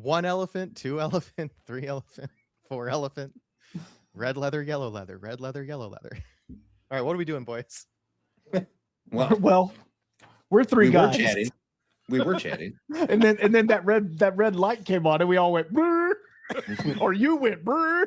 1 elephant, 2 elephant, 3 elephant, 4 elephant, red leather, yellow leather, red leather, yellow leather. All right, what are we doing, boys? Well, we're three guys. We were chatting. and then that red light came on and we all went brr. Or you went brr.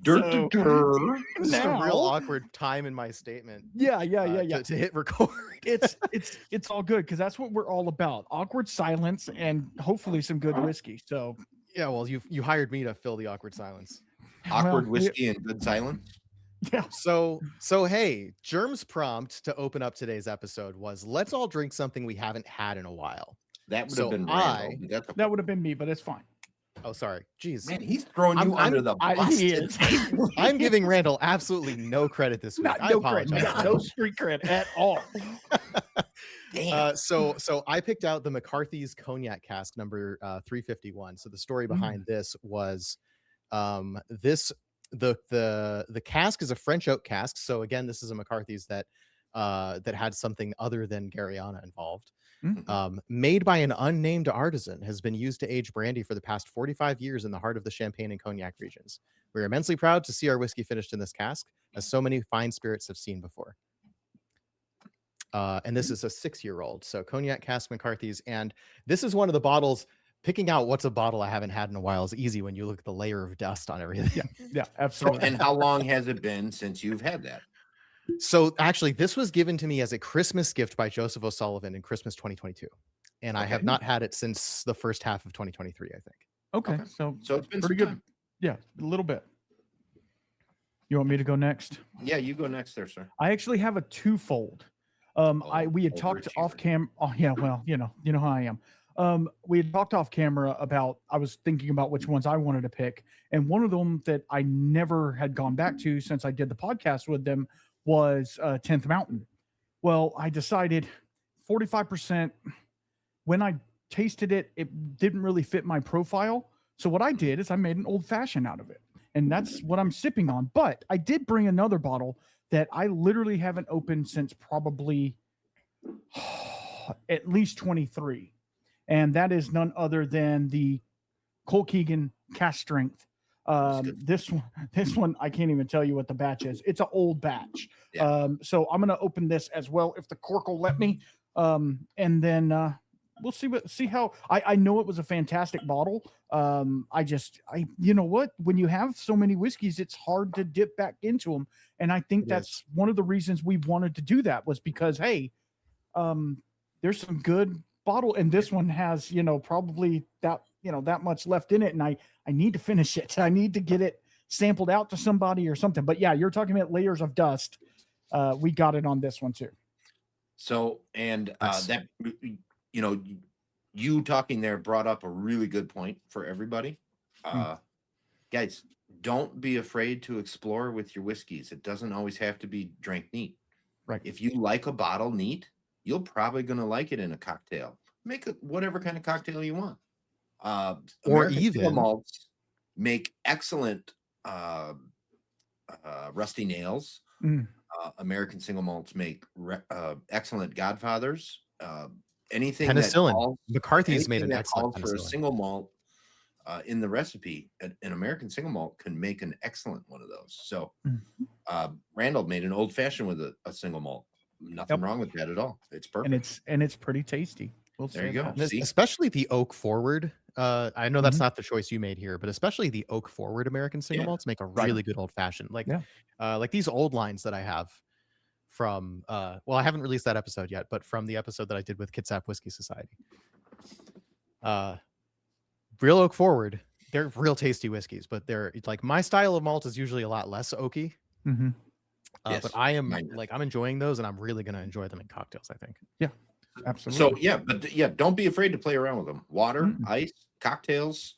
This is a real awkward time in my statement. Yeah. To hit record. It's all good because that's what we're all about. Awkward silence and hopefully some good whiskey. So yeah, well, you hired me to fill the awkward silence. Awkward whiskey and good silence. Yeah. So hey, Germ's prompt to open up today's episode was let's all drink something we haven't had in a while. That would have been that would have been me, but it's fine. Oh, sorry. Jeez. Man, he's throwing you under the bus. I'm giving Randall absolutely no credit this week. I apologize. No street cred at all. Damn. So I picked out the McCarthy's Cognac cask number 351. So the story behind this was the cask is a French oak cask. So again, this is a McCarthy's that had something other than Gariana involved. Made by an unnamed artisan, has been used to age brandy for the past 45 years in the heart of the Champagne and Cognac regions. We're immensely proud to see our whiskey finished in this cask, as so many fine spirits have seen before. And this is a 6-year-old. So Cognac cask McCarthy's. And this is one of the bottles. Picking out what's a bottle I haven't had in a while is easy when you look at the layer of dust on everything. Yeah, absolutely. And how long has it been since you've had that? So actually, this was given to me as a Christmas gift by Joseph O'Sullivan in Christmas 2022. And I have not had it since the first half of 2023, I think. Okay. So it's been pretty good. Yeah, a little bit. You want me to go next? Yeah, you go next there, sir. I actually have a twofold. We had talked off camera. Oh, yeah, well, you know how I am. We had talked off camera about, I was thinking about which ones I wanted to pick. And one of them that I never had gone back to since I did the podcast with them was 10th Mountain. Well, I decided 45%. When I tasted it, it didn't really fit my profile. So what I did is I made an old fashioned out of it. And that's what I'm sipping on. But I did bring another bottle that I literally haven't opened since probably at least 23. And that is none other than the Cole Keegan Cask Strength. This one, I can't even tell you what the batch is. It's an old batch. Yeah. So I'm going to open this as well, if the cork will let me. And then we'll see how I know it was a fantastic bottle. You know what, when you have so many whiskeys, it's hard to dip back into them. And I think that's one of the reasons we wanted to do that, was because, hey, there's some good bottle, and this one has, probably that much left in it. And I need to finish it. I need to get it sampled out to somebody or something. But yeah, you're talking about layers of dust. We got it on this one too. So, and that, you talking there brought up a really good point for everybody. Guys, don't be afraid to explore with your whiskeys. It doesn't always have to be drank neat. Right. If you like a bottle neat, you're probably going to like it in a cocktail. Make it whatever kind of cocktail you want. Or American even Single Malts make excellent rusty nails. American Single Malts make excellent Godfathers. Anything penicillin. McCarthy's made an excellent penicillin. For a single malt in the recipe, an American Single Malt can make an excellent one of those. So Randall made an old fashioned with a single malt. Nothing wrong with that at all. It's perfect. And it's pretty tasty. There you go. Especially the oak forward. I know that's not the choice you made here, but especially the oak forward American Single Malts make a really good old fashioned. Like these old lines that I have from I haven't released that episode yet, but from the episode that I did with Kitsap Whiskey Society. Real oak forward, they're real tasty whiskeys, but it's like my style of malt is usually a lot less oaky. But I am I'm enjoying those, and I'm really going to enjoy them in cocktails, I think. Yeah, absolutely. So don't be afraid to play around with them. Water, ice, cocktails,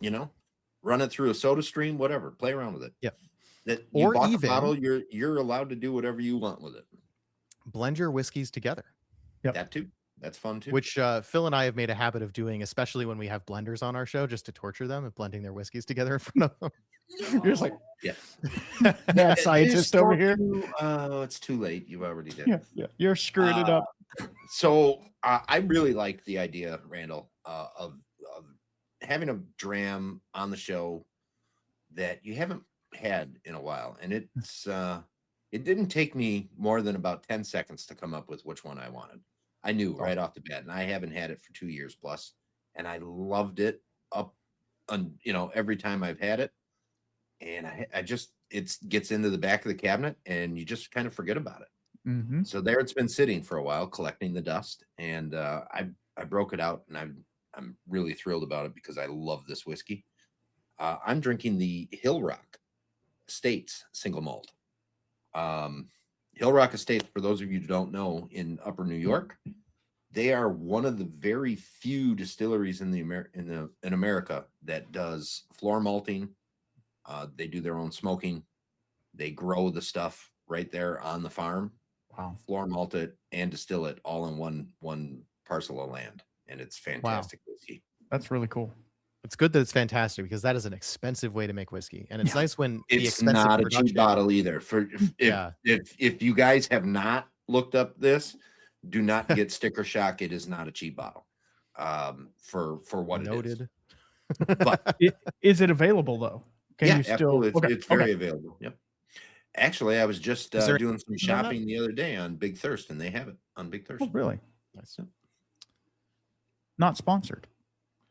run it through a soda stream, whatever, play around with it. Yeah. That you or bought even the bottle, you're allowed to do whatever you want with it. Blend your whiskeys together. Yep. That too. That's fun too. Which Phil and I have made a habit of doing, especially when we have blenders on our show, just to torture them and blending their whiskeys together in front of them. You're just like, yeah, scientist over here. It's too late. You already did. Yeah. You're screwing it up. So I really like the idea, Randall, of having a dram on the show that you haven't had in a while, and it didn't take me more than about 10 seconds to come up with which one I wanted. I knew right off the bat, and I haven't had it for 2 years plus, and I loved it up on, every time I've had it. And I just, it gets into the back of the cabinet and you just kind of forget about it. Mm-hmm. So there it's been sitting for a while, collecting the dust, and I broke it out, and I'm really thrilled about it because I love this whiskey. I'm drinking the Hill Rock Estates single malt. Hill Rock Estates, for those of you who don't know, in Upper New York, they are one of the very few distilleries in America that does floor malting. They do their own smoking. They grow the stuff right there on the farm. Wow. Floor malt it and distill it all in one parcel of land, and it's fantastic whiskey. That's really cool. It's good that it's fantastic because that is an expensive way to make whiskey, and it's nice when it's not a cheap bottle either. If you guys have not looked up this, do not get sticker shock. It is not a cheap bottle. For what Noted. it is. But is it available though? Can you still? It's very available. Yep. Actually, I was just doing some shopping the other day on Big Thirst, and they have it on Big Thirst. Oh, really? Nice. Not sponsored.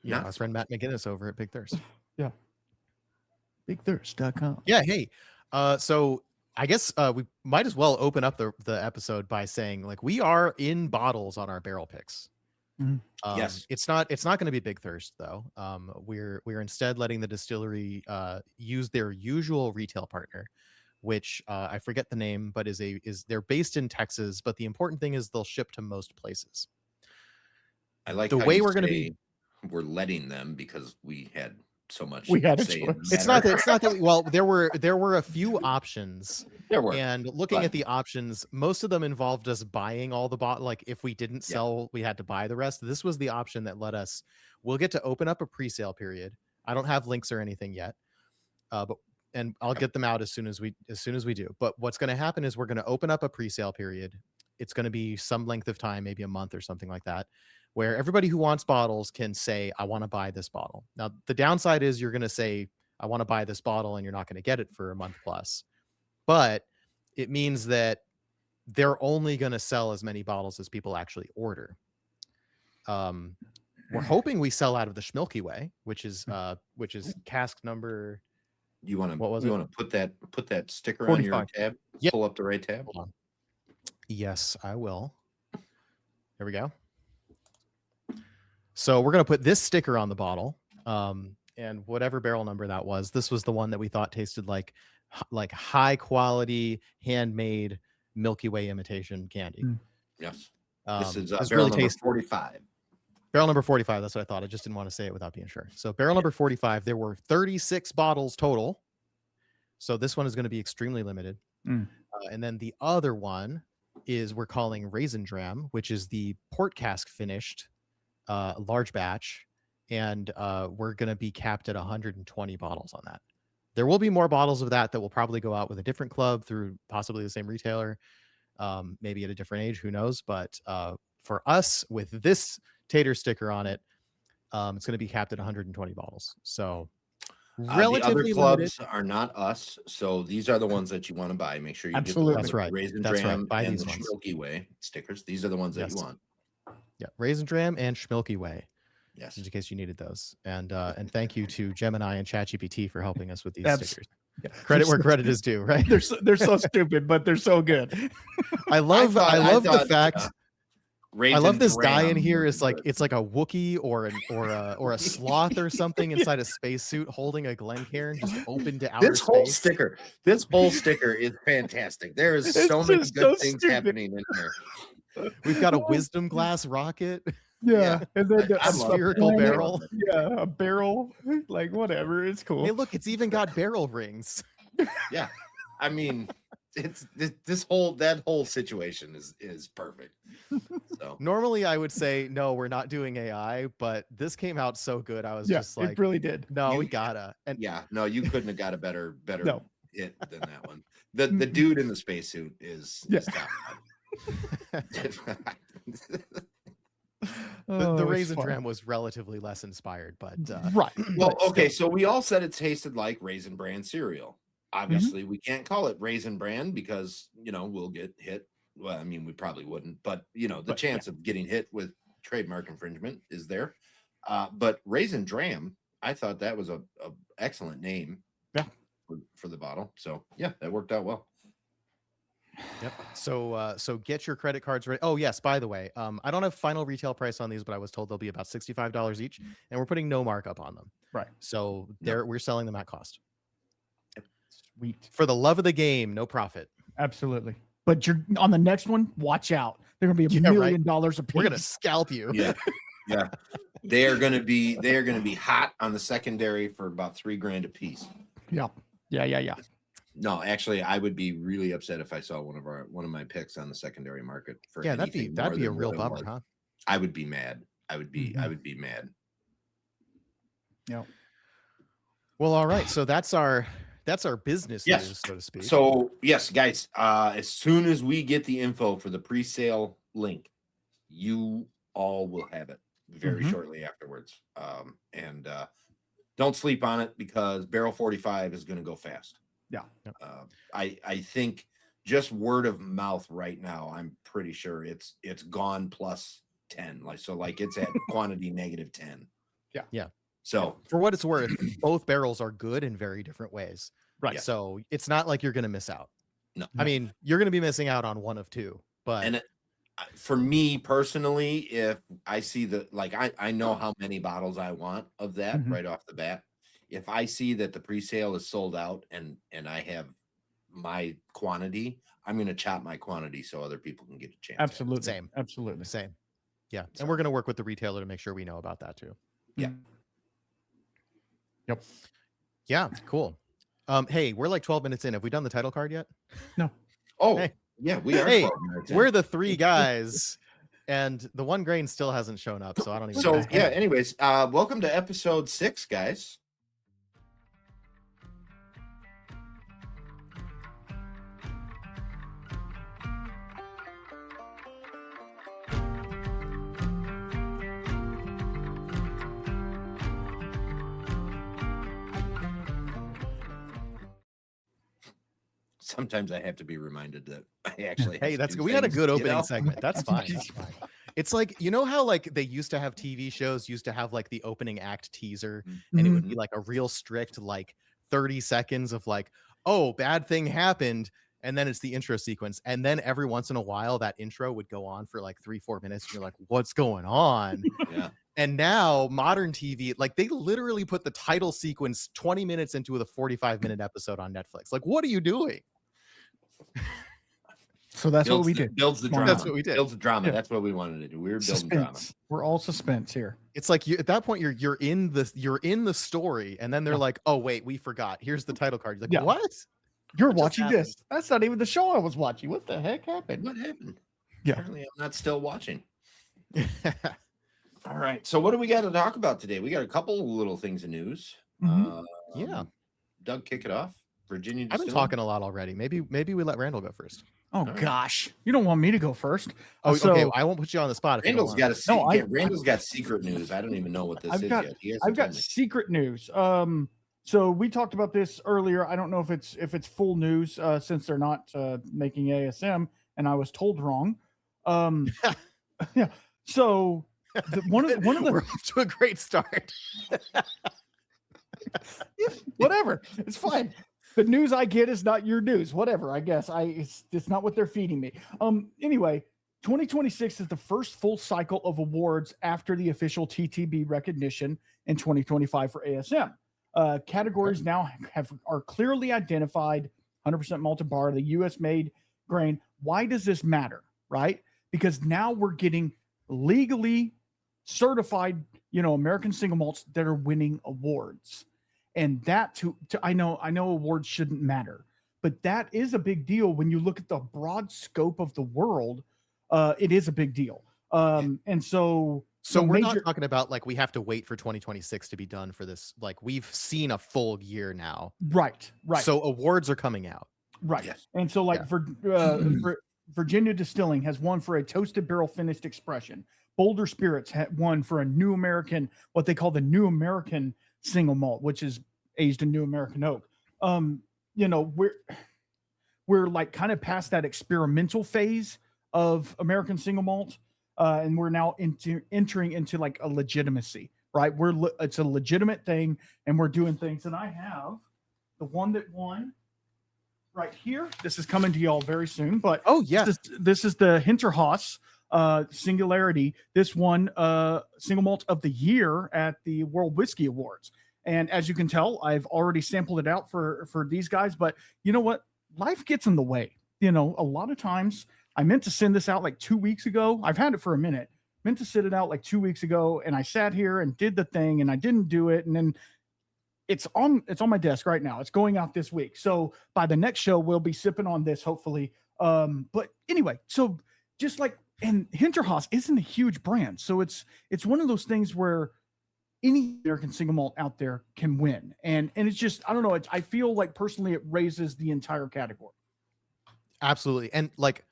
Yeah, our friend Matt McGinnis over at Big Thirst. Yeah. BigThirst.com. Yeah. Hey, so I guess we might as well open up the episode by saying, like, we are in bottles on our barrel picks. Mm-hmm. Yes, it's not going to be Big Thirst though. We're instead letting the distillery use their usual retail partner, which I forget the name, but they're based in Texas. But the important thing is they'll ship to most places. I like the way we're going to be. We're letting them because we had so much. We had a say choice. It's not that. Well, there were a few options. There were. And looking at the options, most of them involved us buying all the bottle. Like if we didn't sell, we had to buy the rest. This was the option that let us. We'll get to open up a pre-sale period. I don't have links or anything yet, and I'll get them out as soon as we do. But what's going to happen is we're going to open up a pre-sale period. It's going to be some length of time, maybe a month or something like that, where everybody who wants bottles can say, I want to buy this bottle. Now, the downside is you're going to say, I want to buy this bottle, and you're not going to get it for a month plus. But it means that they're only going to sell as many bottles as people actually order. We're hoping we sell out of the Schmilky Way, which is cask number. You want to? What was you it? want to put that sticker 45. on your tab? Yep. Pull up the right tab. Hold on. Yes, I will. There we go. So we're going to put this sticker on the bottle, and whatever barrel number that was, this was the one that we thought tasted like high quality, handmade Milky Way imitation candy. Yes. This is barrel really number 45. Barrel number 45. That's what I thought. I just didn't want to say it without being sure. So barrel number 45, there were 36 bottles total. So this one is going to be extremely limited. And then the other one is we're calling Raisin Dram, which is the port cask finished large batch, and we're going to be capped at 120 bottles on that. There will be more bottles of that will probably go out with a different club through possibly the same retailer, maybe at a different age, who knows. But for us, with this tater sticker on it, it's going to be capped at 120 bottles. So relatively the other limited. clubs are not us, so these are the ones that you want to buy. Make sure you Absolutely. get That's right. Raisin That's Dram right. Buy and these the ones. Milky Way stickers. These are the ones that you want. Yeah, Raisin Dram and Schmilky Way. Yes. In case you needed those. And thank you to Gemini and ChatGPT for helping us with these stickers. Yeah. Credit where credit is due, right? They're so stupid, but they're so good. I love the fact. I love this guy in Dram here was is like good. it's like a Wookiee or a sloth or something inside a spacesuit holding a Glencairn just open to outer This whole space. sticker is fantastic. There is so many just good so things stupid. happening in here. We've got a wisdom glass rocket, Yeah. And then I a love spherical it. barrel. Yeah, a barrel. Like whatever. It's cool. Hey, look, it's even got barrel rings. Yeah, I mean, it's that whole situation is perfect. So Normally, I would say no, we're not doing AI, but this came out so good. I was just like, it really did. no, You- we gotta. And yeah, no, you couldn't have got a better No. hit than that one. The dude in the spacesuit is Yeah. top. The it's Raisin fun. Dram was relatively less inspired, but Right. Well, but okay, still. so we all said it tasted like Raisin Bran cereal. Obviously, we can't call it Raisin Bran because, we'll get hit. Well, I mean, we probably wouldn't, but, the But, chance of getting hit with trademark infringement is there. But Raisin Dram, I thought that was a excellent name Yeah. for the bottle. So, yeah, that worked out well. Yep. So get your credit cards ready. Oh yes, by the way, I don't have final retail price on these, but I was told they'll be about $65 each, and we're putting no markup on them. Right. So No. we're selling them at cost. Sweet. For the love of the game, no profit. Absolutely. But you're on the next one, watch out. They're gonna be $1 Yeah, right. million a piece. We're gonna scalp you. Yeah. Yeah. They are going to be hot on the secondary for about $3,000 a piece. Yeah. No, actually, I would be really upset if I saw one of my picks on the secondary market for Yeah, that'd anything be more a than real what it bummer, was. huh? I would be mad. I would be mad. Yeah. Well, all right. So that's our business Yes. news, so to speak. So yes, guys, as soon as we get the info for the pre-sale link, you all will have it very shortly afterwards. And don't sleep on it because Barrel 45 is going to go fast. Yeah. I think just word of mouth right now, I'm pretty sure it's gone plus 10. Like it's at quantity negative 10. Yeah. Yeah. So for what it's worth, both barrels are good in very different ways. Right. Yeah. So it's not like you're going to miss out. No. I mean, you're going to be missing out on one of two, but and for me personally, if I see I know how many bottles I want of that right off the bat. If I see that the pre-sale is sold out and I have my quantity, I'm going to chop my quantity so other people can get a chance. Absolutely. Same. Absolutely. same. Yeah. So- And we're going to work with the retailer to make sure we know about that too. Yeah. Yep. Yeah. Cool. Hey, we're like 12 minutes in. Have we done the title card yet? Oh, Hey. yeah, we are. Hey, 12 minutes in. We're the three guys, and the one grain still hasn't shown up, so I don't even So know. yeah, anyways, welcome to episode 6, guys. Sometimes I have to be reminded that I actually Hey, have to that's do good. We had a things, good you opening know? segment. That's fine. That's fine. It's like, you know how like they used to have TV shows used to have like the opening act teaser, and it would be like a real strict like 30 seconds of like, oh, bad thing happened, and then it's the intro sequence, and then every once in a while that intro would go on for like 3-4 minutes, and you're like, what's going on? Yeah. And now modern TV, like they literally put the title sequence 20 minutes into the 45-minute episode on Netflix. Like, what are you doing? So that's what we did. Builds the Well, drama. that's what we did. Builds the drama. Yeah. That's what we wanted to do. We were building drama. Suspense. We're all suspense here. It's like at that point you're in the story, and then they're like, oh wait, we forgot. Here's the title card. You're like, Yeah. what? You're What just watching happened? this. That's not even the show I was watching. What the heck happened? What happened? Yeah. Apparently, I'm not still watching. All right. So, what do we got to talk about today? We got a couple little things of news. Mhm. Yeah. Doug, kick it off. Virginia. I've been Distilling. talking a lot already. Maybe we let Randall go first. Oh right. gosh, you don't want me to go first. Oh, So, okay. I won't put you on the spot. If you don't Randall's want. got a No, Randall's got secret news. I don't even know what this I've is got- yet. He hasn't I've got told me. secret news. So we talked about this earlier. I don't know if it's full news since they're not making ASM, and I was told wrong. Yeah. So one of the We're off to a great start. whatever, it's fine. The news I get is not your news. Whatever, I guess. It's not what they're feeding me. Anyway, 2026 is the first full cycle of awards after the official TTB recognition in 2025 for ASM. Categories now are clearly identified. 100% malted bar, the U.S. made grain. Why does this matter? Right? Because now we're getting legally certified, American single malts that are winning awards. And that to I know awards shouldn't matter, but that is a big deal when you look at the broad scope of the world. It is a big deal. And so we're not talking about like we have to wait for 2026 to be done for this. Like we've seen a full year now. right. So awards are coming out. Right. Yes. And so like Yeah. for Virginia Distilling has won for a toasted barrel finished expression. Boulder Spirits had won for a new American, what they call the New American Single Malt, which is aged in New American oak. You know, we're like kind of past that experimental phase of American Single Malt, and we're now entering into like a legitimacy, right? It's a legitimate thing, and we're doing things. And I have the one that won right here. This is coming to y'all very soon, but oh yeah, this is the Hinterhaus Singularity. This won Single Malt of the Year at the World Whiskey Awards. And as you can tell, I've already sampled it out for these guys. But you know what? Life gets in the way. You know, a lot of times I meant to send this out like 2 weeks ago. I've had it for a minute. Meant to send it out like 2 weeks ago, and I sat here and did the thing, and I didn't do it. And then it's on my desk right now. It's going out this week. So by the next show, we'll be sipping on this, hopefully. But anyway, so just like, and Hinterhaus isn't a huge brand. So it's one of those things where any American single malt out there can win. And it's just, I don't know. I feel like personally it raises the entire category. Absolutely. And like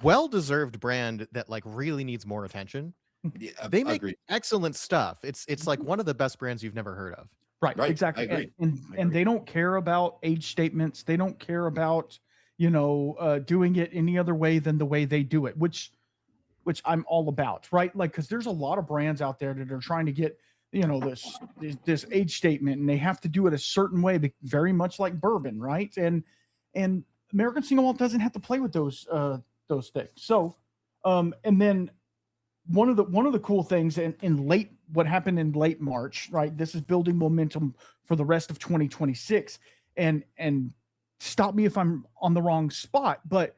well-deserved brand that like really needs more attention. Yeah, they make excellent stuff. It's like one of the best brands you've never heard of. Right. Exactly. I agree. And they don't care about age statements. They don't care about, doing it any other way than the way they do it, which I'm all about, right? Like, cause there's a lot of brands out there that are trying to get, this age statement, and they have to do it a certain way, very much like bourbon. Right. And American Single Malt doesn't have to play with those things. So, and then one of the cool things what happened in late March, right? This is building momentum for the rest of 2026. And stop me if I'm on the wrong spot, but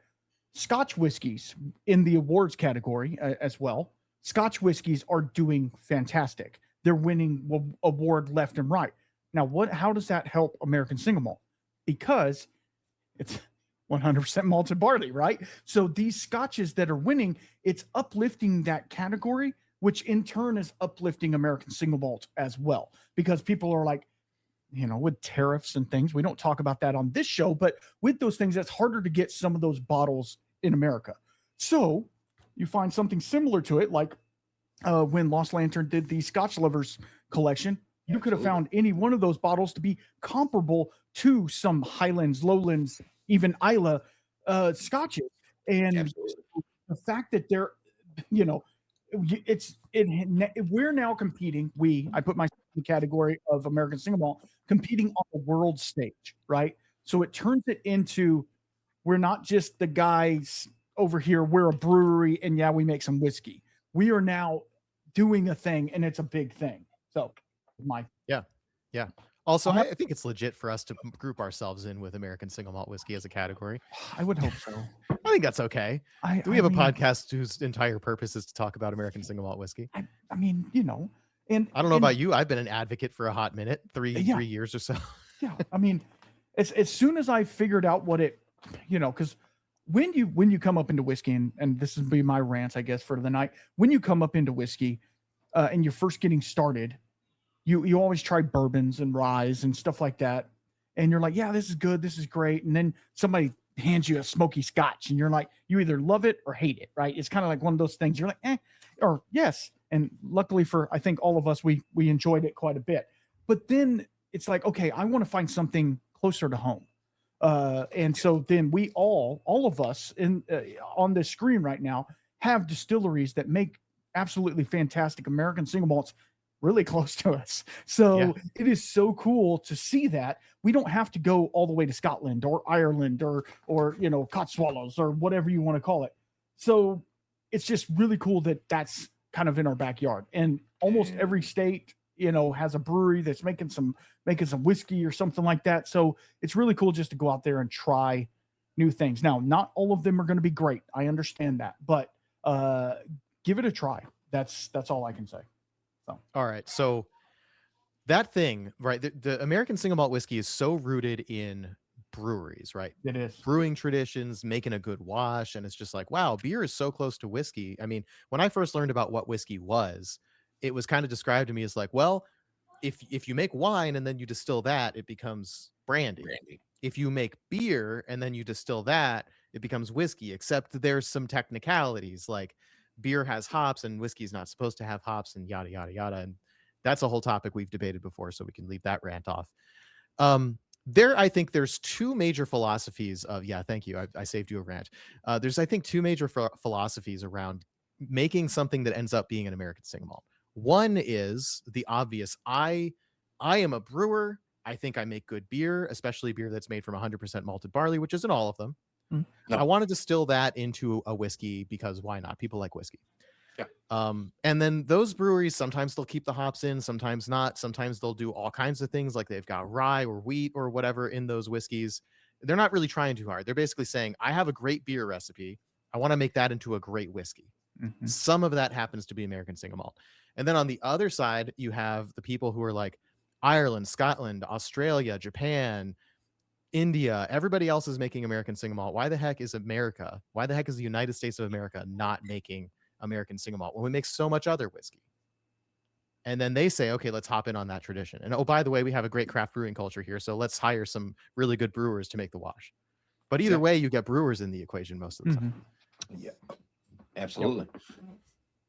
Scotch whiskeys in the awards category as well. Scotch whiskeys are doing fantastic. They're winning award left and right. Now, how does that help American Single Malt? Because it's 100% malted barley, right? So these scotches that are winning, it's uplifting that category, which in turn is uplifting American Single Malt as well. Because people are like, with tariffs and things, we don't talk about that on this show, but with those things, it's harder to get some of those bottles in America. So you find something similar to it, like when Lost Lantern did the Scotch Lovers collection, you could have found any one of those bottles to be comparable to some Highlands, Lowlands, even Isla scotches. And the fact that they're, we're now competing. I put myself in the category of American Single Malt competing on the world stage, right? So it turns it into, we're not just the guys over here. We're a brewery, and yeah, we make some whiskey. We are now doing a thing, and it's a big thing. So yeah. Also, I think it's legit for us to group ourselves in with American Single Malt whiskey as a category. I would hope so. I think that's okay. We have a podcast whose entire purpose is to talk about American Single Malt whiskey. I mean, and I don't know about you. I've been an advocate for a hot minute, three years or so. Yeah. I mean, as soon as I figured out what it, because when you come up into whiskey, and this would be my rant, I guess, for the night, when you come up into whiskey and you're first getting started, you always try bourbons and ryes and stuff like that. And you're like, yeah, this is good. This is great. And then somebody hands you a smoky scotch and you're like, you either love it or hate it, right? It's kind of like one of those things. You're like, or yes. And luckily for, I think all of us, we enjoyed it quite a bit. But then it's like, okay, I want to find something closer to home. And so then we all of us on this screen right now have distilleries that make absolutely fantastic American Single Malts really close to us. So It is so cool to see that we don't have to go all the way to Scotland or Ireland or Cotswolds or whatever you want to call it. So it's just really cool that that's kind of in our backyard, and almost every state, has a brewery that's making some whiskey or something like that. So it's really cool just to go out there and try new things. Now, not all of them are going to be great. I understand that, but give it a try. That's all I can say. So. All right. So that thing, right? The American Single Malt whiskey is so rooted in breweries, right? It is. Brewing traditions, making a good wash. And it's just like, wow, beer is so close to whiskey. I mean, when I first learned about what whiskey was, it was kind of described to me as like, well, if you make wine and then you distill that, it becomes brandy. If you make beer and then you distill that, it becomes whiskey, except there's some technicalities like beer has hops and whiskey's not supposed to have hops and yada yada yada. And that's a whole topic we've debated before, so we can leave that rant off. I think there's two major philosophies of, yeah, thank you. I saved you a rant. There's, I think, two major philosophies around making something that ends up being an American single malt. One is the obvious. I am a brewer. I think I make good beer, especially beer that's made from 100% malted barley, which isn't all of them. No. I want to distill that into a whiskey because why not? People like whiskey. Yeah. And then those breweries, sometimes they'll keep the hops in, sometimes not. Sometimes they'll do all kinds of things, like they've got rye or wheat or whatever in those whiskeys. They're not really trying too hard. They're basically saying, I have a great beer recipe. I want to make that into a great whiskey. Some of that happens to be American single malt. And then on the other side, you have the people who are like Ireland, Scotland, Australia, Japan, India. Everybody else is making American single malt. Why the heck is America? Why the heck is the United States of America not making American single malt when we make so much other whiskey? And then they say, okay, let's hop in on that tradition. And oh, by the way, we have a great craft brewing culture here, so let's hire some really good brewers to make the wash. But either way, you get brewers in the equation most of the time. Yeah, absolutely.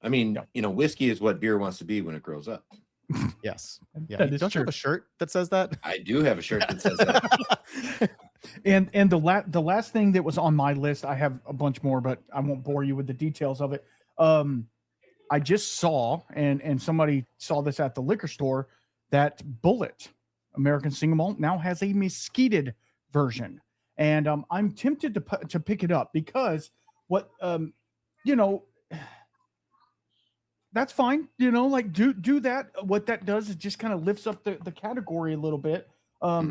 I mean, whiskey is what beer wants to be when it grows up. Yes. Yeah. That is Don't you have a shirt that says that? I do have a shirt that says that. And the last thing that was on my list, I have a bunch more, but I won't bore you with the details of it. I just saw, and somebody saw this at the liquor store, that Bullet American Single Malt now has a mesquited version, and I'm tempted to pick it up because that's fine, like do that. What that does is just kind of lifts up the category a little bit. But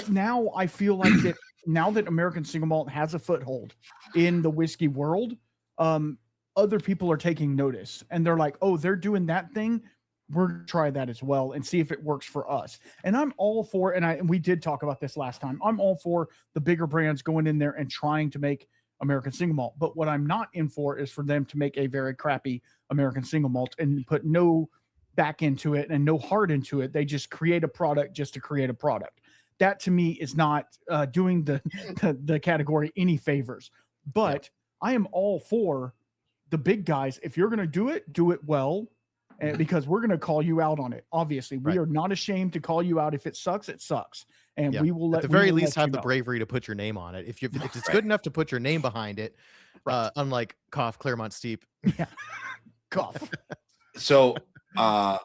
now I feel like that now that American Single Malt has a foothold in the whiskey world, other people are taking notice and they're like, oh, they're doing that thing. We're going to try that as well and see if it works for us. And I'm all for, and we did talk about this last time, I'm all for the bigger brands going in there and trying to make American Single Malt. But what I'm not in for is for them to make a very crappy American Single Malt and put no back into it and no heart into it. They just create a product just to create a product. That to me is not doing the category any favors. But I am all for the big guys. If you're going to do it well, because we're going to call you out on it. Obviously, we are not ashamed to call you out. If it sucks, it sucks. And we will at the very least have the bravery to put your name on it. If it's good enough to put your name behind it, unlike Cough, Claremont Steep. Yeah. Cough. So I'm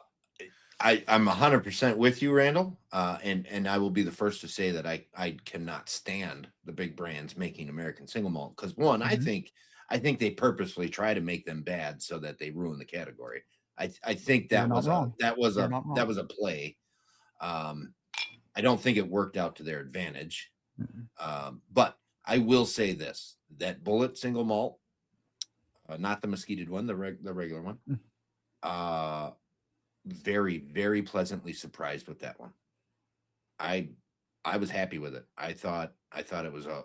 100% with you, Randall. And I will be the first to say that I cannot stand the big brands making American Single Malt. Because one, I think they purposefully try to make them bad so that they ruin the category. I think that was a play. I don't think it worked out to their advantage. But I will say this, that Bullet Single Malt, not the mesquited one, the regular one, very, very pleasantly surprised with that one. I was happy with it. I thought it was a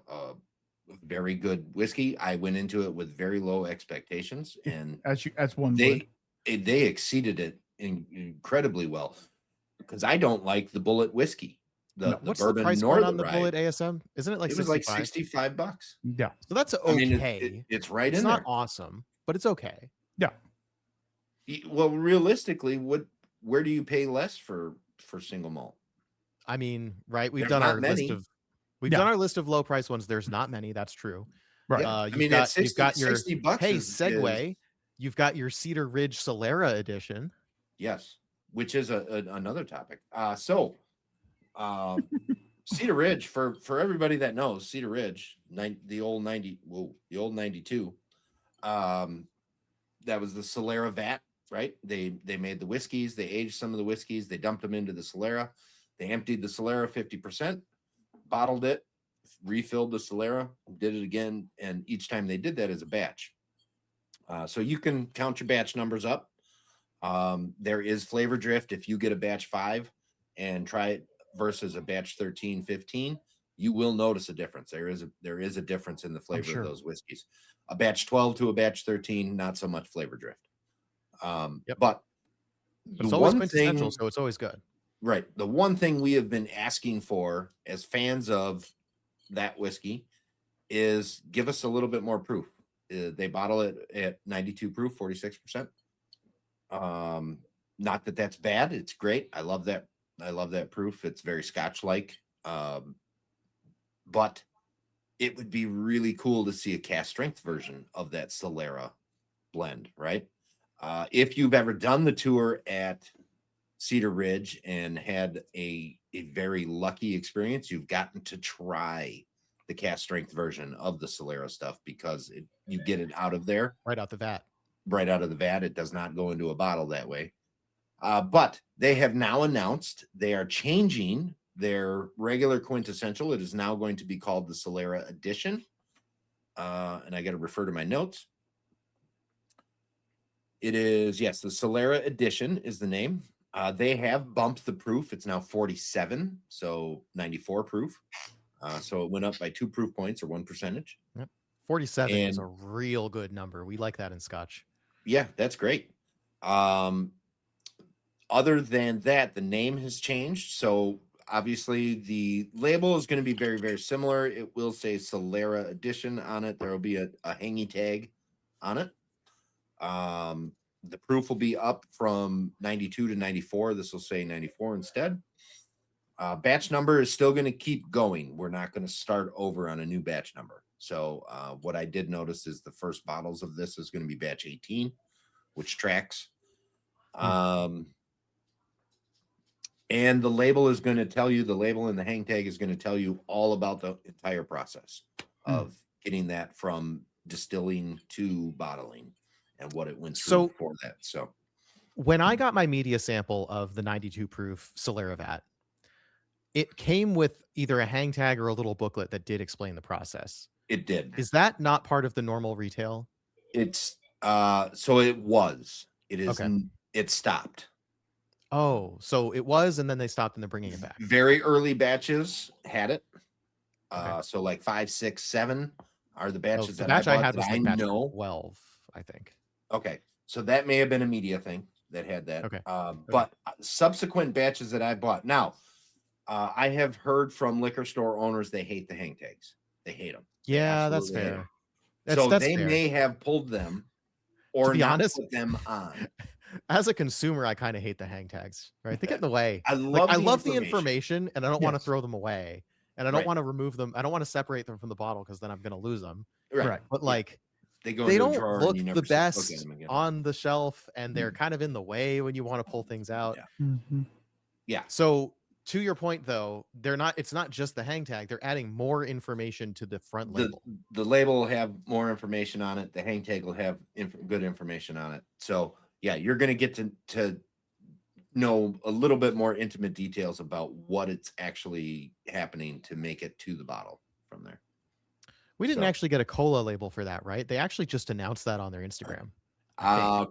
very good whiskey. I went into it with very low expectations, and they exceeded it incredibly well. Because I don't like the Bullet whiskey, the what's bourbon the price nor point the on the rye. Bullet ASM? Isn't it like it was like $65? Yeah, so that's okay. I mean, it's right it's in not there. awesome, but it's okay. Yeah. Well, realistically, where do you pay less for single malt? I mean, right? We've There's done not our many. done our list of low price ones. There's not many. That's true. Right. You've got your $60 segue. You've got your Cedar Ridge Solera edition. Yes, which is another topic. Cedar Ridge, for everybody that knows, Cedar Ridge, the old 92. That was the Solera vat, right? They made the whiskeys, they aged some of the whiskeys, they dumped them into the Solera, they emptied the Solera 50%, bottled it, refilled the Solera, did it again, and each time they did that as a batch. So you can count your batch numbers up. There is flavor drift. If you get a batch 5 and try it versus a batch 13, 15, you will notice a difference. There is a difference in the flavor of those whiskeys. A batch 12 to a batch 13, not so much flavor drift. But it's always quintessential, so it's always good. Right. The one thing we have been asking for as fans of that whiskey is give us a little bit more proof. They bottle it at 92 proof, 46%. Not that that's bad. It's great. I love that. I love that proof. It's very Scotch-like. But it would be really cool to see a cast strength version of that Solera blend, right? If you've ever done the tour at Cedar Ridge and had a very lucky experience, you've gotten to try the cast strength version of the Solera stuff, because you get it out of there. Right out the vat. Right out of the vat. It does not go into a bottle that way. But they have now announced they are changing their regular Quintessential. It is now going to be called the Solera Edition. And I got to refer to my notes. It is, yes, the Solera Edition is the name. They have bumped the proof. It's now 47, so 94 proof. So it went up by 2 proof points, or 1%. Yep. 47 is a real good number. We like that in Scotch. Yeah, that's great. Other than that, the name has changed. So obviously the label is going to be very, very similar. It will say Solera Edition on it. There will be a hangy tag on it. The proof will be up from 92 to 94. This will say 94 instead. Batch number is still going to keep going. We're not going to start over on a new batch number. So what I did notice is the first bottles of this is going to be batch 18, which tracks. And the label is going to tell you, the label and the hang tag is going to tell you all about the entire process of getting that from distilling to bottling and what it went through for that. So when I got my media sample of the 92 proof Solera vat, it came with either a hang tag or a little booklet that did explain the process. It did. Is that not part of the normal retail? It's so it was. It is. Okay. It stopped. Oh, so it was, and then they stopped and they're bringing it back. Very early batches had it. So like 5, 6, 7 are the batches that batch I bought had was that like I batch know. 12, I think. Okay, so that may have been a media thing that had that. Okay. But subsequent batches that I bought. Now, I have heard from liquor store owners they hate the hang tags. They hate them. Yeah, that's fair. So they may have pulled them or not put them on. As a consumer, I kind of hate the hang tags, right? They get in the way. I love the information, and I don't want to throw them away, and I don't want to remove them. I don't want to separate them from the bottle because then I'm going to lose them. Right. But like, they don't look the best on the shelf, and they're kind of in the way when you want to pull things out. Yeah. So to your point, though, they're not. It's not just the hang tag. They're adding more information to the front label. The label will have more information on it. The hang tag will have good information on it. So yeah, you're going to get to know a little bit more intimate details about what it's actually happening to make it to the bottle from there. We didn't actually get a cola label for that, right? They actually just announced that on their Instagram.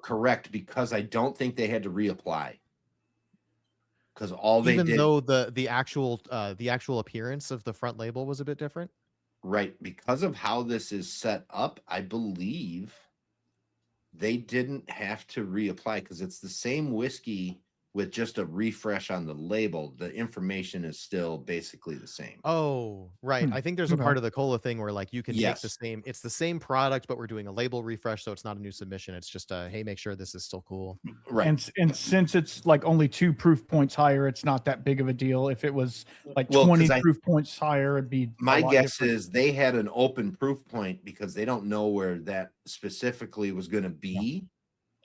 Correct, because I don't think they had to reapply. Because all they did, even though the actual appearance of the front label was a bit different, right? Because of how this is set up, I believe they didn't have to reapply because it's the same whiskey with just a refresh on the label. The information is still basically the same. Oh, right. I think there's a part of the cola thing where like you can take the same, it's the same product, but we're doing a label refresh, so it's not a new submission. It's just hey, make sure this is still cool. Right. And since it's like only 2 proof points higher, it's not that big of a deal. If it was like 20 proof points higher, it'd be my guess is they had an open proof point because they don't know where that specifically was going to be.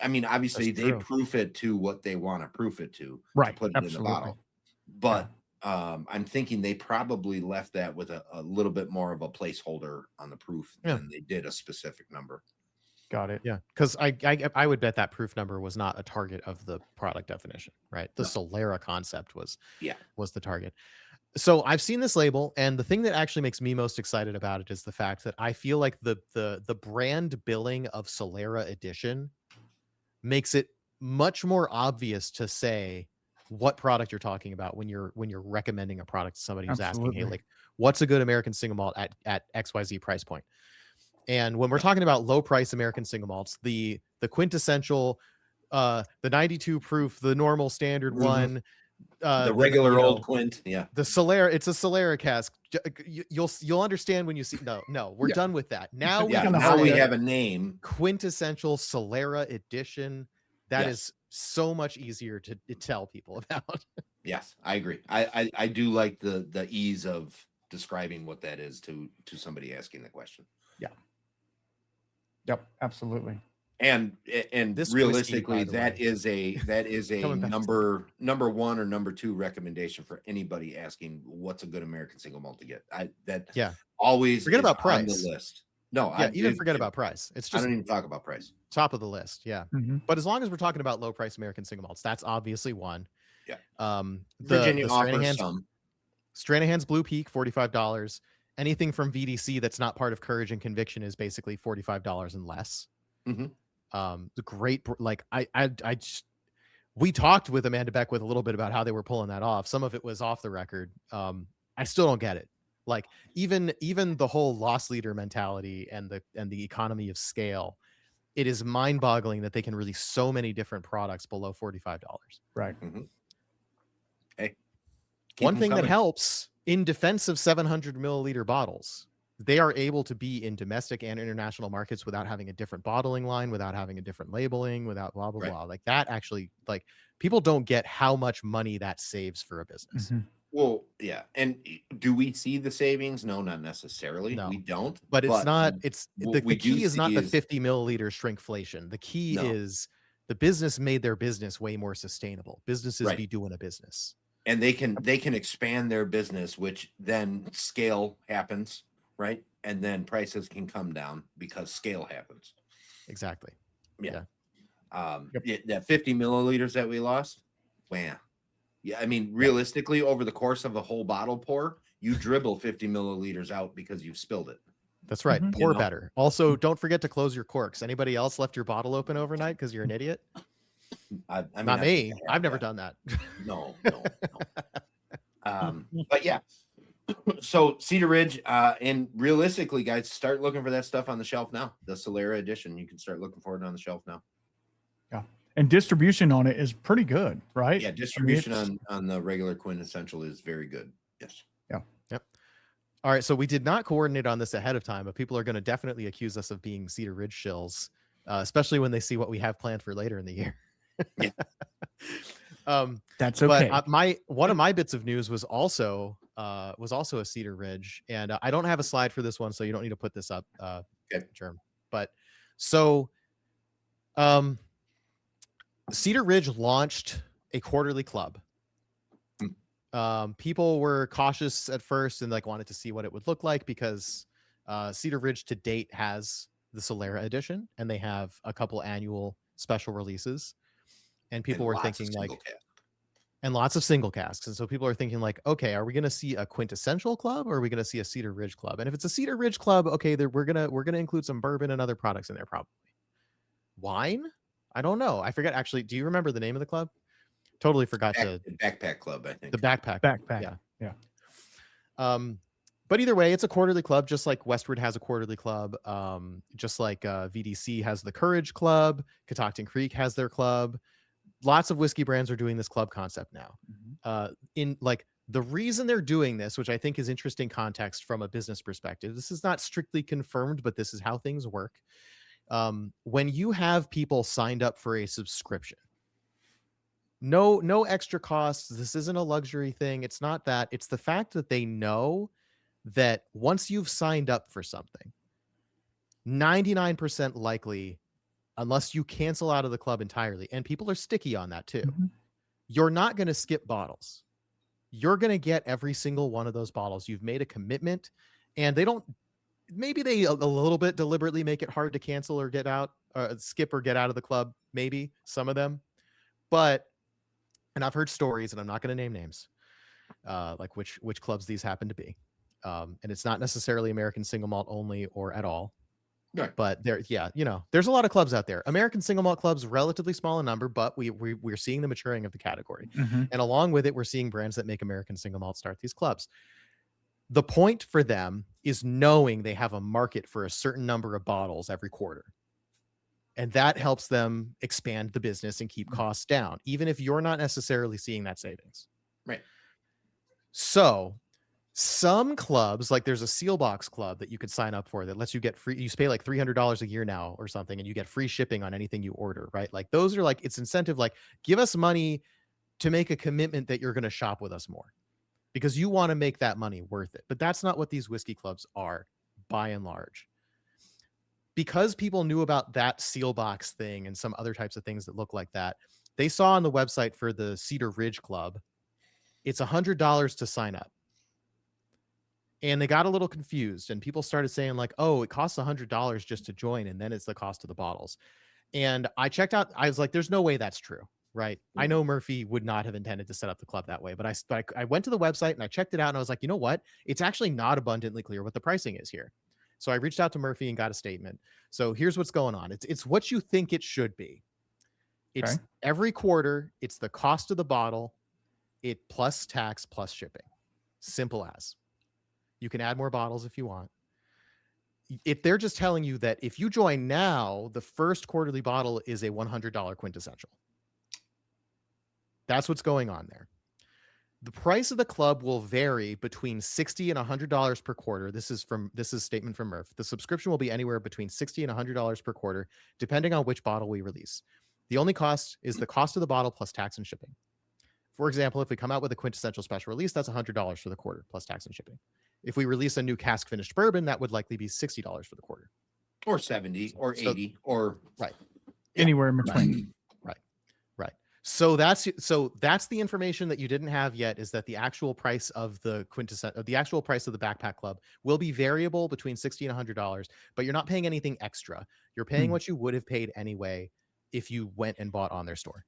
I mean, obviously they proof it to what they want to proof it to put it in the bottle. But I'm thinking they probably left that with a little bit more of a placeholder on the proof than they did a specific number. Got it. Yeah, because I would bet that proof number was not a target of the product definition, right? The Solera concept was the target. So I've seen this label, and the thing that actually makes me most excited about it is the fact that I feel like the brand billing of Solera Edition makes it much more obvious to say what product you're talking about when you're recommending a product to somebody who's asking, hey, like, what's a good American single malt at XYZ price point? And when we're talking about low price American single malts, the Quintessential, the 92 proof, the normal standard one, The regular old Quint. Yeah. The Solera, it's a Solera cask. You'll understand when you see. No, we're done with that. Now we have a name. Quintessential Solera edition. That is so much easier to tell people about. Yes, I agree. I do like the ease of describing what that is to somebody asking the question. Yeah. Yep, absolutely. And this realistically, whiskey, that is a number one or number two recommendation for anybody asking what's a good American single malt to get. Always forget about price on the list. No, even forget about price. It's just I don't even talk about price. Top of the list, yeah. But as long as we're talking about low price American single malts, that's obviously one. Yeah. Virginia offers some. Stranahan's Blue Peak, $45. Anything from VDC that's not part of Courage and Conviction is basically $45 and less. The great, like we talked with Amanda Beckwith a little bit about how they were pulling that off. Some of it was off the record. I still don't get it. Like even the whole loss leader mentality and the economy of scale, it is mind-boggling that they can release so many different products below $45. Right. Hey, one thing that helps in defense of 700 milliliter bottles, they are able to be in domestic and international markets without having a different bottling line, without having a different labeling, without blah, blah, blah. Like that actually, like people don't get how much money that saves for a business. Well, yeah. And do we see the savings? No, not necessarily. No. We don't. But it's not, the key is not the 50 milliliter shrinkflation. The key is the business made their business way more sustainable. Businesses be doing a business. And they can expand their business, which then scale happens. Right. And then prices can come down because scale happens. Exactly. Yeah. That 50 milliliters that we lost. Wow. Yeah. I mean, realistically, over the course of a whole bottle pour, you dribble 50 milliliters out because you've spilled it. That's right. Pour better. Also, don't forget to close your corks. Anybody else left your bottle open overnight because you're an idiot? I mean, not me. I've never done that. No. But yeah. So Cedar Ridge, and realistically, guys, start looking for that stuff on the shelf now. The Solera edition, you can start looking for it on the shelf now. Yeah, and distribution on it is pretty good, right? Yeah, distribution on the regular Quintessential is very good. Yes. Yeah. Yep. All right, so we did not coordinate on this ahead of time, but people are going to definitely accuse us of being Cedar Ridge shills, especially when they see what we have planned for later in the year. Yeah. That's okay. But one of my bits of news was also a Cedar Ridge, and I don't have a slide for this one, so you don't need to put this up, Germ. But so, Cedar Ridge launched a quarterly club. People were cautious at first and like wanted to see what it would look like because Cedar Ridge to date has the Solera edition, and they have a couple annual special releases. And people were thinking like, and lots of single casks. And so people are thinking like, okay, are we going to see a Quintessential club or are we going to see a Cedar Ridge club? And if it's a Cedar Ridge club, okay, we're going to include some bourbon and other products in there. Probably wine. I don't know. I forget. Actually, do you remember the name of the club? Totally forgot Backpack Club. I think the backpack. Yeah. But either way, it's a quarterly club, just like Westward has a quarterly club. Just like VDC has the Courage Club. Catoctin Creek has their club. Lots of whiskey brands are doing this club concept now. In like the reason they're doing this, which I think is interesting context from a business perspective. This is not strictly confirmed, but this is how things work. When you have people signed up for a subscription, no extra costs. This isn't a luxury thing. It's not that. It's the fact that they know that once you've signed up for something, 99% likely, unless you cancel out of the club entirely, and people are sticky on that too, you're not going to skip bottles. You're going to get every single one of those bottles. You've made a commitment, and maybe they a little bit deliberately make it hard to cancel or get out, skip or get out of the club, maybe some of them. But, and I've heard stories, and I'm not going to name names, like which clubs these happen to be. And it's not necessarily American Single Malt only or at all. Right. But there's a lot of clubs out there. American Single Malt clubs, relatively small in number, but we're seeing the maturing of the category. And along with it, we're seeing brands that make American Single Malt start these clubs. The point for them is knowing they have a market for a certain number of bottles every quarter. And that helps them expand the business and keep costs down, even if you're not necessarily seeing that savings. Right. So some clubs, like there's a Seal Box club that you could sign up for that lets you get free. You pay like $300 a year now or something, and you get free shipping on anything you order, right? Like those are like, it's incentive, like give us money to make a commitment that you're going to shop with us more because you want to make that money worth it. But that's not what these whiskey clubs are by and large. Because people knew about that Seal Box thing and some other types of things that look like that, they saw on the website for the Cedar Ridge Club, it's $100 to sign up. And they got a little confused and people started saying like, oh, it costs $100 just to join. And then it's the cost of the bottles. And I checked out, I was like, there's no way that's true. Right. I know Murphy would not have intended to set up the club that way, but I went to the website and I checked it out and I was like, you know what? It's actually not abundantly clear what the pricing is here. So I reached out to Murphy and got a statement. So here's what's going on. It's what you think it should be. It's every quarter. It's the cost of the bottle, it plus tax plus shipping. Simple as. You can add more bottles if you want. If they're just telling you that if you join now, the first quarterly bottle is a $100 Quintessential. That's what's going on there. The price of the club will vary between $60 and $100 per quarter. This is a statement from Murph. The subscription will be anywhere between $60 and $100 per quarter, depending on which bottle we release. The only cost is the cost of the bottle plus tax and shipping. For example, if we come out with a Quintessential special release, that's $100 for the quarter plus tax and shipping. If we release a new cask finished bourbon, that would likely be $60 for the quarter. Or 70 or 80 or right. Anywhere in between. Right. So that's the information that you didn't have yet, is that the actual price of the Backpack Club will be variable between $60 and $100, but you're not paying anything extra. You're paying what you would have paid anyway if you went and bought on their store.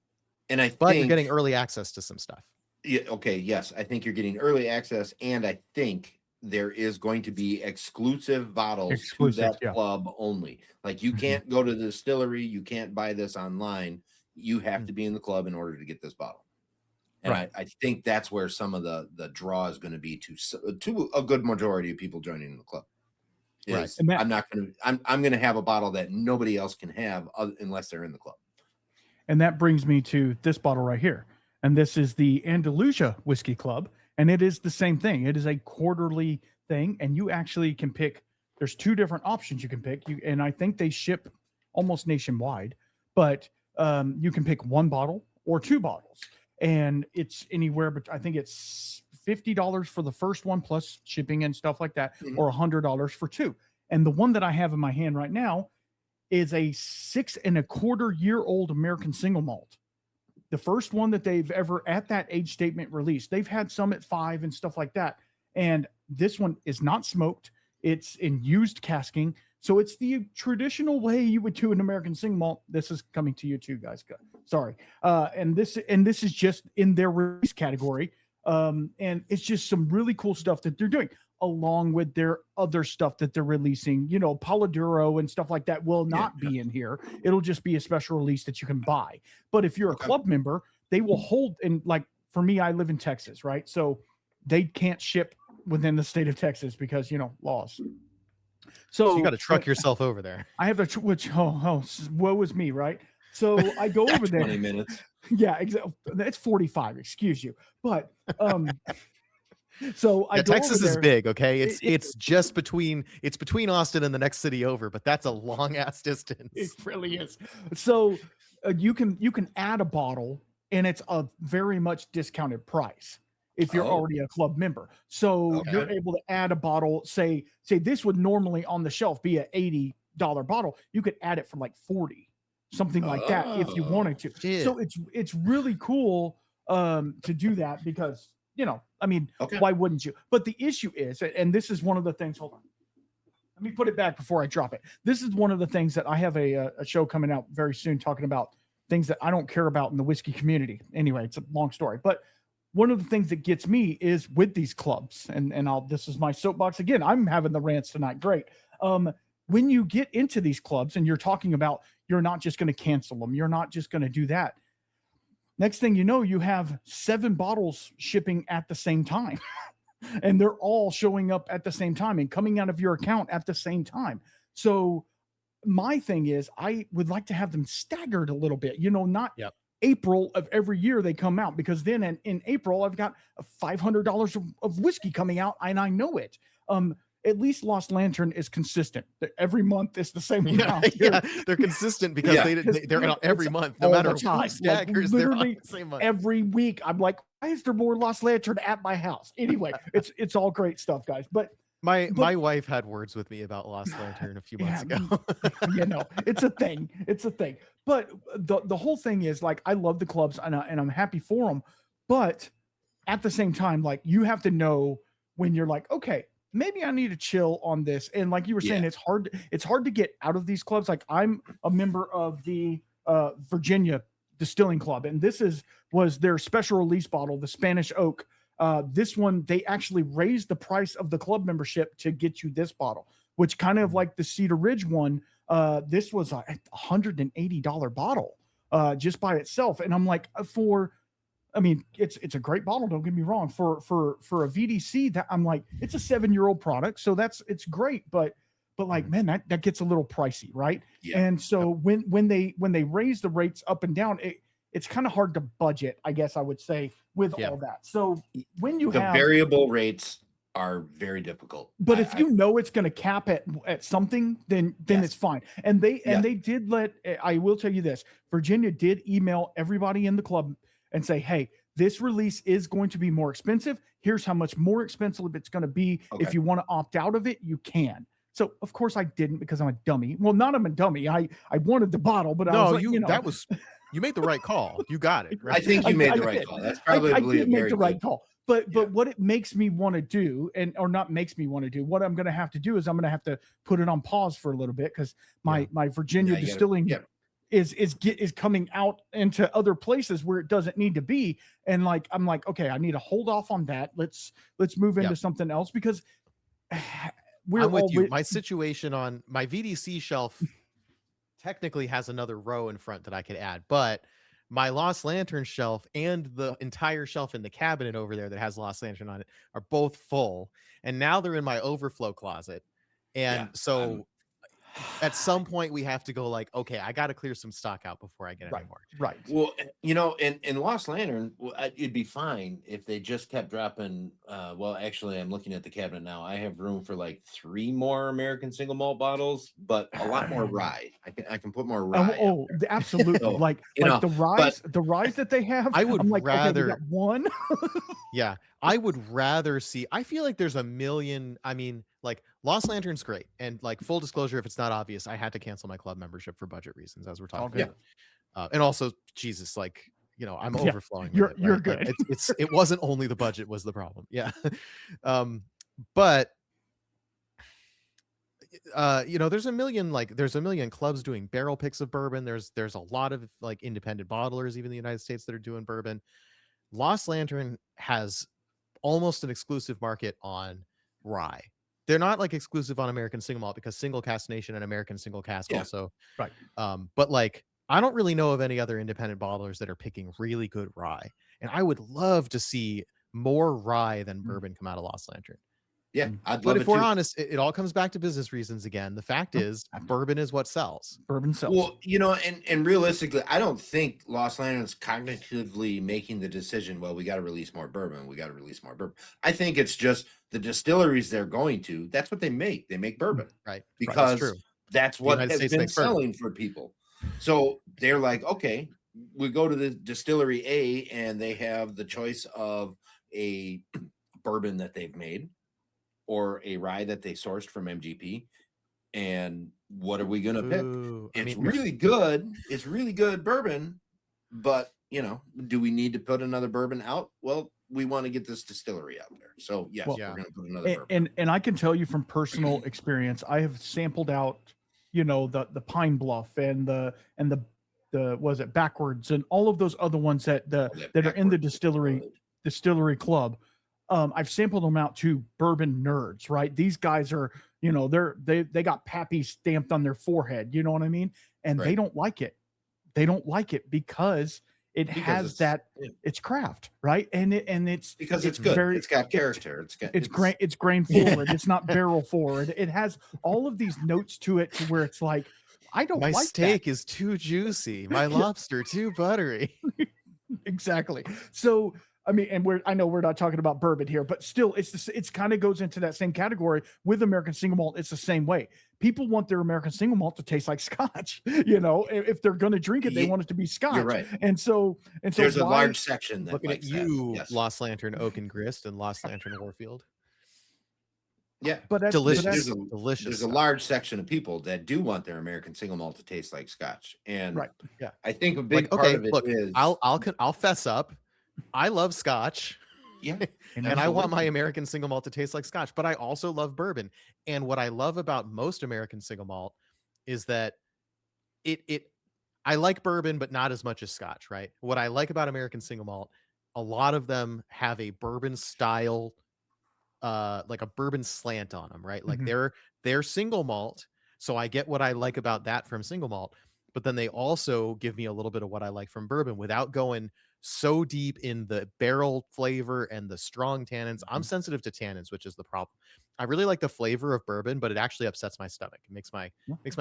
And but you're getting early access to some stuff. Yeah, okay, yes. I think you're getting early access, and I think there is going to be exclusive bottles to that club only. Like you can't go to the distillery, you can't buy this online. You have to be in the club in order to get this bottle. And I think that's where some of the draw is going to be to a good majority of people joining the club. Right. I'm going to have a bottle that nobody else can have unless they're in the club. And that brings me to this bottle right here. And this is the Andalusia Whiskey Club. And it is the same thing. It is a quarterly thing. And you actually can pick, there's two different options you can pick. And I think they ship almost nationwide, but you can pick one bottle or two bottles. And it's anywhere, but I think it's $50 for the first one plus shipping and stuff like that, or $100 for two. And the one that I have in my hand right now is a 6.25-year-old American Single Malt. The first one that they've ever at that age statement released. They've had some at 5 and stuff like that. And this one is not smoked. It's in used casking. So it's the traditional way you would do an American Single Malt. This is coming to you too, guys. Sorry. And this is just in their release category. And it's just some really cool stuff that they're doing, along with their other stuff that they're releasing. You know, Polidoro and stuff like that will not be in here. It'll just be a special release that you can buy. But if you're a club member, they will hold, and like for me, I live in Texas, right? So they can't ship within the state of Texas because, you know, laws. So you got to truck yourself over there. I have woe is me, right? So I go over there. 20 minutes. Yeah, exactly. It's 45. Excuse you, but so I go Texas over there. is big, okay? It's just between Austin and the next city over, but that's a long ass distance. It really is. So you can add a bottle, and it's a very much discounted price if you're already a club member. So you're able to add a bottle. Say this would normally on the shelf be an $80 bottle. You could add it for like $40. Something like that if you wanted to. Yeah. So it's really cool to do that because, you know, I mean, why wouldn't you? But the issue is, and this is one of the things, hold on. Let me put it back before I drop it. This is one of the things that I have a show coming out very soon talking about things that I don't care about in the whiskey community. Anyway, it's a long story. But one of the things that gets me is with these clubs, and this is my soapbox again. I'm having the rants tonight. Great. When you get into these clubs and you're talking about you're not just going to cancel them, you're not just going to do that. Next thing you know, you have 7 bottles shipping at the same time, and they're all showing up at the same time and coming out of your account at the same time. So my thing is I would like to have them staggered a little bit, not Yep. April of every year they come out, because then in April I've got $500 of whiskey coming out and I know it. At least Lost Lantern is consistent. Every month it's the same amount. Yeah, they're consistent because they're out every month, no matter who staggers, they're on the same month. Every week I'm like, why is there more Lost Lantern at my house? Anyway, it's all great stuff, guys. But my wife had words with me about Lost Lantern a few months ago. It's a thing. It's a thing. But the whole thing is, like, I love the clubs and I'm happy for them. But at the same time, like, you have to know when you're like, okay, maybe I need to chill on this. And like you were saying, it's hard to get out of these clubs. Like, I'm a member of the Virginia Distilling Club, and this was their special release bottle, the Spanish Oak. This one, they actually raised the price of the club membership to get you this bottle, which kind of like the Cedar Ridge one. This was a $180 bottle just by itself. And I'm like, it's a great bottle. Don't get me wrong. For a VDC, that I'm like, it's a 7-year-old product. So it's great. But like, man, that gets a little pricey. Right. Yeah. And so when they raise the rates up and down, it's kind of hard to budget, I guess I would say, with all that. So when you have variable rates are very difficult. But if you know it's going to cap at something, then it's fine. And they did I will tell you this, Virginia did email everybody in the club and say, hey, this release is going to be more expensive. Here's how much more expensive it's going to be. Okay. If you want to opt out of it, you can. So of course I didn't, because I'm a dummy. Well, not I'm a dummy. I wanted the bottle, but you made the right call. You got it. Right? I think you made the right call. That's probably I did make the right call. But what it makes me want to do, or not makes me want to do, what I'm going to have to do is I'm going to have to put it on pause for a little bit, because my Virginia distilling is coming out into other places where it doesn't need to be. And like, I'm like, okay, I need to hold off on that. Let's move into something else, because I'm with you. My situation on my VDC shelf technically has another row in front that I could add, but my Lost Lantern shelf and the entire shelf in the cabinet over there that has Lost Lantern on it are both full. And now they're in my overflow closet. And so at some point we have to go like, okay, I got to clear some stock out before I get any more. Right. Well, in Lost Lantern, it'd be fine if they just kept dropping. Well, actually, I'm looking at the cabinet now. I have room for like 3 more American Single Malt bottles, but a lot more rye. I can put more rye. Absolutely. So, like the ryes that they have. I would rather okay, one. Yeah, I would rather see. I feel like there's a million. I mean, like, Lost Lantern's great, and like, full disclosure, if it's not obvious, I had to cancel my club membership for budget reasons, as we're talking about. And also, Jesus, like, I'm overflowing. You're good. It wasn't only the budget was the problem. Yeah. But there's a million clubs doing barrel picks of bourbon. There's a lot of like independent bottlers, even in the United States, that are doing bourbon. Lost Lantern has almost an exclusive market on rye. They're not like exclusive on American Single Malt, because Single Cask Nation and American Single Cask also. Right. But like, I don't really know of any other independent bottlers that are picking really good rye. And I would love to see more rye than bourbon come out of Lost Lantern. Yeah, I'd love but if it we're too. honest, it all comes back to business reasons again. The fact is, bourbon is what sells. Bourbon sells. Well, and realistically, I don't think Lost Lantern's cognitively making the decision, well, we got to release more bourbon. We got to release more bourbon. I think it's just the distilleries they're going to, that's what they make. They make bourbon. Right. Because that's what has been selling for people. So they're like, okay, we go to the distillery A and they have the choice of a bourbon that they've made, or a rye that they sourced from MGP. And what are we going to pick? It's really good. It's really good bourbon, but do we need to put another bourbon out? Well, we want to get this distillery out there. So yes, we're going to put another bourbon. And I can tell you from personal experience, I have sampled out, the Pine Bluff and the was it Backwards and all of those other ones that are in the distillery club. I've sampled them out to bourbon nerds, right? These guys are, they got Pappy stamped on their forehead, you know what I mean? And they don't like it. They don't like it because it's craft, right? And it's because it's good. It's got character. It's grain forward. It's not barrel forward. It has all of these notes to it to where it's like, I don't My like steak that. is too juicy. My lobster too buttery. Exactly. So, I mean, and I know we're not talking about bourbon here, but still, it's kind of goes into that same category with American single malt. It's the same way. People want their American single malt to taste like Scotch. If they're going to drink it, they want it to be Scotch. You're right. And so there's a large section that looking at likes you, that. Yes. Lost Lantern Oak and Grist and Lost Lantern Warfield. Yeah, but that's delicious. Delicious. There's stuff. a large section of people that do want their American single malt to taste like Scotch, and right. Yeah, I think a big part of it is I'll fess up. I love Scotch. Yeah, and I want my American single malt to taste like Scotch, but I also love bourbon. And what I love about most American single malt is that I like bourbon, but not as much as Scotch, right? What I like about American single malt, a lot of them have a bourbon style, like a bourbon slant on them, right? Like they're single malt. So I get what I like about that from single malt, but then they also give me a little bit of what I like from bourbon without going so deep in the barrel flavor and the strong tannins. I'm sensitive to tannins, which is the problem. I really like the flavor of bourbon, but it actually upsets my stomach. It makes my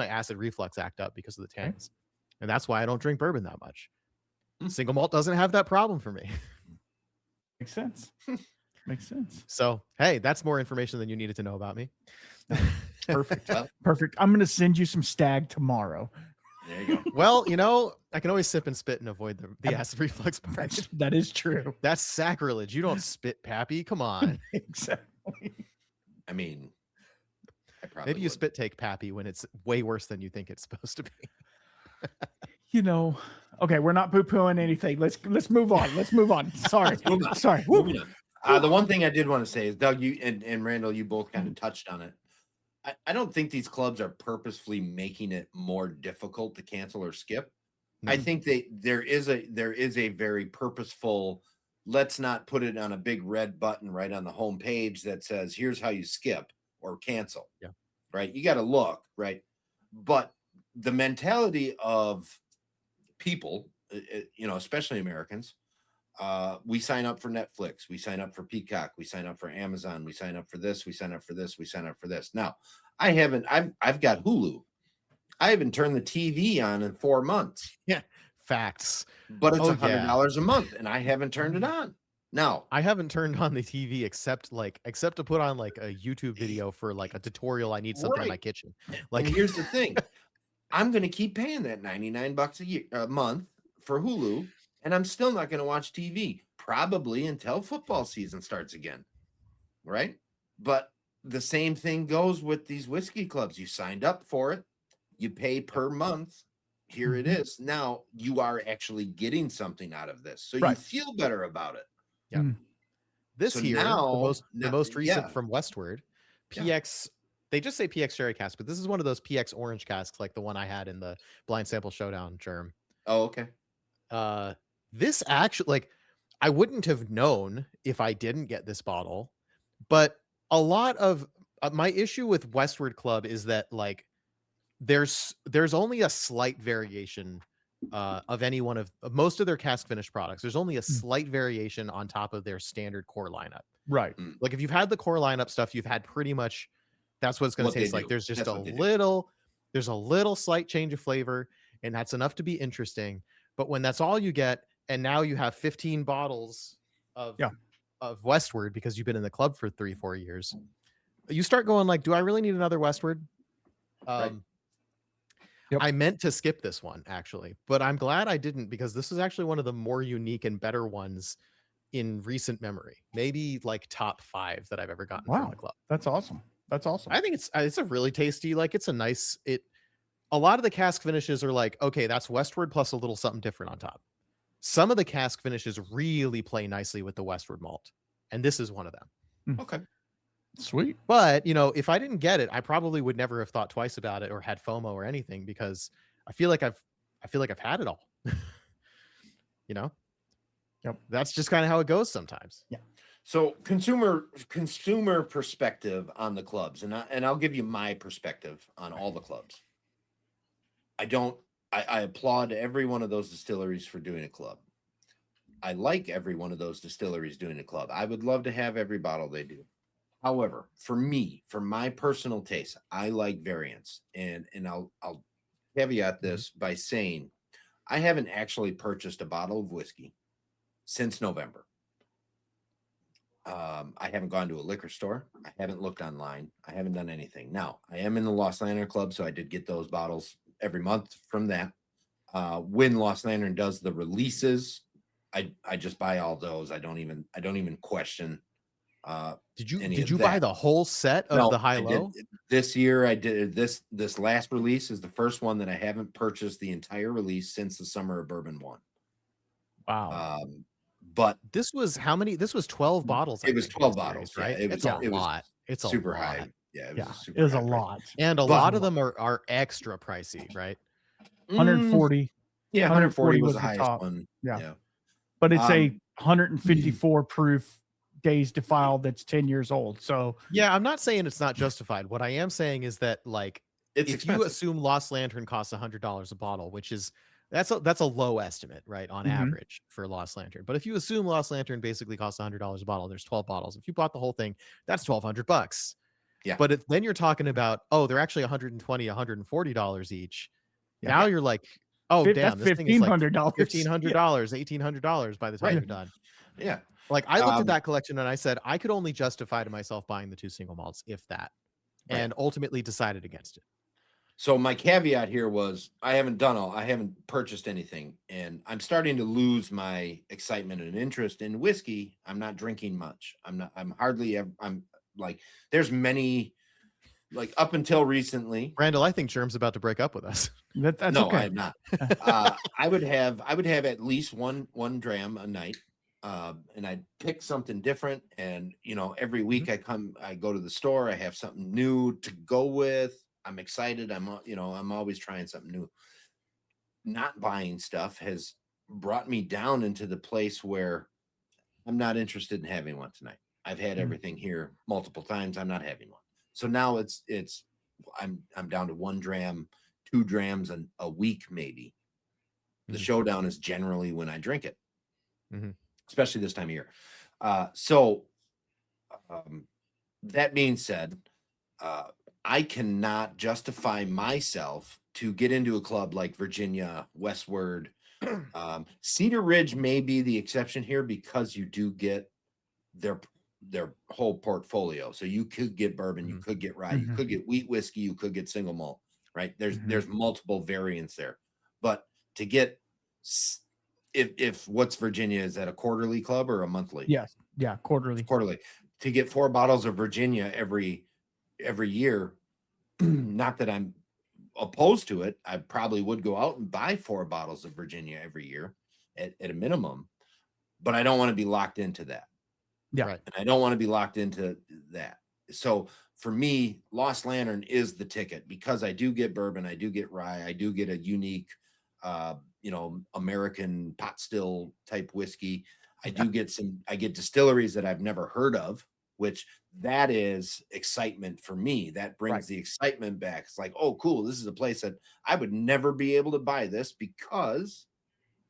acid reflux act up because of the tannins. And that's why I don't drink bourbon that much. Single malt doesn't have that problem for me. Makes sense. Makes sense. So, hey, that's more information than you needed to know about me. Perfect. Perfect. I'm going to send you some Stag tomorrow. There you go. Well, I can always sip and spit and avoid the acid reflux part. That is true. That's sacrilege. You don't spit, Pappy. Come on. Exactly. I mean, maybe you spit take Pappy when it's way worse than you think it's supposed to be. Okay, we're not poo-pooing anything. Let's move on. Let's move on. Sorry. Sorry. Moving on. The one thing I did want to say is, Doug, you and Randall, you both kind of touched on it. I don't think these clubs are purposefully making it more difficult to cancel or skip. I think there is a very purposeful, let's not put it on a big red button right on the home page that says, here's how you skip or cancel. Yeah. Right. You got to look, right? But the mentality of people, especially Americans, we sign up for Netflix, we sign up for Peacock, we sign up for Amazon, we sign up for this, we sign up for this, we sign up for this. Now, I've got Hulu. I haven't turned the TV on in 4 months. Yeah, facts. But it's $100 a month, and I haven't turned it on. Now, I haven't turned on the TV except to put on like a YouTube video for like a tutorial. I need something in my kitchen. Like, and here's the thing. I'm going to keep paying that $99 a month for Hulu, and I'm still not going to watch TV probably until football season starts again. Right? But the same thing goes with these whiskey clubs. You signed up for it. You pay per month. Here it is. Now you are actually getting something out of this. So you feel better about it. Yeah. This here, the most recent from Westward, PX, they just say PX Sherry Cask, but this is one of those PX Orange casks, like the one I had in the Blind Sample Showdown germ. Oh, okay. This actually, I wouldn't have known if I didn't get this bottle, but a lot of my issue with Westward Club is that there's only a slight variation of any one of most of their cask finished products. There's only a slight variation on top of their standard core lineup. Right. Like if you've had the core lineup stuff, you've had pretty much that's what it's going to taste like. There's just there's a little slight change of flavor, and that's enough to be interesting. But when that's all you get, and now you have 15 bottles of Westward because you've been in the club for 3-4 years, you start going like, do I really need another Westward? I meant to skip this one actually, but I'm glad I didn't, because this is actually one of the more unique and better ones in recent memory. Maybe like top 5 that I've ever gotten from the club. That's awesome. That's awesome. I think it's a really tasty, it's a nice, a lot of the cask finishes are like, okay, that's Westward plus a little something different on top. Some of the cask finishes really play nicely with the Westward malt, and this is one of them. Okay. Sweet. But, if I didn't get it, I probably would never have thought twice about it or had FOMO or anything, because I feel like I've had it all. Yep. That's just kind of how it goes sometimes. Yeah. So consumer perspective on the clubs, and I'll give you my perspective on all the clubs. I applaud every one of those distilleries for doing a club. I like every one of those distilleries doing a club. I would love to have every bottle they do. However, for me, for my personal taste, I like variants, and I'll caveat this by saying I haven't actually purchased a bottle of whiskey since November. I haven't gone to a liquor store. I haven't looked online. I haven't done anything. Now, I am in the Lost Lantern Club, so I did get those bottles every month from that. When Lost Lantern does the releases, I just buy all those. I don't even question. Did you buy the whole set of the high low? This year I did this last release is the first one that I haven't purchased the entire release since the Summer of Bourbon 1. Wow. But this was how many? This was 12 bottles. It was 12 bottles, right? Yeah, it's a lot. It's super a lot. high. Yeah, it was a lot. And a lot of them are extra pricey, right? 140. Yeah, 140 was the highest top one. Yeah. But it's a 154 proof days defiled that's 10 years old. So yeah, I'm not saying it's not justified. What I am saying is that, like, if you assume Lost Lantern costs $100 a bottle, which is that's a low estimate, right, on average for Lost Lantern. But if you assume Lost Lantern basically costs $100 a bottle, there's 12 bottles. If you bought the whole thing, that's $1,200. Yeah. But then you're talking about, they're actually $120, $140 each. Yeah. Now you're like, damn, this thing is like $1,500, $1,800 by the time you're done. Yeah. Like, I looked at that collection and I said, I could only justify to myself buying the 2 single malts, if that, and ultimately decided against it. So my caveat here was I haven't purchased anything, and I'm starting to lose my excitement and interest in whiskey. I'm not drinking much. I'm like, there's many, like, up until recently. Randall, I think Germ's about to break up with us. That's no, okay. I'm not. I would have at least one dram a night. And I pick something different. And, every week I go to the store, I have something new to go with. I'm excited. I'm always trying something new. Not buying stuff has brought me down into the place where I'm not interested in having one tonight. I've had everything here multiple times. I'm not having one. So now I'm down to 1 dram, 2 drams a week, maybe. The showdown is generally when I drink it. Especially this time of year. That being said, I cannot justify myself to get into a club like Virginia, Westward. Cedar Ridge may be the exception here because you do get their whole portfolio. So you could get bourbon, you could get rye, you could get wheat whiskey, you could get single malt, right? There's multiple variants there. But to get if what's Virginia, is that a quarterly club or a monthly? Yes. Yeah, quarterly. Quarterly. To get 4 bottles of Virginia every year, not that I'm opposed to it. I probably would go out and buy 4 bottles of Virginia every year at a minimum, but I don't want to be locked into that. Yeah. Right. And I don't want to be locked into that. So for me, Lost Lantern is the ticket because I do get bourbon, I do get rye, I do get a unique American pot still type whiskey. I get distilleries that I've never heard of, which that is excitement for me. That brings the excitement back. It's like, oh, cool. This is a place that I would never be able to buy this because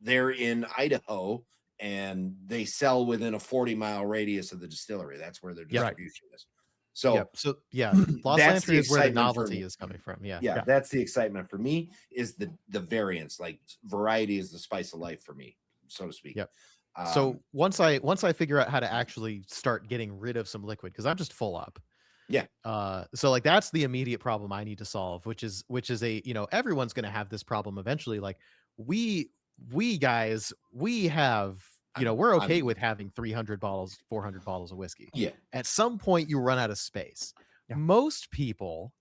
they're in Idaho and they sell within a 40-mile radius of the distillery. That's where their distribution is. So, Lost Lantern is where the novelty is coming from. Yeah, that's the excitement for me, is the variance. Like, variety is the spice of life for me, so to speak. Yep. So once I figure out how to actually start getting rid of some liquid, because I'm just full up. Yeah. So like that's the immediate problem I need to solve, which is everyone's going to have this problem eventually. Like we guys, we have, we're okay with having 300 bottles, 400 bottles of whiskey. Yeah. At some point you run out of space. Yeah. Most people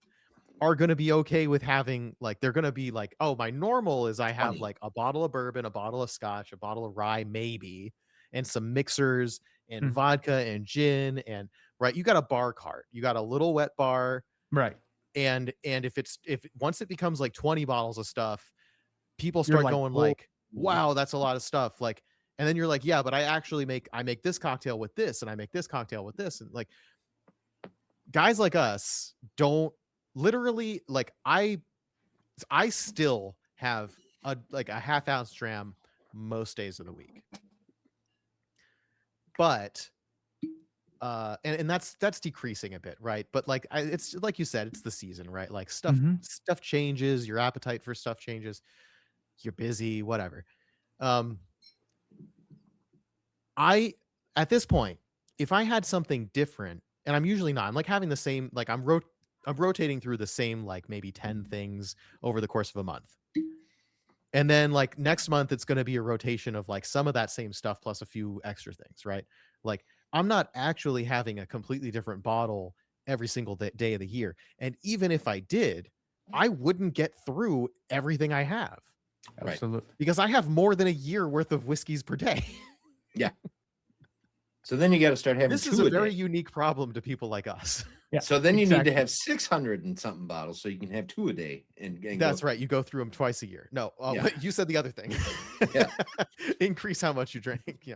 are going to be okay with having, like, they're going to be like, oh, my normal is I have like a bottle of bourbon, a bottle of scotch, a bottle of rye, maybe, and some mixers and vodka and gin. And you got a bar cart, you got a little wet bar. Right. And if once it becomes like 20 bottles of stuff, people start going like, wow, that's a lot of stuff. Like, and then you're like, yeah, but I make this cocktail with this, and I make this cocktail with this. And like, guys like us don't literally, like, I still have a half ounce dram most days of the week, but and that's decreasing a bit, right? But like it's like you said, it's the season, right? Like stuff changes, your appetite for stuff changes, you're busy, whatever. I at this point, if I had something different, and I'm usually not, I'm like having the same, like I'm rotating through the same like maybe 10 things over the course of a month. And then like next month it's going to be a rotation of like some of that same stuff plus a few extra things, right? Like I'm not actually having a completely different bottle every single day of the year. And even if I did, I wouldn't get through everything I have. Absolutely. Because I have more than a year worth of whiskeys per day. Yeah. So then you got to start having this is a very unique problem to people like us. Yeah. So then you need to have 600 and something bottles so you can have 2 a day. And that's right. You go through them twice a year. No, but you said the other thing. Yeah. Increase how much you drink. Yeah.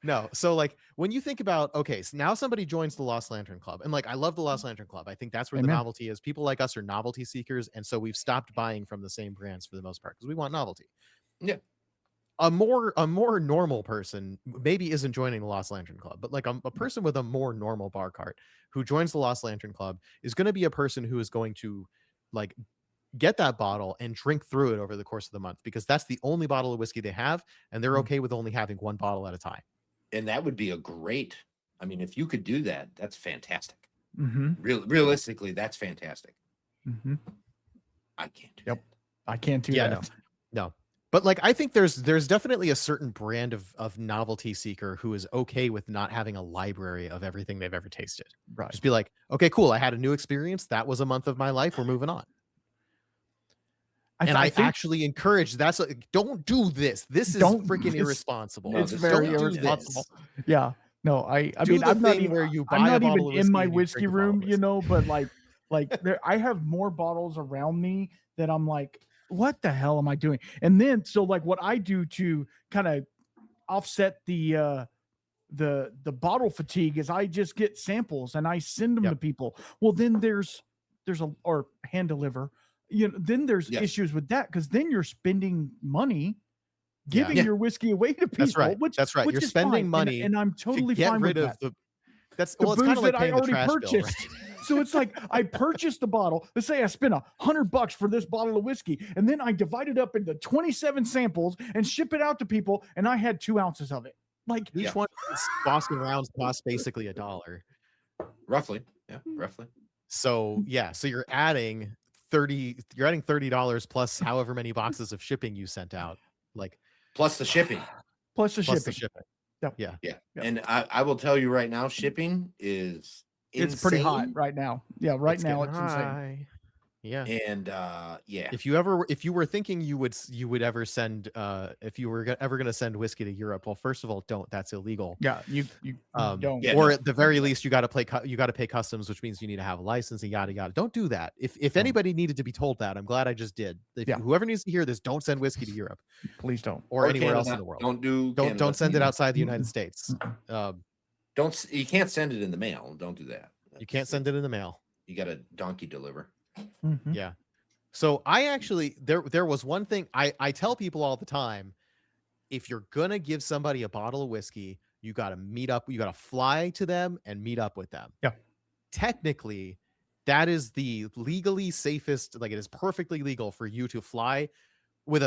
No. So like when you think about, okay, so now somebody joins the Lost Lantern Club, and like I love the Lost Lantern Club. I think that's where the novelty is. People like us are novelty seekers, and so we've stopped buying from the same brands for the most part because we want novelty. Yeah. A more normal person maybe isn't joining the Lost Lantern Club, but like a person with a more normal bar cart who joins the Lost Lantern Club is going to be a person who is going to like get that bottle and drink through it over the course of the month because that's the only bottle of whiskey they have, and they're okay with only having one bottle at a time. And that would be I mean, if you could do that, that's fantastic. Realistically, that's fantastic. I can't do that. I can't do that. No. But like I think there's definitely a certain brand of novelty seeker who is okay with not having a library of everything they've ever tasted. Right. Just be like, okay, cool. I had a new experience. That was a month of my life. We're moving on. I actually encourage that's like, don't do this. This is freaking irresponsible. It's very irresponsible. Yeah. No, I mean I'm not even where you buy I'm not a bottle even of in my whiskey room, you know, but like there, I have more bottles around me that I'm like, what the hell am I doing? And then so like what I do to kind of offset the bottle fatigue is I just get samples and I send them to people. Well, then there's or hand deliver. You know, then there's issues with that because then you're spending money giving your whiskey away to people. That's right. You're spending money, and I'm totally fine with that. That's the it's kind of like that I already purchased. Bill, right? So it's like I purchased the bottle. Let's say I spent $100 for this bottle of whiskey, and then I divide it up into 27 samples and ship it out to people, and I had 2 ounces of it. Like each one of these Boston rounds costs basically $1, roughly. Yeah, roughly. So so you're adding $30 plus however many boxes of shipping you sent out, like plus the shipping. Yep. Yeah. And I will tell you right now, shipping is insane. It's pretty hot right now. Yeah, right now it's insane. Yeah. And if you were thinking you would ever send if you were ever going to send whiskey to Europe, well, first of all, don't. That's illegal. Yeah, you don't. Or at the very least, you got to pay customs, which means you need to have a license and yada yada. Don't do that. If anybody needed to be told that, I'm glad I just did. Whoever needs to hear this, don't send whiskey to Europe. Please don't. Or anywhere else in the world. Don't send it outside the United States. You can't send it in the mail. Don't do that. You can't send it in the mail. You got to donkey deliver. Yeah. So I actually there was one thing I tell people all the time. If you're gonna give somebody a bottle of whiskey, you got to meet up. You got to fly to them and meet up with them. Yeah. Technically, that is the legally safest. Like it is perfectly legal for you to fly with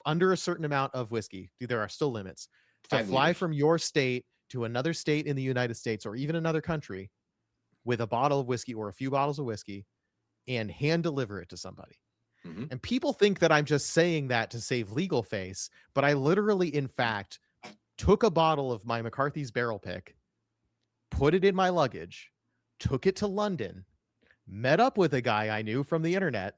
under a certain amount of whiskey. There are still limits to fly from your state to another state in the United States or even another country with a bottle of whiskey or a few bottles of whiskey and hand deliver it to somebody. And people think that I'm just saying that to save legal face, but I literally, in fact, took a bottle of my McCarthy's Barrel Pick, put it in my luggage, took it to London, met up with a guy I knew from the internet.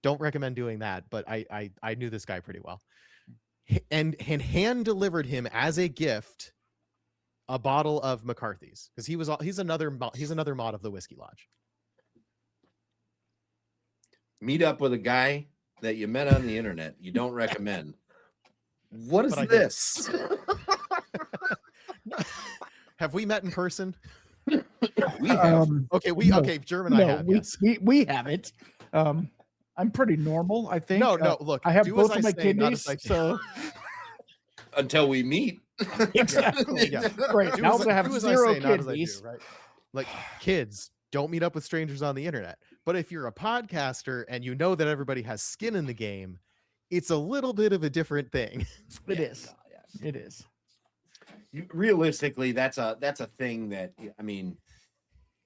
Don't recommend doing that, but I knew this guy pretty well, and hand delivered him as a gift a bottle of McCarthy's because he's another mod of the Whiskey Lodge. Meet up with a guy that you met on the internet. You don't recommend. What is this? Have we met in person? We have. Okay, German. I have. Yes. We haven't. I'm pretty normal, I think. No. Look, I have both of my kidneys, so until we meet. Exactly. Yeah. Right. Do Now as they have do as I zero say, not as I do, kidneys. right? Like kids, don't meet up with strangers on the internet. But if you're a podcaster and you know that everybody has skin in the game, it's a little bit of a different thing. It Yeah, is. no, yes. It is. Realistically, that's a thing that, I mean,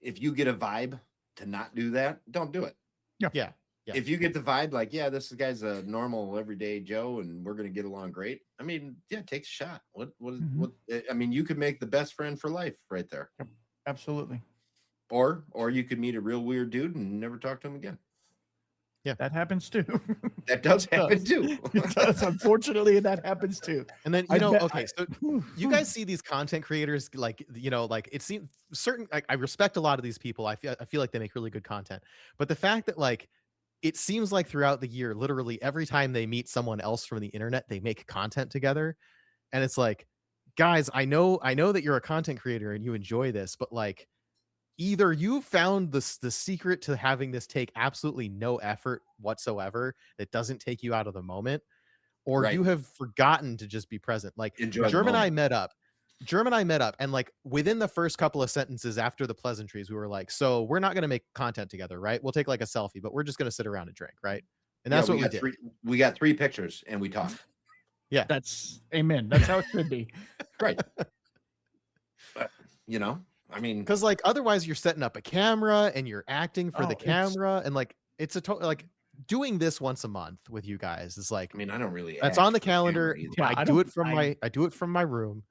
if you get a vibe to not do that, don't do it. Yeah. Yeah. If you get the vibe like, yeah, this guy's a normal everyday Joe and we're gonna get along great, I mean, yeah, take a shot. What I mean, you could make the best friend for life right there. Yep. Absolutely. Or you could meet a real weird dude and never talk to him again. Yeah. That happens too. That does happen too. It does. Unfortunately, that happens too. And then, I bet- okay, so you guys see these content creators, like, like it seems certain, I respect a lot of these people. I feel like they make really good content. But the fact that like, it seems like throughout the year, literally every time they meet someone else from the internet, they make content together. And it's like, guys, I know that you're a content creator and you enjoy this, but like, either you found the secret to having this take absolutely no effort whatsoever that doesn't take you out of the moment, or Right. you have forgotten to just be present. Like Enjoy Germ the and I moment. met up, and like within the first couple of sentences after the pleasantries, we were like, so we're not going to make content together, right? We'll take like a selfie, but we're just going to sit around and drink, right? And that's what we did. We got 3 pictures and we talked. Yeah. That's amen. That's how it should be. Right. But, I mean, Because like otherwise you're setting up a camera and you're acting for Oh, the it's- camera, and like it's a like doing this once a month with you guys is like, I mean, I don't really. that's act on the for camera calendar. either. Yeah, I I do don't- it from my room.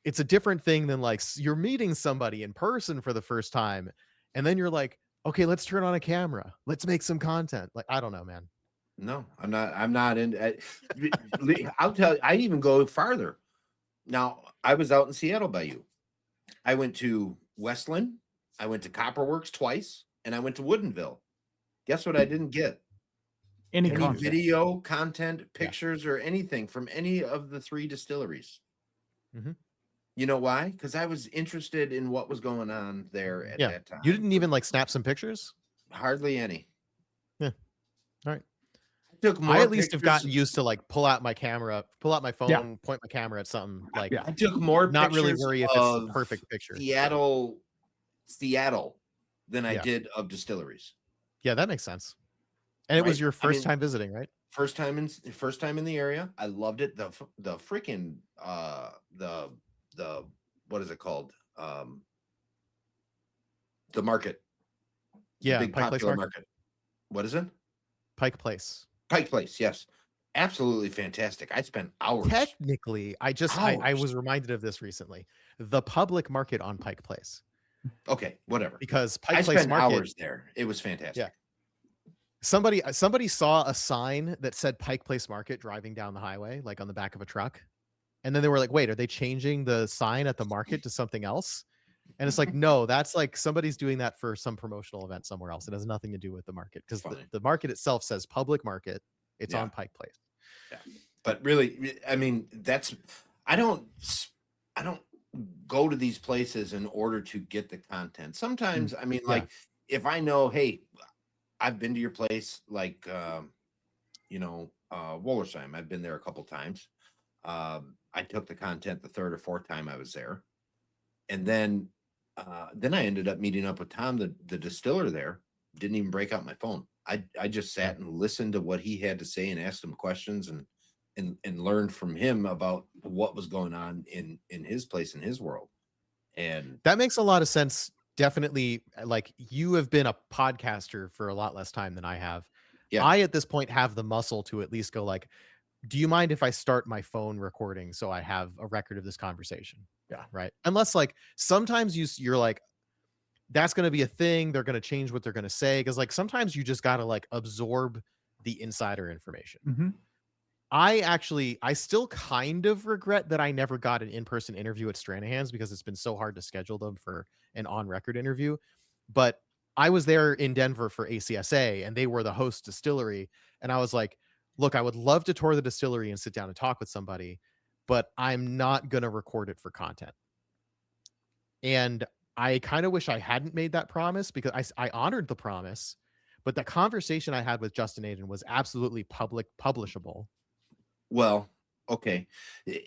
It's a different thing than like you're meeting somebody in person for the first time, and then you're like, okay, let's turn on a camera, let's make some content. Like, I don't know, man. No, I'm not in. I'll tell you, I even go farther. Now, I was out in Seattle by you. I went to Westland, I went to Copperworks twice, and I went to Woodinville. Guess what I didn't get? Any Any content. video, content, pictures, or anything from any of the 3 distilleries. Mhm. You know why? Because I was interested in what was going on there at that time. You didn't even like snap some pictures? Hardly any. Yeah. All right. I took more I at least have pictures- gotten used to like pull out my phone, point my camera at something, like I took more not really pictures worry if it's the of perfect picture. Seattle than I Yeah. did of distilleries. Yeah, that makes sense. And it was Right. your I first mean, time visiting, right? First time in the area. I loved it. The freaking the what is it called? The market. Yeah, Big Pike Place popular Market. market. What is it? Pike Place. Pike Place, yes. Absolutely fantastic. I spent hours. Technically, I Hours. was reminded of this recently. The public market on Pike Place, Okay, whatever. because I Pike Place spent Market, hours there. It was fantastic. Yeah. Somebody saw a sign that said Pike Place Market driving down the highway, like on the back of a truck. And then they were like, wait, are they changing the sign at the market to something else? And it's like, no, that's like somebody's doing that for some promotional event somewhere else. It has nothing to do with the market, because Funny. the market itself says public market. It's Yeah. on Pike Place. But really, I mean, I don't go to these places in order to get the content. Sometimes, I mean, Yeah. like if I know, hey, I've been to your place, like Wollersheim. I've been there a couple times. I took the content the 3rd or 4th time I was there, and then I ended up meeting up with Tom, the distiller there. Didn't even break out my phone. I just sat and listened to what he had to say and asked him questions and learned from him about what was going on in his place, in his world. And That makes a lot of sense. Definitely, like, you have been a podcaster for a lot less time than I have. Yeah. I, at this point, have the muscle to at least go like, do you mind if I start my phone recording so I have a record of this conversation? Yeah. Right. Unless like sometimes you're like, that's going to be a thing. They're going to change what they're going to say. Cause like sometimes you just got to like absorb the insider information. Mhm. I still kind of regret that I never got an in-person interview at Stranahan's, because it's been so hard to schedule them for an on-record interview. But I was there in Denver for ACSA, and they were the host distillery. And I was like, look, I would love to tour the distillery and sit down and talk with somebody, but I'm not going to record it for content. And I kind of wish I hadn't made that promise, because I honored the promise, but the conversation I had with Justin Aiden was absolutely publishable. well, Okay.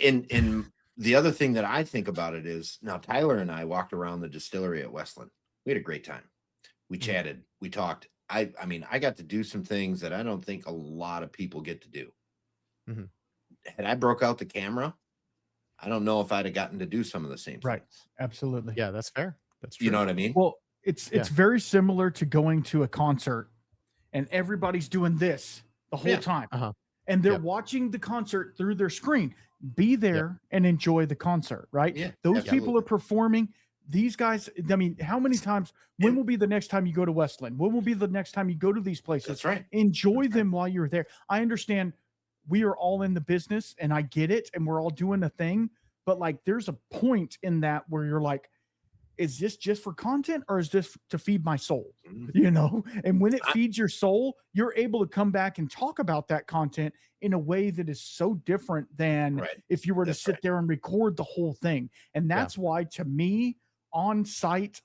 And the other thing that I think about it is now Tyler and I walked around the distillery at Westland. We had a great time. We Mhm. chatted, we talked. I mean, I got to do some things that I don't think a lot of people get to do. Mhm. Had I broke out the camera, I don't know if I'd have gotten to do some of the same Right. things. Absolutely. Yeah, that's fair. That's You know true. what I mean? Well, it's Yeah. very similar to going to a concert and everybody's doing this the whole Yeah. time. Uh-huh. And they're Yep. watching the concert through their screen. Be there and enjoy the concert, right? Yeah, Those people absolutely. are performing. These guys, I mean, how many times, when And- will be the next time you go to Westland? When will be the next time you go to these places? That's right. Enjoy That's them while you're there. I understand we are all in the business and I get it and we're all doing a thing, but like there's a point in that where you're like, is this just for content or is this to feed my soul? Mhm. You know, and when it I- feeds your soul, you're able to come back and talk about that content in a way that is so different than Right. if you were to That's sit right. there and record the whole thing. And that's why, to me, on-site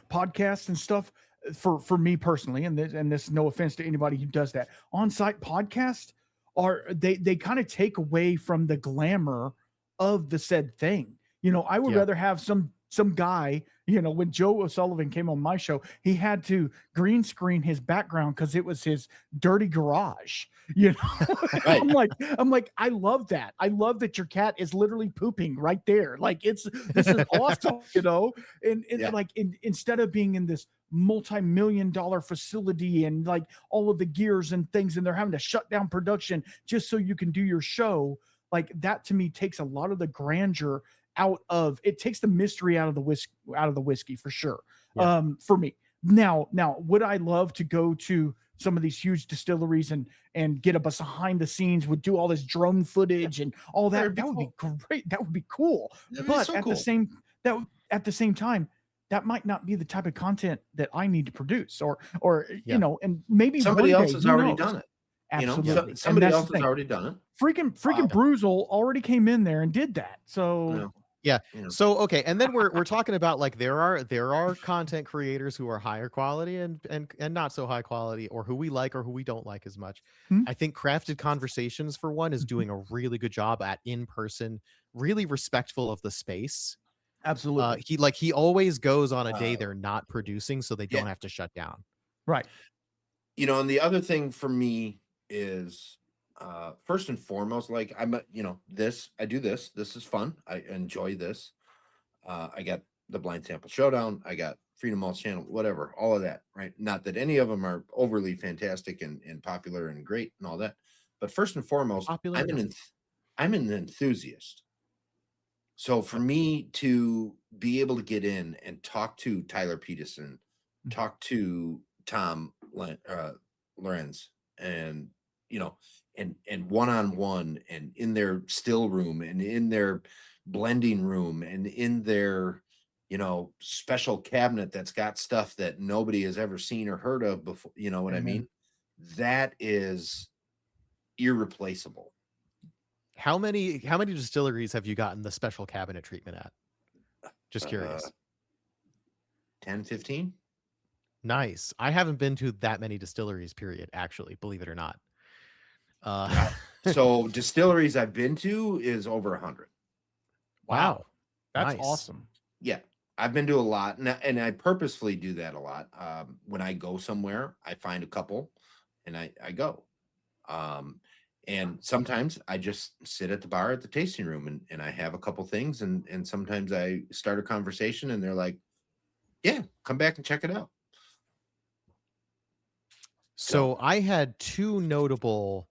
podcasts and stuff, for me personally, and this no offense to anybody who does that, on-site podcasts are they kind of take away from the glamour of the said thing. You know, I would Yeah. rather have some guy, you know, when Joe O'Sullivan came on my show, he had to green screen his background because it was his dirty garage. You know, Right. I'm like, I love that. I love that your cat is literally pooping right there. Like this is awesome, you know. And Yeah. like instead of being in this multi-million-dollar facility and like all of the gears and things, and they're having to shut down production just so you can do your show. Like that to me takes a lot of the grandeur out of it, takes the mystery out of the whiskey for sure. Yeah. For me. Now, would I love to go to some of these huge distilleries and get a behind the scenes, would do all this drone footage and all that? That'd be That would be cool. great. That would be cool. That'd be But so at cool. the same time, that might not be the type of content that I need to produce, or Yeah. you know, and maybe Somebody one else day, has who already knows? done it. You know, Absolutely. somebody And that's else the has thing. already done it. Freaking Yeah. Bruzel already came in there and did that. So You know, Yeah. you know. So okay, and then we're talking about like there are content creators who are higher quality and not so high quality, or who we like or who we don't like as much. Hmm. I think Crafted Conversations, for one, is doing a really good job at in person, really respectful of the space. absolutely. He always goes on a day Uh, they're not producing, so they yeah. don't have to shut down. Right. You know, and the other thing for me is first and foremost, like I do this. This is fun. I enjoy this. I got the Blind Sample Showdown. I got Freedom Malts Channel, whatever, all of that, right? Not that any of them are overly fantastic and popular and great and all that. But first and foremost, Popular. I'm an enthusiast. So for me to be able to get in and talk to Tyler Peterson, talk to Tom Lorenz, and and one-on-one, and in their still room, and in their blending room, and in their special cabinet that's got stuff that nobody has ever seen or heard of before, you know what I Amen. mean? That is irreplaceable. How many distilleries have you gotten the special cabinet treatment at? Just curious. 10, 15. Nice. I haven't been to that many distilleries, period, actually, believe it or not. So distilleries I've been to is over 100. Wow. That's Nice. awesome. Yeah, I've been to a lot, and I purposefully do that a lot. When I go somewhere, I find a couple, and I go. And sometimes I just sit at the bar at the tasting room, and I have a couple things, and sometimes I start a conversation, and they're like, "Yeah, come back and check it out." So I had two notable,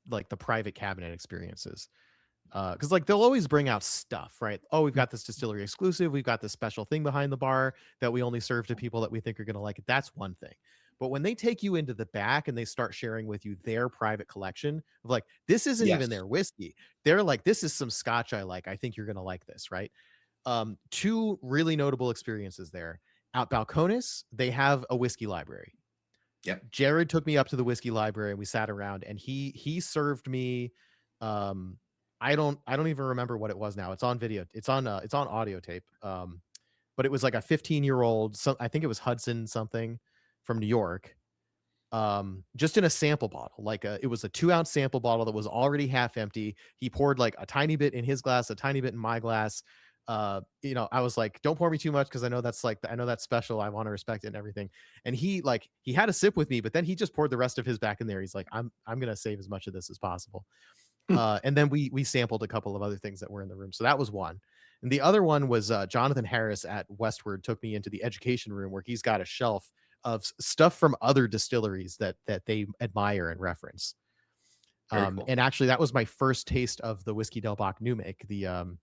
like, the private cabinet experiences. Because like they'll always bring out stuff, right? Oh, we've got this distillery exclusive, we've got this special thing behind the bar that we only serve to people that we think are going to like it. That's one thing. But when they take you into the back and they start sharing with you their private collection of like, this isn't Yes. even their whiskey. They're like, this is some scotch I like. I think you're going to like this, right? Two really notable experiences there. Out Balcones, they have a whiskey library. Yep. Jared took me up to the whiskey library and we sat around, and he served me I don't even remember what it was now. It's on video. It's on audio tape. But it was like a 15-year-old, I think it was Hudson something from New York. just in a sample bottle, like it was a 2-ounce sample bottle that was already half empty. He poured like a tiny bit in his glass, a tiny bit in my glass. I was like, don't pour me too much because I know that's special. I want to respect it and everything. And he had a sip with me, but then he just poured the rest of his back in there. He's like, I'm gonna save as much of this as possible. And then we sampled a couple of other things that were in the room. So that was one. And the other one was Jonathan Harris at Westward took me into the education room where he's got a shelf of stuff from other distilleries that they admire and reference. Cool. And actually that was my first taste of the Whiskey Del Bach New Make, the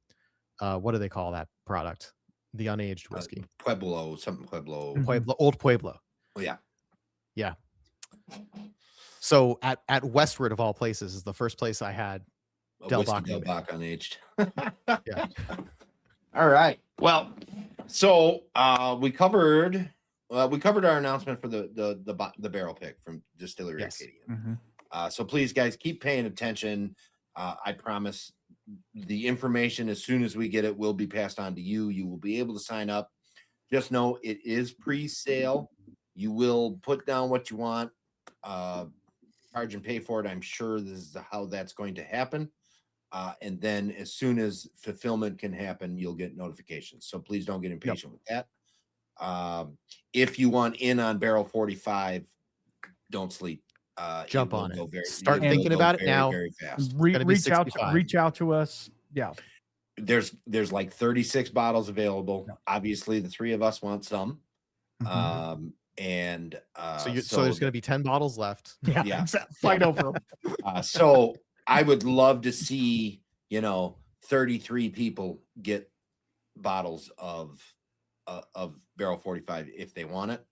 what do they call that product? The unaged whiskey. Pueblo. Old Pueblo. Oh yeah. Yeah. So at Westward of all places is the first place I had Del Bach unaged. Yeah. All right. Well, so we covered our announcement for the barrel pick from Distillery Acadian. So please, guys, keep paying attention. I promise the information, as soon as we get it, will be passed on to you. You will be able to sign up. Just know it is pre-sale. You will put down what you want, charge and pay for it. I'm sure this is how that's going to happen. And then as soon as fulfillment can happen, you'll get notifications. So please don't get impatient with that. If you want in on Barrel 45, don't sleep. Jump on it. Start thinking about it now. Very fast. Reach out to us. Yeah. There's like 36 bottles available. Yeah. Obviously, the three of us want some. So there's going to be 10 bottles left. Yeah. Fight over them. So I would love to see, 33 people get bottles of Barrel 45 if they want it.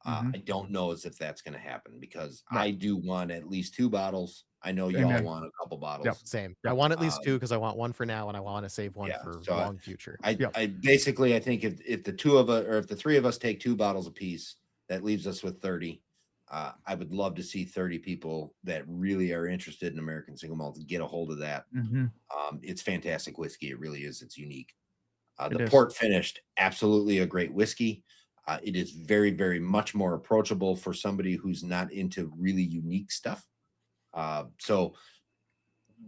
I don't know as if that's going to happen because I do want at least 2 bottles. I know y'all want a couple bottles. Yep, same. Yep. I want at least 2 because I want one for now and I want to save one for long future. I basically, I think if the 2 of us or if the 3 of us take 2 bottles apiece, that leaves us with 30. I would love to see 30 people that really are interested in American Single Malts get a hold of that. It's fantastic whiskey. It really is. It's unique. The port finished, absolutely a great whiskey. It is very, very much more approachable for somebody who's not into really unique stuff. So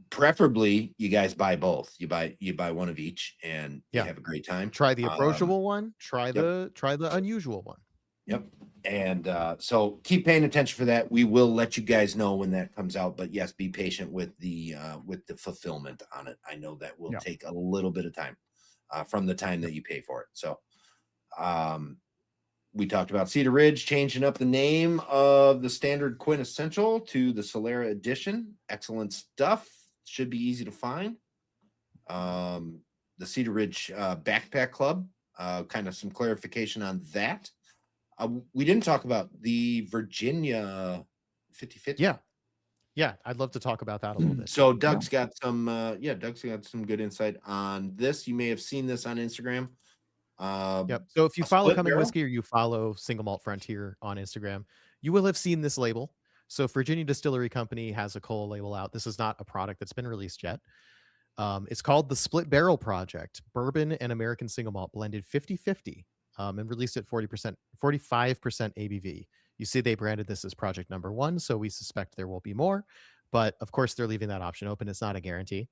preferably you guys buy both. You buy one of each and you have a great time. Try the approachable one, try the unusual one. Yep. And so keep paying attention for that. We will let you guys know when that comes out, but yes, be patient with the fulfillment on it. I know that will take a little bit of time from the time that you pay for it. So we talked about Cedar Ridge changing up the name of the standard Quintessential to the Solera Edition. Excellent stuff. Should be easy to find. The Cedar Ridge Backpack Club, kind of some clarification on that. We didn't talk about the Virginia 50/50. Yeah, I'd love to talk about that a little bit. So Doug's got some good insight on this. You may have seen this on Instagram. So if you follow Coming Whiskey or you follow Single Malt Frontier on Instagram, you will have seen this label. So Virginia Distillery Company has a cola label out. This is not a product that's been released yet. It's called the Split Barrel Project, Bourbon and American Single Malt blended 50/50, and released at 45% ABV. You see they branded this as project number 1, so we suspect there will be more, but of course they're leaving that option open. It's not a guarantee.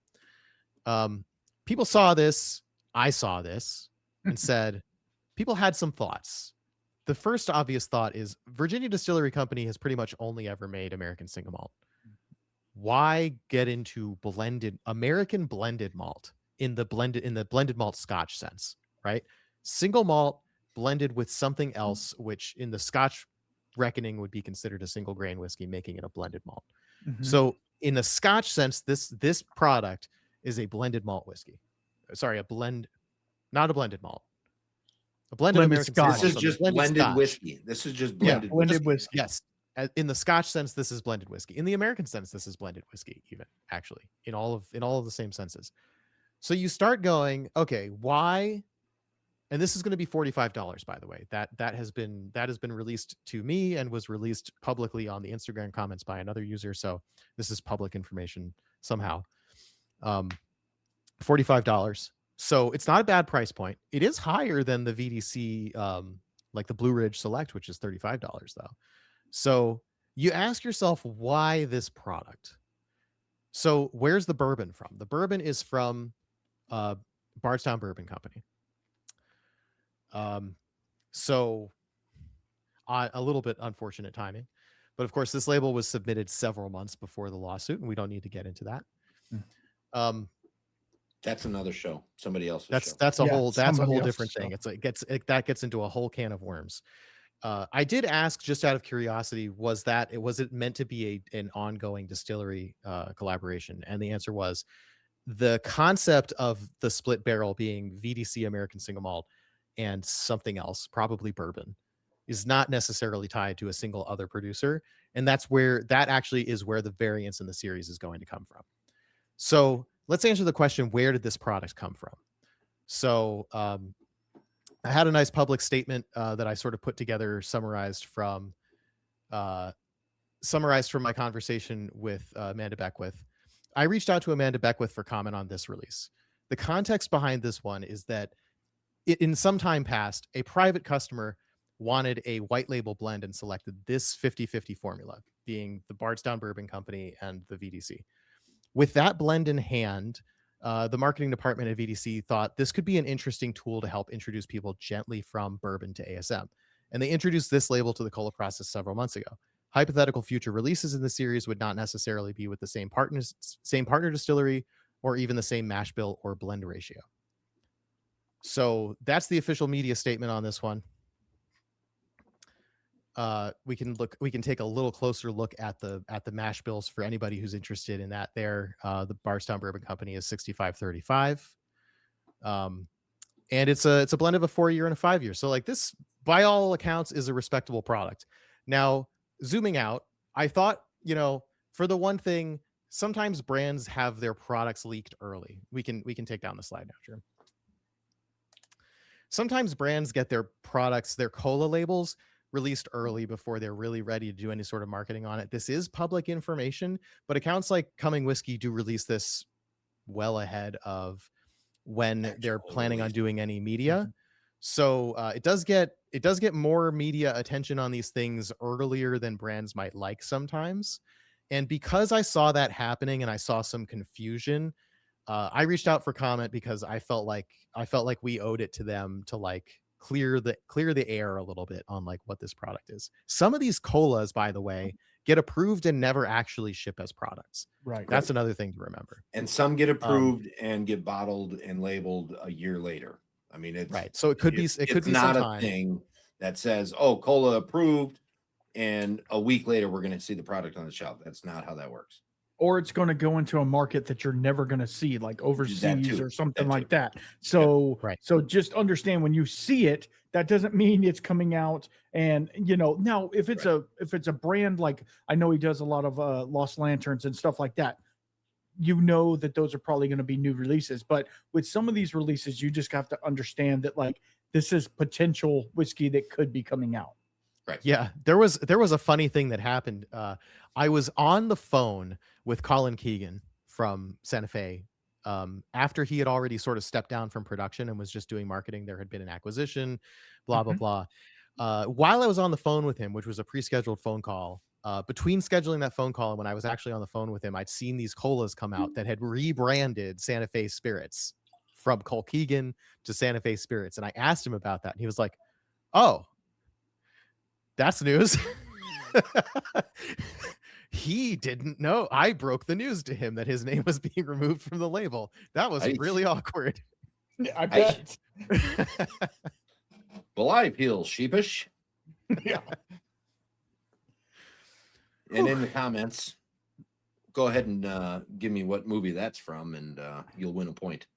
People saw this, I saw this, and said, people had some thoughts. The first obvious thought is Virginia Distillery Company has pretty much only ever made American Single Malt. Why get into American blended malt in the blended malt Scotch sense, right? Single malt blended with something else, which in the Scotch reckoning would be considered a single grain whiskey, making it a blended malt. So in the Scotch sense, this product is a blended malt whiskey. Sorry, not a blended malt. A blended American Scotch. This is just blended whiskey. This is just blended whiskey. Yes. In the Scotch sense, this is blended whiskey. In the American sense, this is blended whiskey, even actually, in all of the same senses. So you start going, okay, why? And this is going to be $45, by the way. That has been released to me and was released publicly on the Instagram comments by another user. So this is public information somehow. $45. So it's not a bad price point. It is higher than the VDC, like the Blue Ridge Select, which is $35 though. So you ask yourself why this product. So where's the bourbon from? The bourbon is from uh, Bardstown Bourbon Company. Um, so a little bit unfortunate timing, but of course this label was submitted several months before the lawsuit, and we don't need to get into that. Mm. Um, That's another show. Somebody else's show. that's a Yeah, whole somebody else's different thing. show. It's like that gets into a whole can of worms. I did ask, just out of curiosity, was it meant to be an ongoing distillery collaboration? And the answer was, the concept of the split barrel being VDC American Single Malt and something else, probably bourbon, is not necessarily tied to a single other producer, and that actually is where the variance in the series is going to come from. So let's answer the question: where did this product come from? So I had a nice public statement that I sort of put together, summarized from my conversation with Amanda Beckwith. I reached out to Amanda Beckwith for comment on this release. The context behind this one is that in some time past, a private customer wanted a white label blend and selected this 50-50 formula, being the Bardstown Bourbon Company and the VDC. With that blend in hand, the marketing department at VDC thought this could be an interesting tool to help introduce people gently from bourbon to ASM. And they introduced this label to the cola process several months ago. Hypothetical future releases in the series would not necessarily be with the same partner distillery, or even the same mash bill or blend ratio. So that's the official media statement on this one. We can take a little closer look at the mash bills for anybody who's interested in that. There, the Bardstown Bourbon Company is 6535, and it's a blend of a 4-year and a 5-year. So like this, by all accounts, is a respectable product. Now, zooming out, I thought, for the one thing, sometimes brands have their products leaked early. We can take down the slide now, Jim. Sometimes brands get their products, their cola labels, released early before they're really ready to do any sort of marketing on it. This is public information, but accounts like Cumming Whiskey do release this well ahead of when they're planning on doing any media. So it does get more media attention on these things earlier than brands might like sometimes. And because I saw that happening and I saw some confusion, I reached out for comment because I felt like we owed it to them to like clear the air a little bit on like what this product is. Some of these colas, by the way, get approved and never actually ship as products. Right. That's another thing to remember. And some get approved and get bottled and labeled a year later. I mean, it's right. So it could be not sometime. A thing that says, "Oh, cola approved," and a week later we're going to see the product on the shelf. That's not how that works. Or it's going to go into a market that you're never going to see, like overseas or something like that. So, right. So just understand, when you see it, that doesn't mean it's coming out. And now if it's a brand, like I know he does a lot of Lost Lanterns and stuff like that, that those are probably going to be new releases. But with some of these releases, you just have to understand that like this is potential whiskey that could be coming out. Right. Yeah, there was a funny thing that happened. I was on the phone with Colin Keegan from Santa Fe after he had already sort of stepped down from production and was just doing marketing. There had been an acquisition, blah, blah, blah. While I was on the phone with him, which was a pre-scheduled phone call, between scheduling that phone call and when I was actually on the phone with him, I'd seen these colas come out that had rebranded Santa Fe Spirits from Cole Keegan to Santa Fe Spirits. And I asked him about that. And he was like, "Oh, that's news." He didn't know. I broke the news to him that his name was being removed from the label. That was really awkward. I bet. Well, I feel sheepish. Yeah. And in the comments, go ahead and give me what movie that's from, and you'll win a point.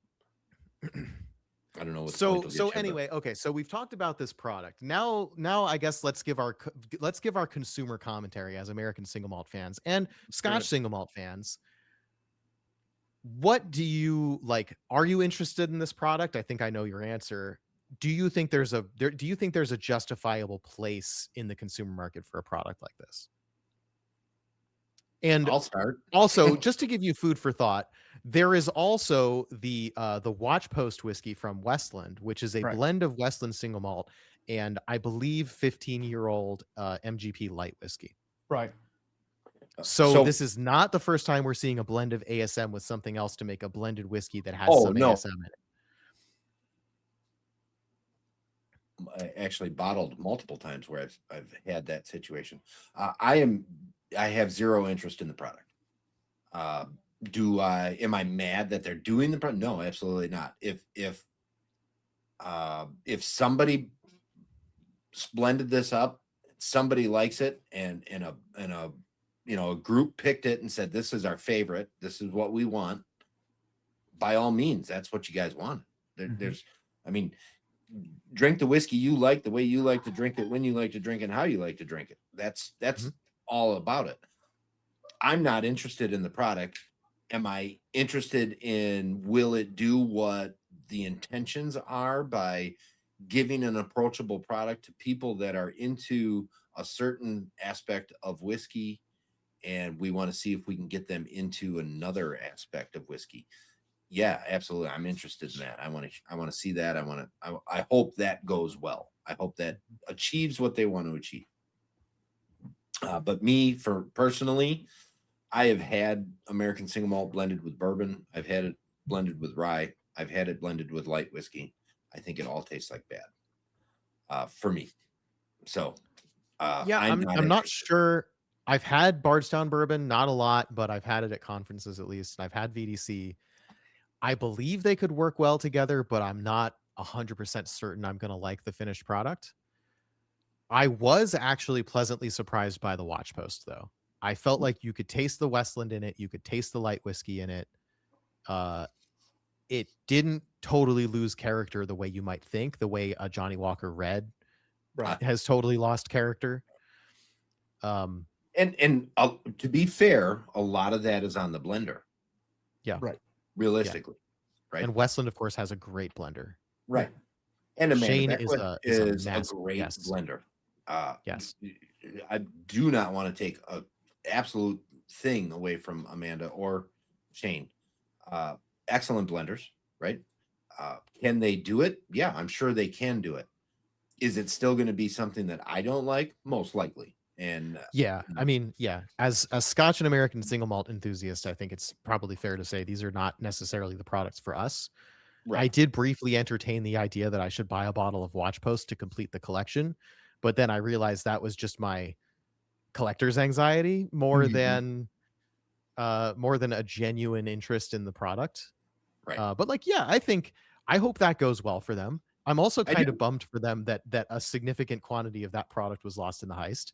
I don't know what. So anyway, okay. So we've talked about this product. Now I guess let's give our consumer commentary as American Single Malt fans and Scotch Single Malt fans. What do you like? Are you interested in this product? I think I know your answer. Do you think there's a justifiable place in the consumer market for a product like this? And I'll start. Also, just to give you food for thought, there is also the Watch Post whiskey from Westland, which is a blend of Westland single malt and I believe 15-year-old MGP light whiskey. Right. So So, this is not the first time we're seeing a blend of ASM with something else to make a blended whiskey that has oh some no, ASM in it. I actually bottled multiple times where I've had that situation. I have zero interest in the product. Uh, am I mad that they're doing the product? No, absolutely not. If somebody blended this up, somebody likes it, and a group picked it and said, this is our favorite, this is what we want, by all means, that's what you guys want. There's, I mean, drink the whiskey you like, the way you like to drink it, when you like to drink it, and how you like to drink it. That's all about it. I'm not interested in the product. Am I interested in, will it do what the intentions are by giving an approachable product to people that are into a certain aspect of whiskey, and we want to see if we can get them into another aspect of whiskey? Yeah, absolutely. I'm interested in that. I want to see that. I hope that goes well. I hope that achieves what they want to achieve. But me, for personally, I have had American Single Malt blended with bourbon. I've had it blended with rye. I've had it blended with light whiskey. I think it all tastes like bad, for me. So Yeah, I'm not sure. I've had Bardstown bourbon, not a lot, but I've had it at conferences at least. And I've had VDC. I believe they could work well together, but I'm not 100% certain I'm going to like the finished product. I was actually pleasantly surprised by the watch post, though. I felt like you could taste the Westland in it. You could taste the light whiskey in it. It didn't totally lose character the way you might think, the way a Johnny Walker Red has totally lost character. And to be fair, a lot of that is on the blender. Yeah. Right. Realistically. Yeah. Right. And Westland, of course, has a great blender. Right. And Amanda Shane Beckwith is a great blender. Yes. I do not want to take a absolute thing away from Amanda or Shane. Excellent blenders, right? Can they do it? Yeah, I'm sure they can do it. Is it still going to be something that I don't like? Most likely. And yeah, I mean, yeah, as a Scotch and American single malt enthusiast, I think it's probably fair to say these are not necessarily the products for us. Right. I did briefly entertain the idea that I should buy a bottle of Watch Post to complete the collection, but then I realized that was just my collector's anxiety more than a genuine interest in the product. Right. But like, yeah, I hope that goes well for them. I'm also kind of bummed for them that a significant quantity of that product was lost in the heist.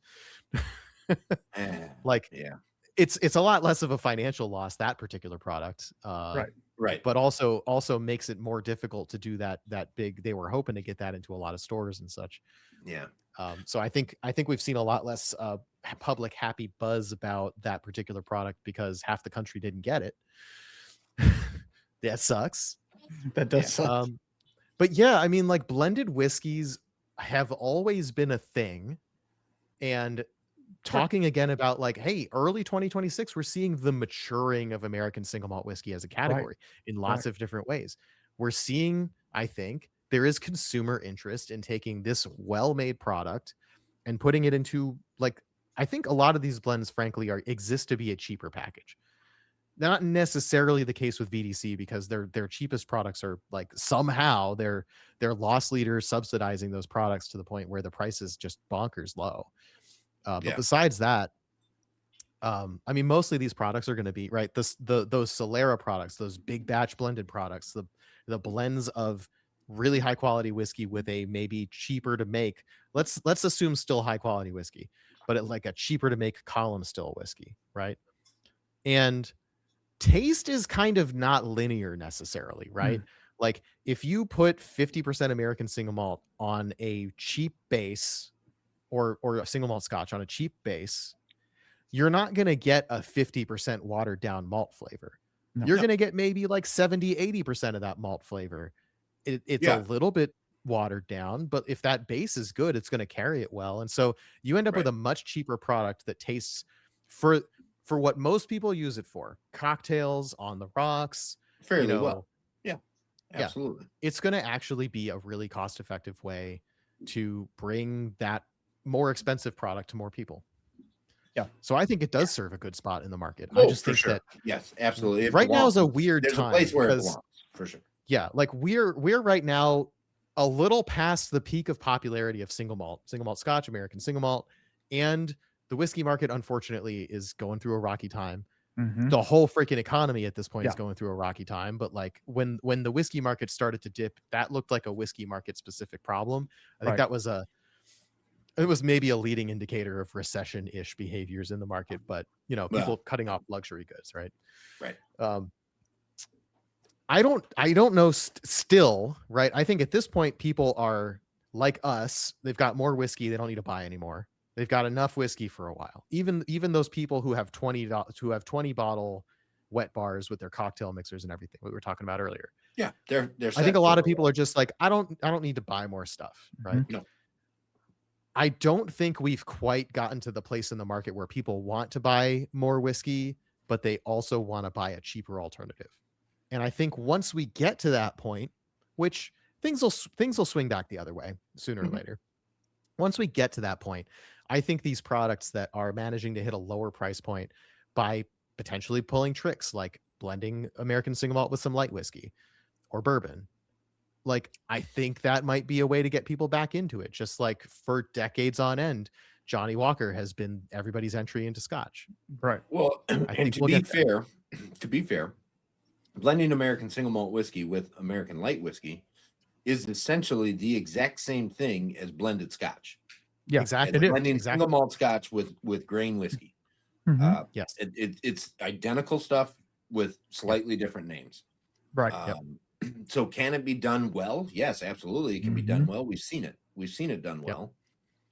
Like, yeah, it's a lot less of a financial loss, that particular product. Right. But also makes it more difficult to do that big. They were hoping to get that into a lot of stores and such. Yeah. So I think we've seen a lot less public happy buzz about that particular product because half the country didn't get it. That sucks. That does suck. But yeah, I mean, like, blended whiskeys have always been a thing. And talking again about, like, hey, early 2026, we're seeing the maturing of American single malt whiskey as a category in lots of different ways. We're seeing, I think, there is consumer interest in taking this well-made product and putting it into, like, I think a lot of these blends, frankly, exist to be a cheaper package. Not necessarily the case with VDC because their cheapest products are, like, somehow they're loss leaders subsidizing those products to the point where the price is just bonkers low. But besides that, I mean, mostly these products are going to be right. Those Solera products, those big batch blended products, the blends of really high quality whiskey with a maybe cheaper to make. Let's assume still high quality whiskey, but like a cheaper to make column still whiskey, right? And taste is kind of not linear necessarily, right? Like, if you put 50% American single malt on a cheap base or a single malt Scotch on a cheap base, you're not going to get a 50% watered down malt flavor. You're going to get maybe like 70-80% of that malt flavor. It's a little bit watered down, but if that base is good, it's going to carry it well. And so you end up with a much cheaper product that tastes, for what most people use it for, cocktails, on the rocks, fairly well. Yeah, absolutely. It's going to actually be a really cost-effective way to bring that more expensive product to more people. So I think it does serve a good spot in the market. I Oh, just for think sure. that Yes, absolutely. It right now is a belongs. weird There's a time place where it because belongs, for sure. yeah, like we're right now a little past the peak of popularity of single malt Scotch, American single malt, and the whiskey market unfortunately is going through a rocky time. The whole freaking economy at this point is going through a rocky time, but like when the whiskey market started to dip, that looked like a whiskey market specific problem. I think that was it was maybe a leading indicator of recession-ish behaviors in the market, but you know, people cutting off luxury goods, right? Right. I don't know still, right? I think at this point people are like us. They've got more whiskey. They don't need to buy anymore. They've got enough whiskey for a while. Even those people who have 20 bottle wet bars with their cocktail mixers and everything we were talking about earlier. Yeah, they're I think a lot of people are just like, I don't need to buy more stuff, right? No. I don't think we've quite gotten to the place in the market where people want to buy more whiskey, but they also want to buy a cheaper alternative. And I think once we get to that point, which things will swing back the other way sooner or later. Once we get to that point, I think these products that are managing to hit a lower price point by potentially pulling tricks like blending American single malt with some light whiskey or bourbon, like I think that might be a way to get people back into it. Just like for decades on end, Johnny Walker has been everybody's entry into Scotch. Right. Well, and to be fair, blending American single malt whiskey with American light whiskey is essentially the exact same thing as blended Scotch. Yeah, exactly. Blending single malt Scotch with grain whiskey. Yes, it's identical stuff with slightly different names. Right. So can it be done well? Yes, absolutely. It can be done well. We've seen it done well.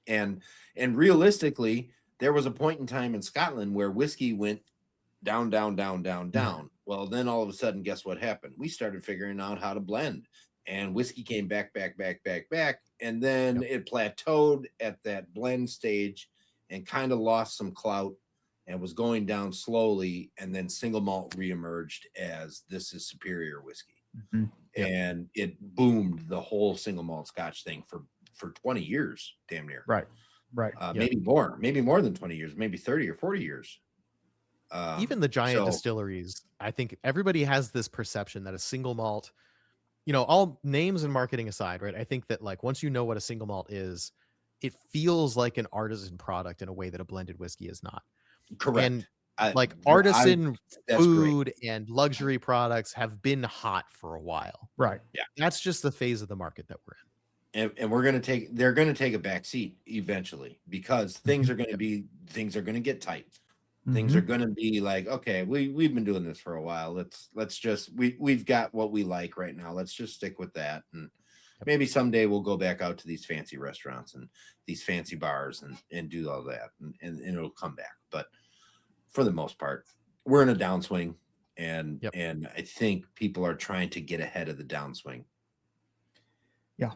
And realistically, there was a point in time in Scotland where whiskey went down. Well, then all of a sudden, guess what happened? We started figuring out how to blend, and whiskey came back. And then it plateaued at that blend stage and kind of lost some clout and was going down slowly. And then single malt reemerged as this is superior whiskey. And it boomed the whole single malt Scotch thing for 20 years, damn near. Right. Maybe more than 20 years, maybe 30 or 40 years. Even the giant distilleries, I think everybody has this perception that a single malt, you know, all names and marketing aside, right? I think that like once you know what a single malt is, it feels like an artisan product in a way that a blended whiskey is not. Correct. And like artisan food and luxury products have been hot for a while. Right. Yeah. That's just the phase of the market that we're in. And they're going to take a back seat eventually because things are going to get tight. Things are going to be like, okay, we've been doing this for a while. We've got what we like right now. Let's just stick with that. And maybe someday we'll go back out to these fancy restaurants and these fancy bars and do all that. And it'll come back. But for the most part, we're in a downswing. And I think people are trying to get ahead of the downswing. Yeah.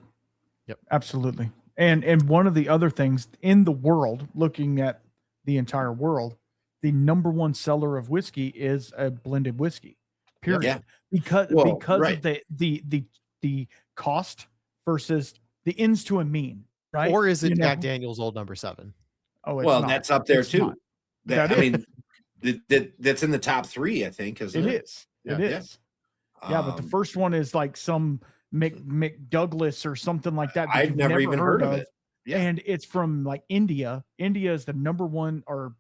Yep. Absolutely. And one of the other things in the world, looking at the entire world, the number one seller of whiskey is a blended whiskey. Period. Yeah. Because of the cost versus the ends to a mean, right? Or is it Jack Daniel's Old Number 7? Oh, it's not. That's up there too. That's in the top 3, I think. It is. It is. Yeah, but the first one is like some McDouglas or something like that. I've never even heard of it. Yeah. And it's from like India. India is the number one, or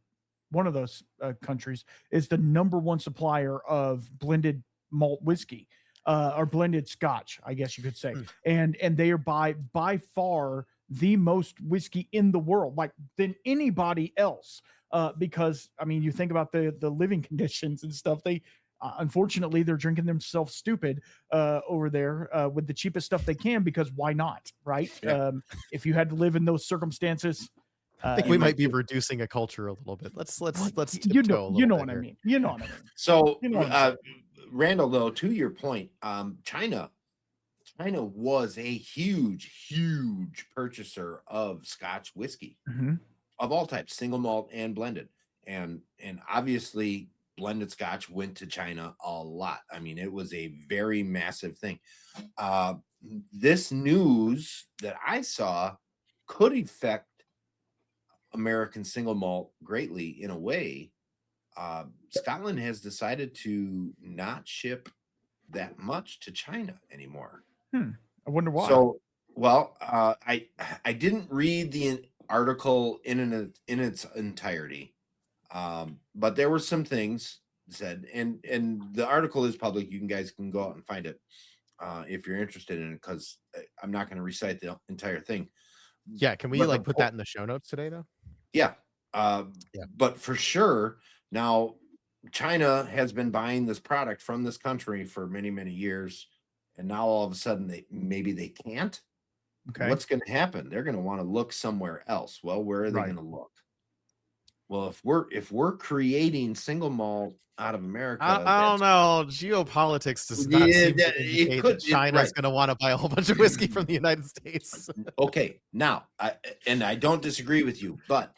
one of those countries is the number one supplier of blended malt whiskey, or blended Scotch, I guess you could say. And they are by far the most whiskey in the world, like than anybody else. Because I mean, you think about the living conditions and stuff. They unfortunately they're drinking themselves stupid over there with the cheapest stuff they can, because why not, right? Yeah. If you had to live in those circumstances, I think we might be reducing a culture a little bit. Let's you know what I mean. You know what I mean. So Randall, though, to your point, China was a huge purchaser of Scotch whiskey of all types, single malt and blended, and obviously blended Scotch went to China a lot. I mean, it was a very massive thing. This news that I saw could affect American single malt greatly in a way. Scotland has decided to not ship that much to China anymore. I wonder why. So, well, I didn't read the article in its entirety, but there were some things said, and the article is public. You guys can go out and find it if you're interested in it, because I'm not going to recite the entire thing. Yeah, can we But like put that in the show notes today though? Yeah. Yeah. But for sure, now China has been buying this product from this country for many, many years. And now all of a sudden maybe they can't. Okay. What's going to happen? They're going to want to look somewhere else. Well, where are they going to look? Well, if we're creating single malt out of America, I don't know. Geopolitics does not seem to indicate that China's going to want to buy a whole bunch of whiskey from the United States. Okay, now, I don't disagree with you, but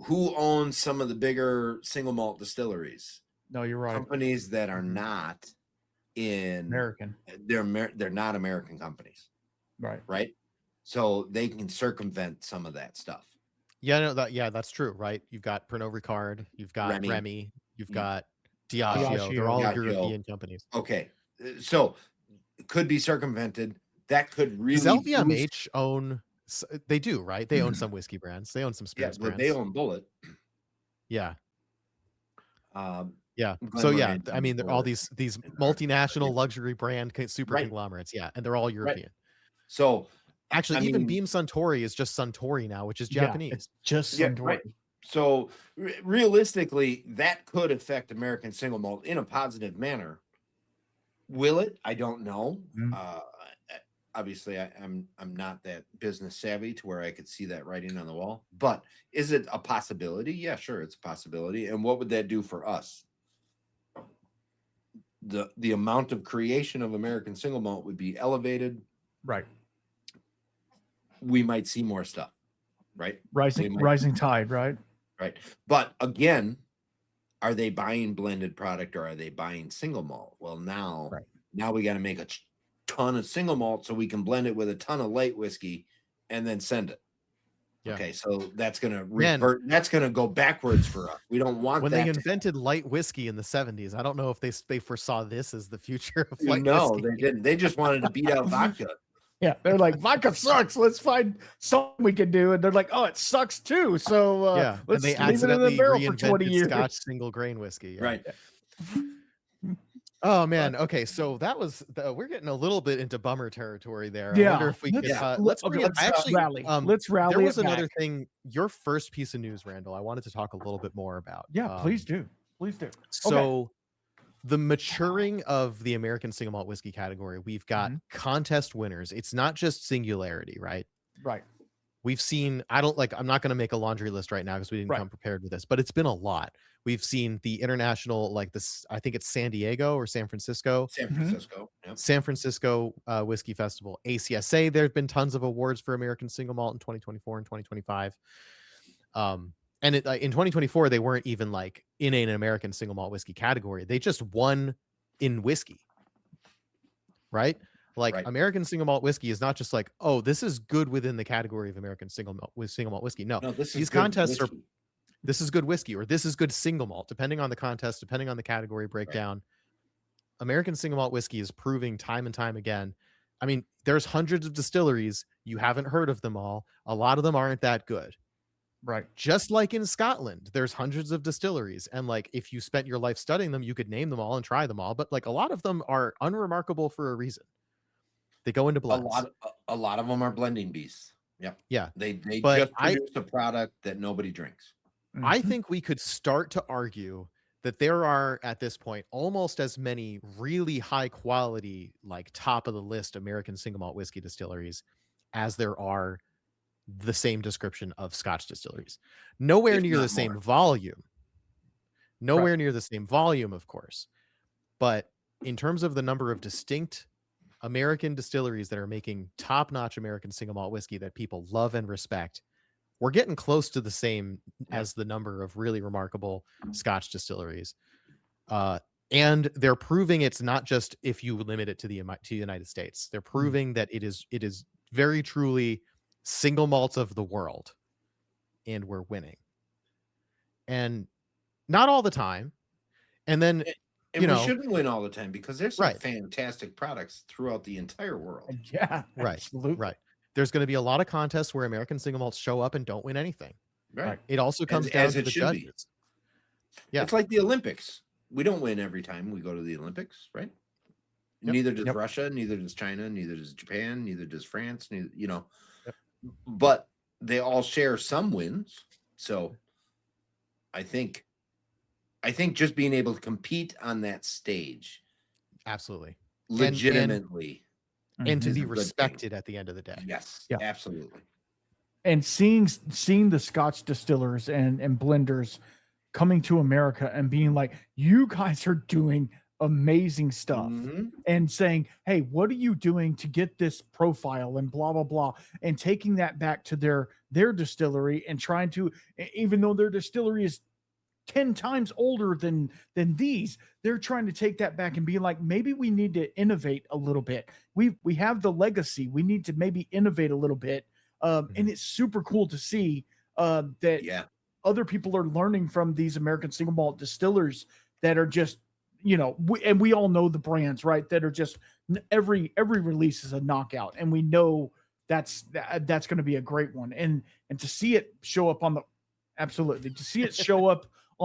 who owns some of the bigger single malt distilleries? No, you're right. Companies that are not in American. They're not American companies. Right. So they can circumvent some of that stuff. Yeah, no, that's true, right? You've got Pernod Ricard, you've got Remy, you've got Diageo. They're all European companies. Okay, so it could be circumvented. That could really. Does LVMH own? They do, right? They own some whiskey brands. They own some spirits brands. They own Bullet. Yeah. Yeah. So yeah, I mean, all these multinational luxury brand super conglomerates. Yeah, and they're all European. Right. So actually, even Beam Suntory is just Suntory now, which is Japanese. It's just Suntory. Right. So realistically, that could affect American single malt in a positive manner. Will it? I don't know. Obviously, I'm not that business savvy to where I could see that writing on the wall. But is it a possibility? Yeah, sure, it's a possibility. And what would that do for us? The amount of creation of American single malt would be elevated. Right. We might see more stuff. Right. Rising tide. Right. Right. But again, are they buying blended product or are they buying single malt? Well, now we got to make a ton of single malt so we can blend it with a ton of light whiskey and then send it. Yeah. Okay, so that's going to revert. That's going to go backwards for us. We don't want when they invented light whiskey in the 70s. I don't know if they foresaw this as the future of light whiskey. No, they didn't. They just wanted to beat out vodka. Yeah, they're like, vodka sucks. Let's find something we can do. And they're like, oh, it sucks too. So let's leave it in the barrel for 20 years. Scotch single grain whiskey. Yeah. Right. Oh man. Okay, so that was we're getting a little bit into bummer territory there. Yeah. I wonder if we could let's rally. Let's rally. There was another thing. Your first piece of news, Randall, I wanted to talk a little bit more about. Yeah, please do. So the maturing of the American single malt whiskey category, we've got contest winners. It's not just singularity, right? Right. We've seen, I'm not going to make a laundry list right now because we didn't come prepared with this, but it's been a lot. We've seen the international, like this, I think it's San Diego or San Francisco. San Francisco Whiskey Festival, ACSA. There have been tons of awards for American single malt in 2024 and 2025. And in 2024, they weren't even like in an American single malt whiskey category. They just won in whiskey, right? American single malt whiskey is not just like, oh, this is good within the category of American single malt whiskey. No, these contests are, this is good whiskey or this is good single malt, depending on the contest, depending on the category breakdown. American single malt whiskey is proving time and time again. I mean, there's hundreds of distilleries. You haven't heard of them all. A lot of them aren't that good. Right. Just like in Scotland, there's hundreds of distilleries. And like, if you spent your life studying them, you could name them all and try them all. But like a lot of them are unremarkable for a reason. They go into blends. A lot of them are blending beasts. Yep. Yeah. They just produce a product that nobody drinks. I think we could start to argue that there are at this point almost as many really high quality, like top of the list American single malt whiskey distilleries as there are the same description of Scotch distilleries. Nowhere near the same volume. Nowhere near the same volume, of course. But in terms of the number of distinct American distilleries that are making top-notch American single malt whiskey that people love and respect, we're getting close to the same as the number of really remarkable Scotch distilleries. And they're proving it's not just if you limit it to the United States. They're proving that it is very truly single malts of the world. and we're winning. And not all the time. And then, And we shouldn't win all the time because there's some Right. fantastic products throughout the entire world. Yeah, Right. absolutely. Right. There's going to be a lot of contests where American single malts show up and don't win anything. Right. It also comes down as to it the should be. judges. Yeah. It's like the Olympics. We don't win every time we go to the Olympics, right? Yep. Neither does Yep. Russia, neither does China, neither does Japan, neither does France, neither, Yep. but they all share some wins. So I think just being able to compete on that stage Absolutely. legitimately And to is be a good thing. respected at the end of the day. Yes, Yeah. absolutely. And seeing the Scotch distillers and blenders coming to America and being like, you guys are doing amazing stuff, and saying, hey, what are you doing to get this profile and blah blah blah, and taking that back to their distillery and trying to, even though their distillery is 10 times older than these, they're trying to take that back and be like, maybe we need to innovate a little bit. We have the legacy, we need to maybe innovate a little bit. And it's super cool to see that other people are learning from these American single malt distillers that are just, and we all know the brands, right? That are just every release is a knockout, and we know that's going to be a great one. And to see it show up on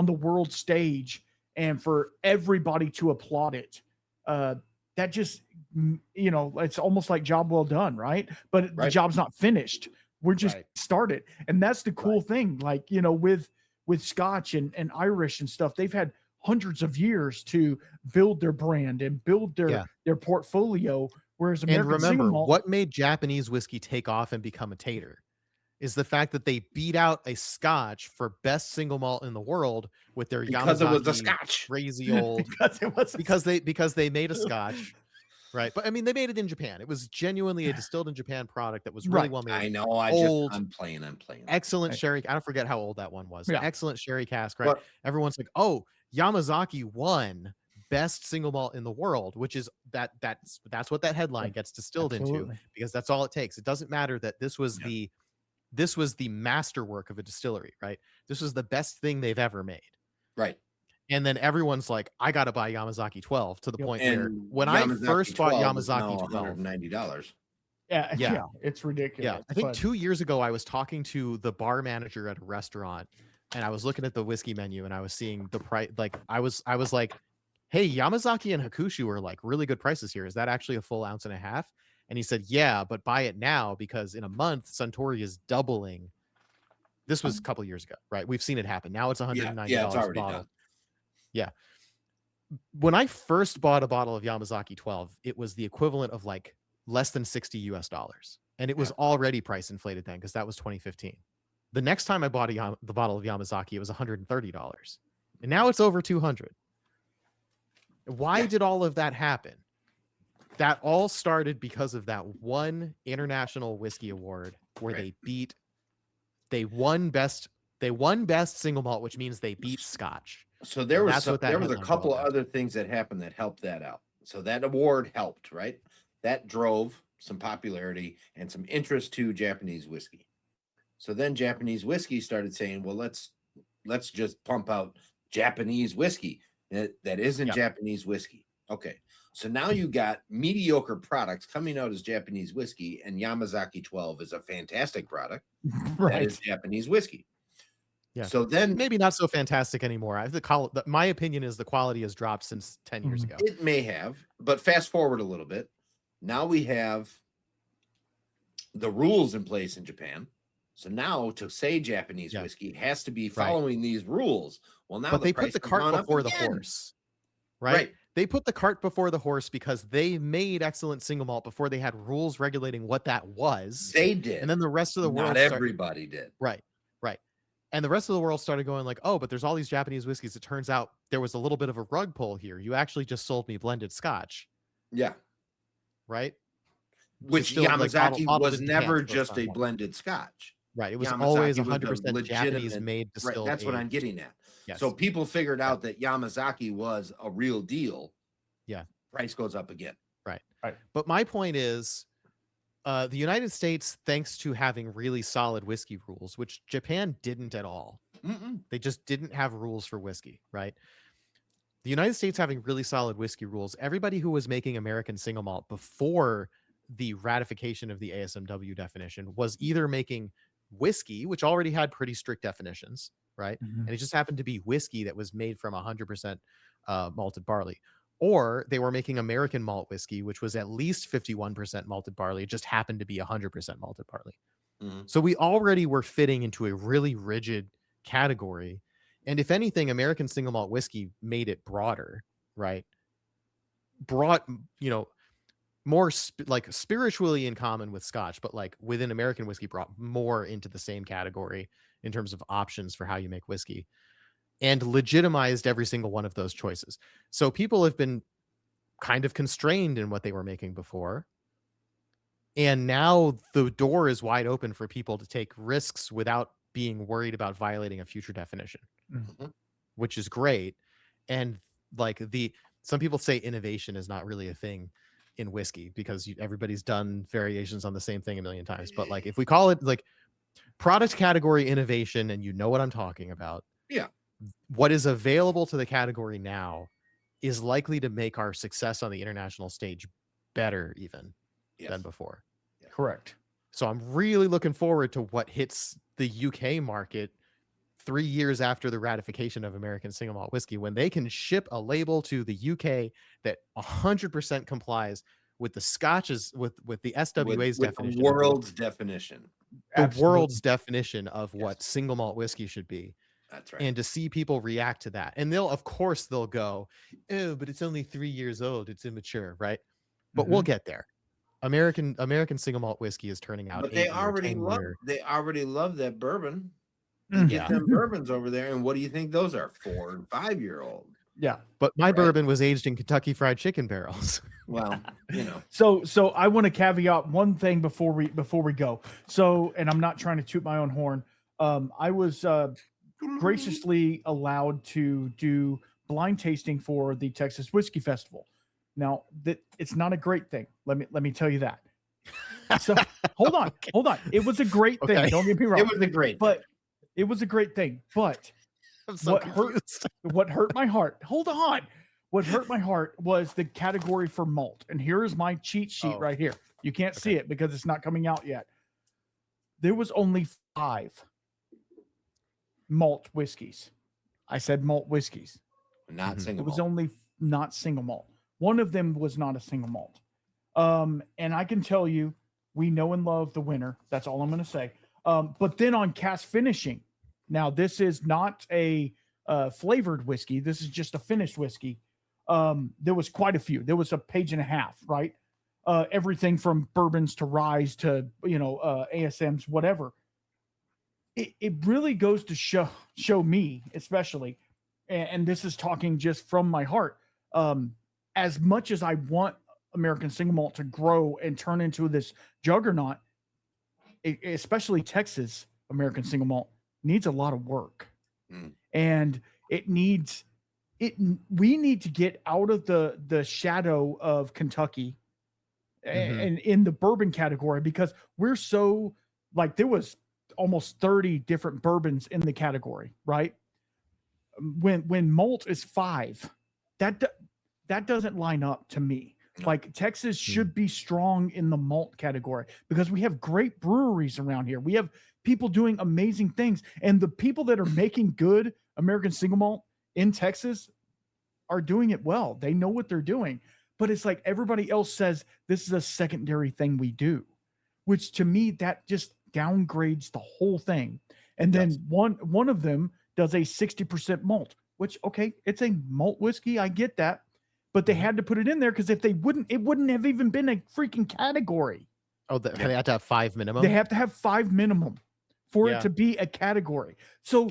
the world stage and for everybody to applaud it, that just, it's almost like job well done, right? But the job's not finished. We're just started. And that's the cool thing. Like, with Scotch and Irish and stuff, they've had hundreds of years to build their brand and build their portfolio. Whereas American and remember, single malt, what made Japanese whiskey take off and become a tater is the fact that they beat out a Scotch for best single malt in the world with their because Yamazaki it was a Scotch, crazy old because they made a Scotch. Right. But I mean, they made it in Japan. It was genuinely a distilled in Japan product that was really well made. I know. I'm playing. Excellent sherry. I don't forget how old that one was. Yeah. Excellent sherry cask, right? But everyone's like, oh, Yamazaki won best single malt in the world, which is that's what that headline gets distilled into, because that's all it takes. It doesn't matter that this was the masterwork of a distillery, right? This was the best thing they've ever made. Right. And then everyone's like, I got to buy Yamazaki 12, to the point where when Yamazaki I first bought 12 Yamazaki 12, $190. Yeah, it's ridiculous. Yeah, I think 2 years ago, I was talking to the bar manager at a restaurant, and I was looking at the whiskey menu, and I was seeing the price. Like, I was like, hey, Yamazaki and Hakushu are like really good prices here. Is that actually a full ounce and a half? And he said, yeah, but buy it now, because in a month, Suntory is doubling. This was a couple years ago, right? We've seen it happen. Now it's $190 it's already bottle. done. Yeah. When I first bought a bottle of Yamazaki 12, it was the equivalent of like less than $60. And it was already price inflated then, because that was 2015. The next time I bought the bottle of Yamazaki, it was $130. And now it's over $200. Why did all of that happen? That all started because of that one International Whiskey Award where they won best single malt, which means they beat Scotch. So there was a couple of other things that happened that helped that out. So that award helped, right? That drove some popularity and some interest to Japanese whiskey. So then Japanese whiskey started saying, well, let's just pump out Japanese whiskey that isn't Japanese whiskey. Okay. So now you got mediocre products coming out as Japanese whiskey, and Yamazaki 12 is a fantastic product. That is Japanese whiskey. Yeah. So then maybe not so fantastic anymore. My opinion is the quality has dropped since 10 years ago. It may have, but fast forward a little bit. Now we have the rules in place in Japan. So now to say Japanese whiskey, it has to be following these rules. Well, now they put the cart before the horse, right? They put the cart before the horse because they made excellent single malt before they had rules regulating what that was. They did. And then the rest of the world. Not everybody did. Right. And the rest of the world started going like, oh, but there's all these Japanese whiskeys. It turns out there was a little bit of a rug pull here. You actually just sold me blended Scotch. Yeah. Right. Which Yamazaki was never just a blended Scotch. Right. It was always 100% Japanese made distilled. Right. That's what I'm getting at. Yes. So people figured out that Yamazaki was a real deal. Yeah. Price goes up again. Right. But my point is, The United States, thanks to having really solid whiskey rules, which Japan didn't at all. They just didn't have rules for whiskey, right? The United States having really solid whiskey rules, everybody who was making American single malt before the ratification of the ASMW definition was either making whiskey, which already had pretty strict definitions, right? And it just happened to be whiskey that was made from 100% malted barley. Or they were making American malt whiskey, which was at least 51% malted barley. It just happened to be 100% malted barley. So we already were fitting into a really rigid category. And if anything, American single malt whiskey made it broader, right? Brought, you know, more like spiritually in common with Scotch, but like within American whiskey brought more into the same category in terms of options for how you make whiskey, and legitimized every single one of those choices. So people have been kind of constrained in what they were making before. And now the door is wide open for people to take risks without being worried about violating a future definition, which is great. And like some people say innovation is not really a thing in whiskey because everybody's done variations on the same thing a million times. But like, if we call it like product category innovation, and you know what I'm talking about. Yeah. What is available to the category now is likely to make our success on the international stage better even than before. Yeah. Correct. So I'm really looking forward to what hits the UK market 3 years after the ratification of American single malt whiskey, when they can ship a label to the UK that 100% complies with the Scotch's, with the SWA's definition, the world's definition, the world's definition of what single malt whiskey should be. That's right. And to see people react to that, and they'll go, oh, but it's only 3 years old, it's immature, right? But we'll get there. American single malt whiskey is turning out. But they already love that bourbon. Get them bourbons over there, and what do you think those are? 4 and 5 year old. Yeah, but my bourbon was aged in Kentucky Fried Chicken barrels. Well, you know. So I want to caveat one thing before we go. So, and I'm not trying to toot my own horn. I was graciously allowed to do blind tasting for the Texas Whiskey Festival. Now, that it's not a great thing. Let me tell you that. So hold on. It was a great thing. Okay. Don't get me wrong. It was a great thing. It was a great thing. But I'm so what hurt my heart? Hold on. What hurt my heart was the category for malt. And here is my cheat sheet right here. You can't see it because it's not coming out yet. There was only 5 malt whiskeys. I said malt whiskeys. Not single malt. It was malt. only not single malt. One of them was not a single malt. And I can tell you, we know and love the winner. That's all I'm going to say. But then on cask finishing, now this is not a flavored whiskey. This is just a finished whiskey. There was quite a few. There was a page and a half, right? Everything from bourbons to ryes to, ASMs, whatever. It really goes to show me, especially, and this is talking just from my heart, as much as I want American single malt to grow and turn into this juggernaut, especially Texas American single malt needs a lot of work. And we need to get out of the shadow of Kentucky and in the bourbon category, because we're so, like, there was almost 30 different bourbons in the category, right? When malt is 5, that doesn't line up to me. Like, Texas should be strong in the malt category because we have great breweries around here. We have people doing amazing things, and the people that are making good American single malt in Texas are doing it well. They know what they're doing, but it's like everybody else says this is a secondary thing we do, which to me, that just downgrades the whole thing. And then one of them does a 60% malt, which, okay, it's a malt whiskey. I get that. But they had to put it in there because if they wouldn't, it wouldn't have even been a freaking category. Oh, they have to have 5 minimum? They have to have 5 minimum for it to be a category. So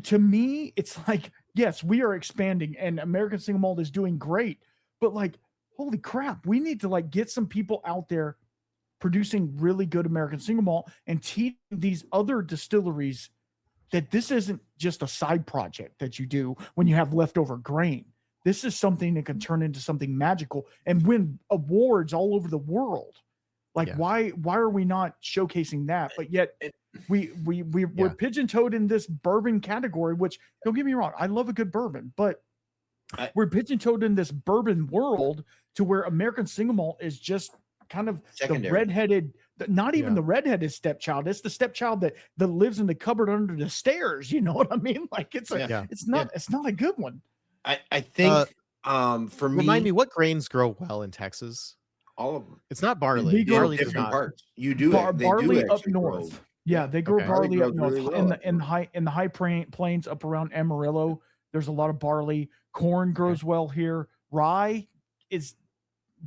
to me, it's like, yes, we are expanding and American single malt is doing great. But like, holy crap, we need to like get some people out there producing really good American single malt and teach these other distilleries that this isn't just a side project that you do when you have leftover grain. This is something that can turn into something magical and win awards all over the world. Like, Yeah. why are we not showcasing that? But yet we're pigeon-toed in this bourbon category, which, don't get me wrong, I love a good bourbon, but we're pigeon-toed in this bourbon world to where American Single Malt is just kind of Secondary. the redheaded, not even the redheaded stepchild. It's the stepchild that lives in the cupboard under the stairs. You know what I mean? Like, it's not a good one. I think for me, remind me, what grains grow well in Texas? all of them. It's not barley. We grow Barley does different not. parts. You do barley up actually north. grow. Yeah, they grow Okay. barley Barley up grows north really well in the high plains up around Amarillo. There's a lot of barley. Corn grows well here. Rye is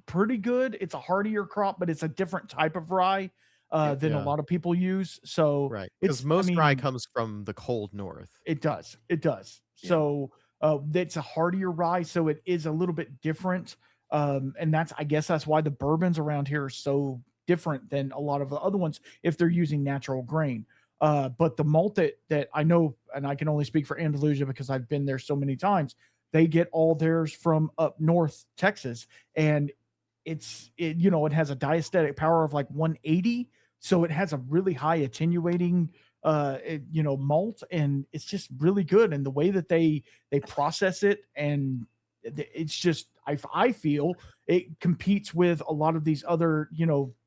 pretty good. It's a hardier crop, but it's a different type of rye than a lot of people use. So right, because most rye comes from the cold north. It does. Yeah. So it's a hardier rye, so it is a little bit different. And I guess that's why the bourbons around here are so different than a lot of the other ones if they're using natural grain. But the malt that I know, and I can only speak for Andalusia because I've been there so many times, they get all theirs from up north Texas, and it has a diastatic power of like 180, so it has a really high attenuating malt, and it's just really good. And the way that they process it, and it's just, I feel it competes with a lot of these other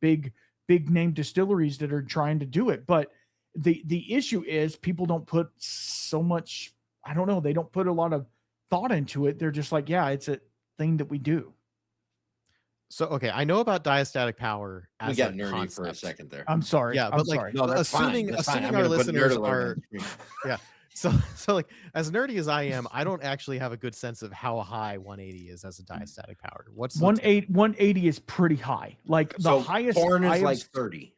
big name distilleries that are trying to do it. But the issue is people don't put so much, I don't know, they don't put a lot of thought into it. They're just like, yeah, it's a thing that we do. So, okay, I know about diastatic power as We got a nerdy concept. for a second there. I'm sorry. Yeah, but like, No, that's assuming fine. I'm our gonna put nerd listeners alert are, on the screen. yeah. So like, as nerdy as I am, I don't actually have a good sense of how high 180 is as a diastatic power. What's 180 is pretty high. Like the highest corn is like 30.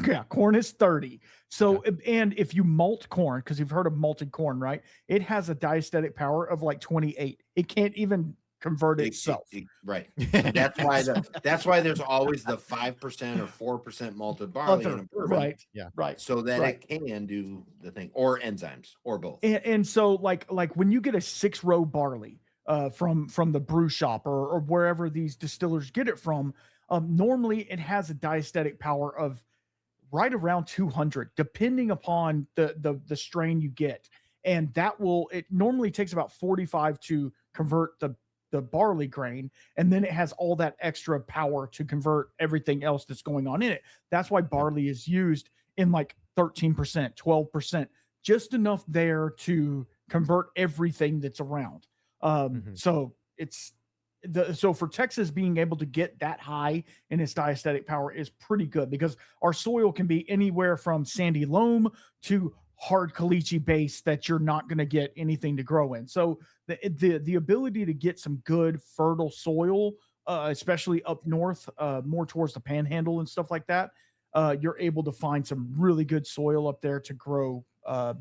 Yeah, corn is 30. So, and if you malt corn, because you've heard of malted corn, right? It has a diastatic power of like 28. It can't even convert itself. Right. That's why there's always the 5% or 4% malted barley in a bourbon. Right. Yeah. Right. So that it can do the thing, or enzymes, or both. And so like when you get a 6-row barley from the brew shop or wherever these distillers get it from, normally it has a diastatic power of right around 200, depending upon the strain you get. And it normally takes about 45 to convert the barley grain, and then it has all that extra power to convert everything else that's going on in it. That's why barley is used in like 13%, 12%, just enough there to convert everything that's around. So so for Texas being able to get that high in its diastatic power is pretty good, because our soil can be anywhere from sandy loam to hard caliche base that you're not going to get anything to grow in. So the ability to get some good fertile soil, especially up north, more towards the panhandle and stuff like that, you're able to find some really good soil up there to grow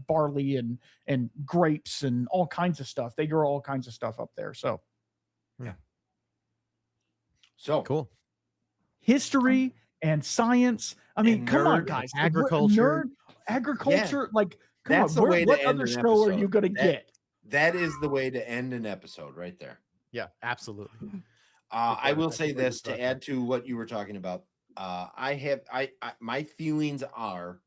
barley and grapes and all kinds of stuff. They grow all kinds of stuff up there. So yeah. So cool. History and science. I mean, come on, guys. Agriculture. Agriculture. Like, come that's on. The way what to other end show an episode. are you going to get? That is the way to end an episode right there. Yeah, absolutely. I will say this to add to what you were talking about. My feelings are,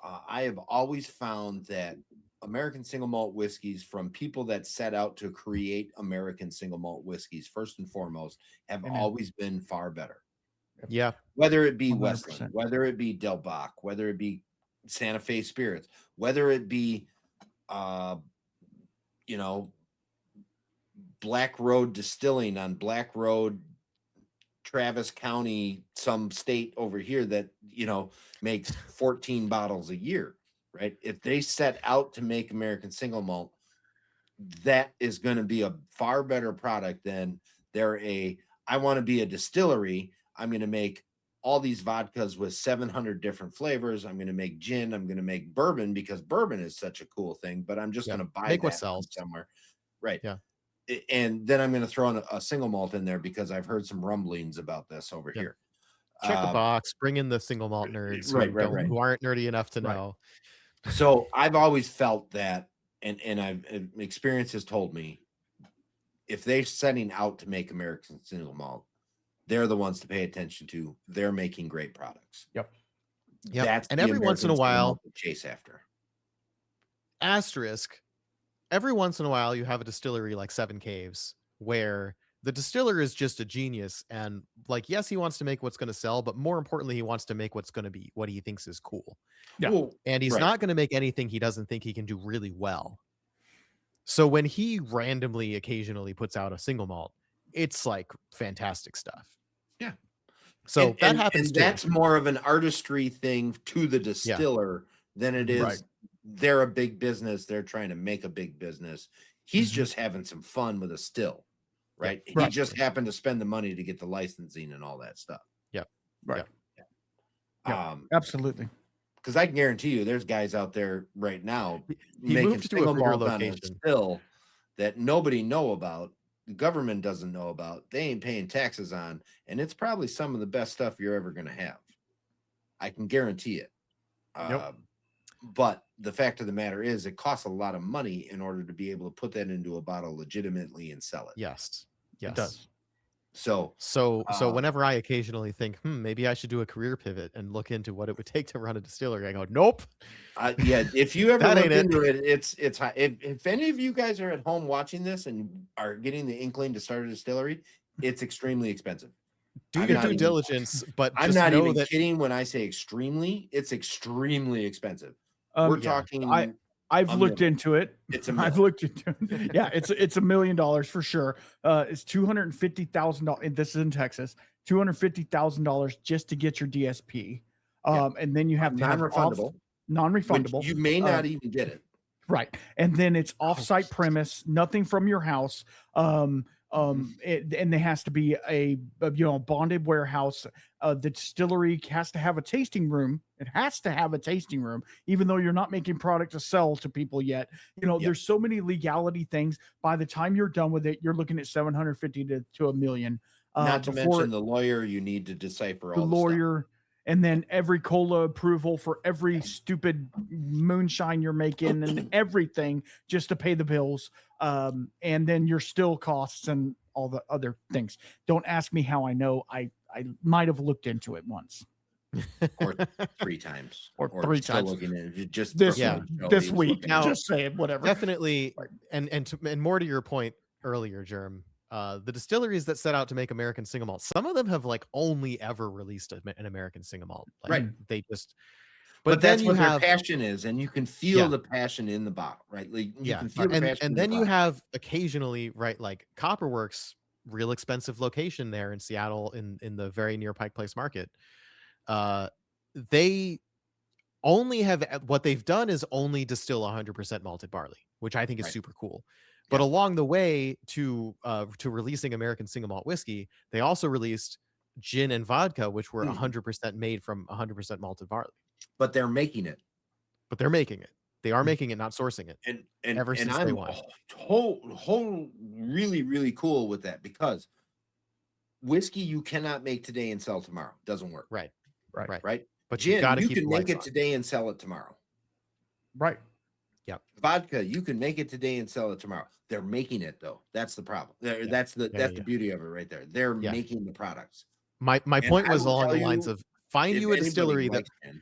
I have always found that American single malt whiskeys, from people that set out to create American single malt whiskeys, first and foremost, have always been far better. Yeah. Whether it be 100%. Westland, whether it be Del Bach, whether it be Santa Fe Spirits, whether it be, Black Road Distilling on Black Road, Travis County, some state over here that, makes 14 bottles a year, right? If they set out to make American single malt, that is going to be a far better product than I want to be a distillery. I'm going to make all these vodkas with 700 different flavors. I'm going to make gin. I'm going to make bourbon, because bourbon is such a cool thing, but I'm just going to buy make what that sells somewhere. Right. Yeah. And then I'm going to throw in a single malt in there, because I've heard some rumblings about this over here. Check the box, bring in the single malt nerds who aren't nerdy enough to know. So I've always felt that, and experience has told me, if they're setting out to make American single malt, they're the ones to pay attention to. They're making great products. Yep. That's And the every once in a American single while, malt to chase after. asterisk, every once in a while you have a distillery like Seven Caves where the distiller is just a genius, and like, yes, he wants to make what's going to sell, but more importantly, he wants to make what's going to be what he thinks is cool. Yeah. Well, And he's right. not going to make anything he doesn't think he can do really well. So when he randomly occasionally puts out a single malt, it's like fantastic stuff. Yeah. So that happens and too. that's more of an artistry thing to the distiller than it is. Right. They're a big business. They're trying to make a big business. He's just having some fun with a still, right? Yeah, He right. just happened to spend the money to get the licensing and all that stuff. Right. Yeah. Absolutely. Because I can guarantee you, there's guys out there right now He making moved to a single bigger malt on a location. still that nobody know about, the government doesn't know about, they ain't paying taxes on, and it's probably some of the best stuff you're ever going to have. I can guarantee it. But the fact of the matter is, it costs a lot of money in order to be able to put that into a bottle legitimately and sell it. Yes. It does. So So whenever I occasionally think, maybe I should do a career pivot and look into what it would take to run a distillery, I go, nope. yeah, if you ever That look ain't it. into it, it's high. If any of you guys are at home watching this and are getting the inkling to start a distillery, it's extremely expensive. Do I'm your not due even- diligence, but I'm just not know even that kidding when I say extremely. It's extremely expensive. We're yeah. talking. I've a looked million. into it. It's a I've million. looked into it. Yeah, it's $1 million for sure. It's $250,000. This is in Texas. $250,000 just to get your DSP. And then you have to have non-refundable. non-refundable. You may not even get it. Right. And then it's off-site premise, nothing from your house. And there has to be a bonded warehouse. The distillery has to have a tasting room. It has to have a tasting room, even though you're not making product to sell to people yet. There's so many legality things. By the time you're done with it, you're looking at 750 to $1 million. Not to mention the lawyer you need to decipher all the lawyer. And then every cola approval for every stupid moonshine you're making and everything just to pay the bills. And then your still costs and all the other things. Don't ask me how I know. I might have looked into it once. or 3 times. Or 3 still times. Looking at it just This for week. fun. No, This he was week. looking Now, at it. Just saying, whatever. definitely, Right. and more to your point earlier, Germ, the distilleries that set out to make American single malt, some of them have like only ever released an American single malt. Like, Right. They just, But then that's you what have their passion is, and you can feel the passion in the bottle, right? Like you can feel the passion. and in then the you bottle. have occasionally, right, like Copperworks, real expensive location there in Seattle in the very near Pike Place Market. They only have, what they've done is only distill 100% malted barley, which I think is super cool. But along the way to releasing American single malt whiskey, they also released gin and vodka, which were 100% made from 100% malted barley. But they're making it. But they're making it. They are making it, not sourcing it. And ever since I'm day one. whole really, really cool with that, because whiskey you cannot make today and sell tomorrow. Doesn't work. Right. Right. But you Gin, got to you keep can the make lights it on. today and sell it tomorrow. Right. Vodka, you can make it today and sell it tomorrow. They're making it though. That's the problem. That's the beauty of it right there. They're making the products. My point was along the lines of find if you a anybody distillery likes gin,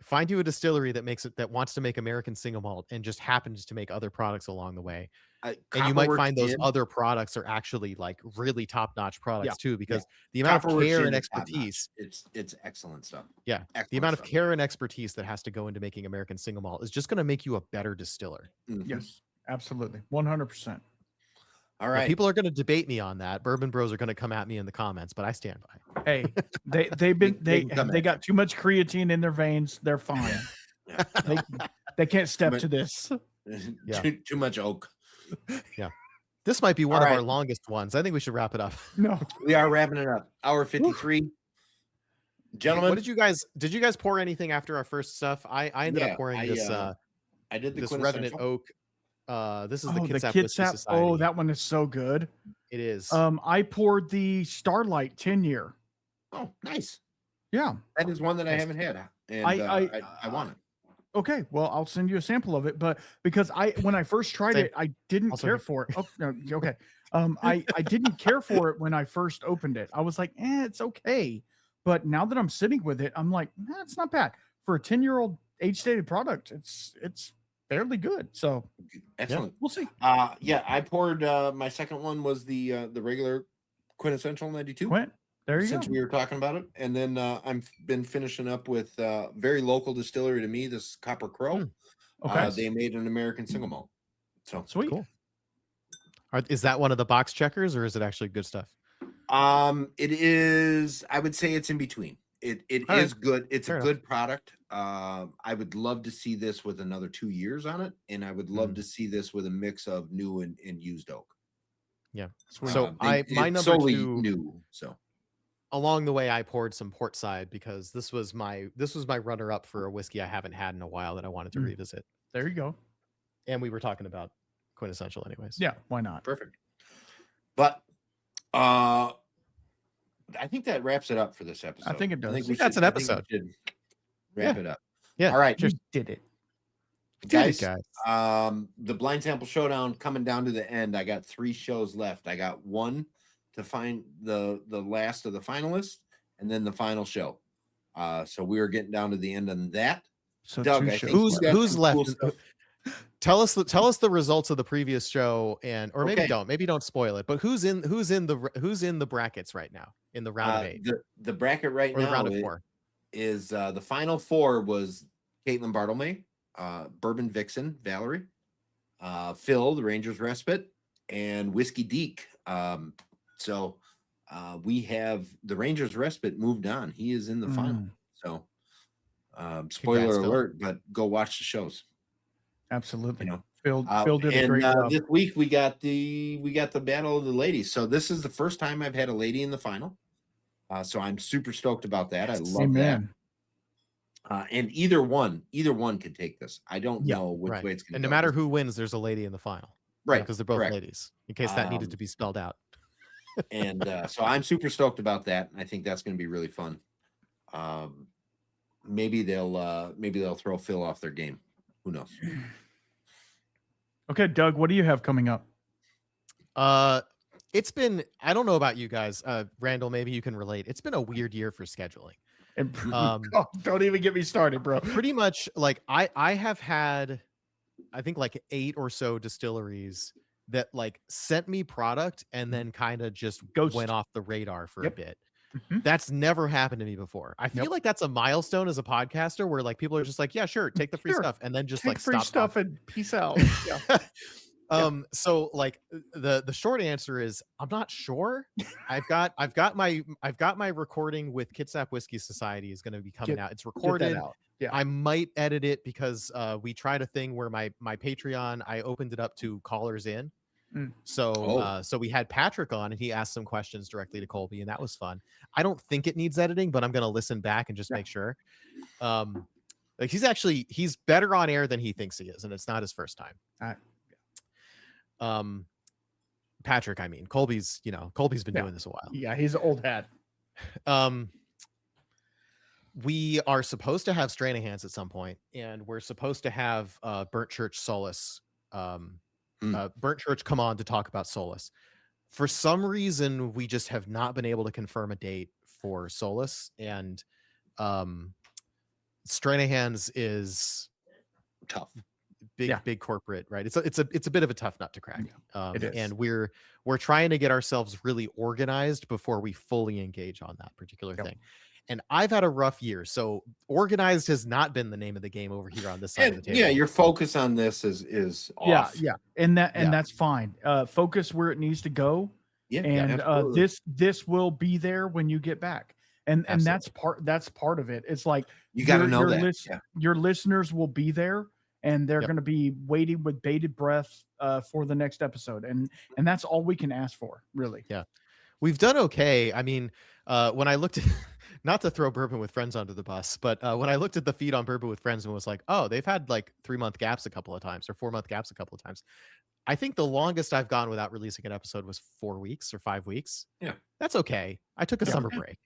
find you a distillery that wants to make American single malt and just happens to make other products along the way. And you might Copperworks find those gin- other products are actually like really top-notch products too, because the amount of Copperworks care gin and is top-notch. expertise, It's excellent stuff. the Excellent amount of stuff. care and expertise that has to go into making American single malt is just going to make you a better distiller. Mhm. Yes, absolutely. 100%. All Now, right. people are going to debate me on that. Bourbon Bros are going to come at me in the comments, but I stand by. Hey, they got too much creatine in their veins. They're fine. Yeah. They can't step But- to this. Yeah. too much oak. This might be one All of our right. longest ones. I think we should wrap it up. No. We are wrapping it up. Hour 53. Gentlemen, What did you guys pour anything after our first stuff? I ended up pouring I this did the this Revenant Quintessential. Oak. This is Oh, the the Kitsap Kid Whiskey Sap. Society. Oh, that one is so good. It is. I poured the Starlight 10-year. Oh, nice. Yeah. That is one that I Nice. haven't had, and I I want it. Okay, well, I'll send you a sample of it, but because when I first tried Same. it, I didn't Also care here. for it. Oh, no, okay. I didn't care for it when I first opened it. I was like, it's okay. But now that I'm sitting with it, I'm like, it's not bad for a 10-year-old age-stated product. It's fairly good. So Excellent. we'll see. Yeah, I poured my second one was the regular Quintessential 92. Quint, there you Since go. we were talking about it, and then I'm been finishing up with very local distillery to me, this Copper Crow. Okay, They made an American single malt. So sweet. Cool. Is that one of the box checkers, or is it actually good stuff? it is. I would say it's in between. It All is right. good. It's Fair a enough. good product. I would love to see this with another 2 years on it, and I would love to see this with a mix of new and used oak. Yeah. Sweet. So My my number solely 2 new. So along the way, I poured some portside because this was my runner up for a whiskey I haven't had in a while that I wanted to revisit. There you go. And we were talking about Quintessential anyways. Yeah, why not? perfect. But I think that wraps it up for this episode. I think it does. That's an episode. We should wrap it up. Yeah. All right. You did it. Guys, guys. the blind sample showdown coming down to the end. I got 3 shows left. I got 1 to find the last of the finalists, and then the final show. So we are getting down to the end on that. So Doug, 2 I shows think Who's you got who's some left? cool stuff. Tell us the results of the previous show, and or maybe Okay. don't spoil it. But who's in the brackets right now in the round of 8 The bracket right or the now round of 4? is the final 4 was Caitlin Bartlemay, Bourbon Vixen, Valerie, Phil, the Rangers Respite, and Whiskey Deke. So we have the Rangers Respite moved on. He is in the final. So spoiler Congrats, Phil. alert, but go watch the shows. Absolutely. You know, Phil did a great job. this week we got the battle of the ladies. So this is the first time I've had a lady in the final. So I'm super stoked about that. I love that. And either one could take this. I don't know which way it's going to go. And no matter who wins, there's a lady in the final. Right. Because they're both correct. ladies, in case that needed to be spelled out. And so I'm super stoked about that. I think that's going to be really fun. Maybe they'll throw Phil off their game. Who knows? Okay, Doug, what do you have coming up? It's been, I don't know about you guys, Randall, maybe you can relate. It's been a weird year for scheduling. And, don't even get me started, bro. Pretty much, like I have had, I think like 8 or so distilleries that like sent me product and then kind of just went off the radar for a bit. That's never happened to me before. I feel like that's a milestone as a podcaster where like people are just like, yeah, sure, take the free stuff, and then just take like free stop stuff talking. and peace out. So like the short answer is I'm not sure. I've got my recording with Kitsap Whiskey Society is going to be coming out. It's recorded. Yeah. I might edit it because we tried a thing where my Patreon, I opened it up to callers in. So we had Patrick on and he asked some questions directly to Colby, and that was fun. I don't think it needs editing, but I'm going to listen back and just make sure. Like he's better on air than he thinks he is, and it's not his first time. Patrick, I mean, Colby's been doing this a while. Yeah, he's an old hat. We are supposed to have Stranahan's at some point, and we're supposed to have Burnt Church Solace. Burnt Church come on to talk about Solus. For some reason, we just have not been able to confirm a date for Solus, and Stranahan's is tough. Big corporate, right? It's a bit of a tough nut to crack. It is. And we're trying to get ourselves really organized before we fully engage on that particular thing. And I've had a rough year, so organized has not been the name of the game over here on this side of the table. Yeah, your focus on this is off. Yeah, and that's fine. Focus where it needs to go. Yeah, and this will be there when you get back. And that's part of it. It's like you got to know that your listeners will be there, and they're going to be waiting with bated breath for the next episode, and that's all we can ask for, really. Yeah, we've done okay. I mean, when I looked at not to throw Bourbon with Friends under the bus, but when I looked at the feed on Bourbon with Friends and was like, oh, they've had like 3-month gaps a couple of times or 4-month gaps a couple of times. I think the longest I've gone without releasing an episode was 4 weeks or 5 weeks. Yeah, that's okay. I took a summer break.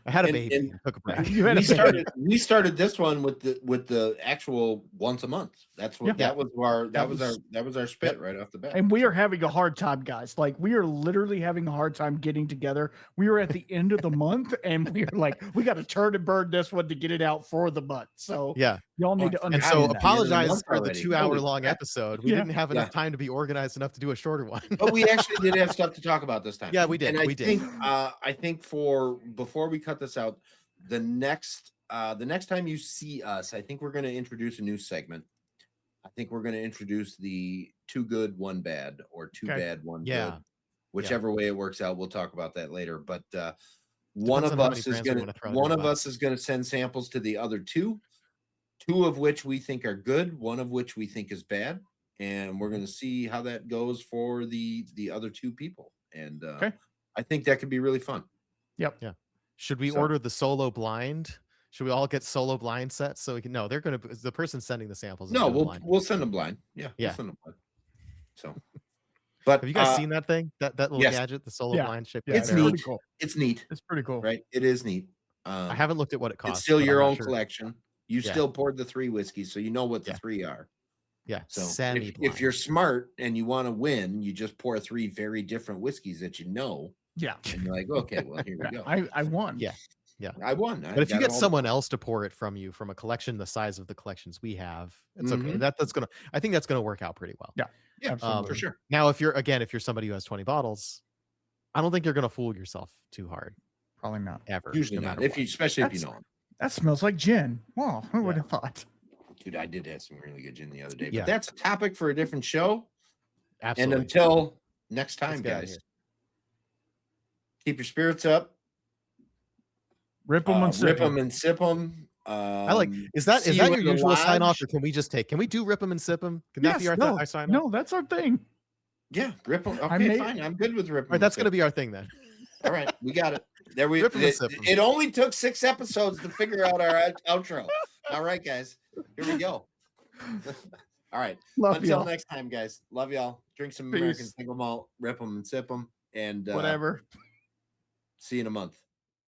I had a And- baby. and- and took a break. You had a we started this one with the actual once a month. That's what Yeah. that was our spit right off the bat. And we are having a hard time, guys. Like, we are literally having a hard time getting together. We are at the end of the month, and we are like, we got to turn and burn this one to get it out for the month. So Yeah. y'all need to And understand. so At the end of the apologize month for the already. 2-hour-long Holy crap. episode. We Yeah. didn't have enough Yeah. time to be organized enough to do a shorter one. But we actually did have stuff to talk about this time. Yeah, we did. And We did. I think before we cut this out, the next time you see us, I think we're going to introduce a new segment. I think we're going to introduce the 2 good, 1 bad, or 2 bad, 1 Yeah. good. Whichever way it works out, we'll talk about that later. But one Depends of on how many us is brands we going wanna to throw under the bus. send samples to the other 2, 2 of which we think are good, 1 of which we think is bad, and we're going to see how that goes for the other 2 people. And I think that could be really fun. Yep. Yeah. Should we So- order the solo blind? Should we all get solo blind sets so we can? No, they're going to. The person sending the samples. is No, doing blind. we'll send them blind. Yeah, Yeah. We'll send them blind. So, but Have you guys seen that thing? That little yes. gadget, the solo Yeah. blind ship. Yeah, It's pretty neat. cool. It's neat, It's pretty cool. right? It is neat. I haven't looked at what it costs. It's still but your I'm not own sure. collection. You Yeah. still poured the 3 whiskeys, so you know what the Yeah. 3 are. Yeah. So Semi if you're smart and you want to win, you just pour 3 very different whiskeys that you know, Yeah. and you're like, okay, well, here we go. I won. Yeah. I won. But if you get someone else to pour it from you from a collection the size of the collections we have, it's okay. Mhm. That's gonna. I think that's gonna work out pretty well. Yeah. yeah, absolutely. for sure. Now, if you're somebody who has 20 bottles, I don't think you're gonna fool yourself too hard Probably not. ever. Usually no not. matter If what. you, especially if you That's- know them. That smells like gin. Wow, who would Yeah. have thought? Dude, I did have some really good gin the other day. But Yeah. that's a topic for a different show. Absolutely. And until next time, Let's get out of guys, here. keep your spirits up. Rip them and Rip sip 'em. them and sip them. I like. Is that see your you in the usual sign off, lodge. or can we just take? Can we do rip 'em and sip 'em? Can that Yes, be our, no, our sign off? No, that's our thing. Yeah, rip them. I Okay, made- fine. I'm good with rip 'em. All right, that's gonna be our thing then. All right, we got it. There we Rip 'em and it, sip 'em. it only took 6 episodes to figure out our outro. All right, guys. Here we go. All right. Love Until y'all. next time, guys. Love y'all. Drink some Peace. American Single Malt, rip them and sip them, and Whatever. see you in a month.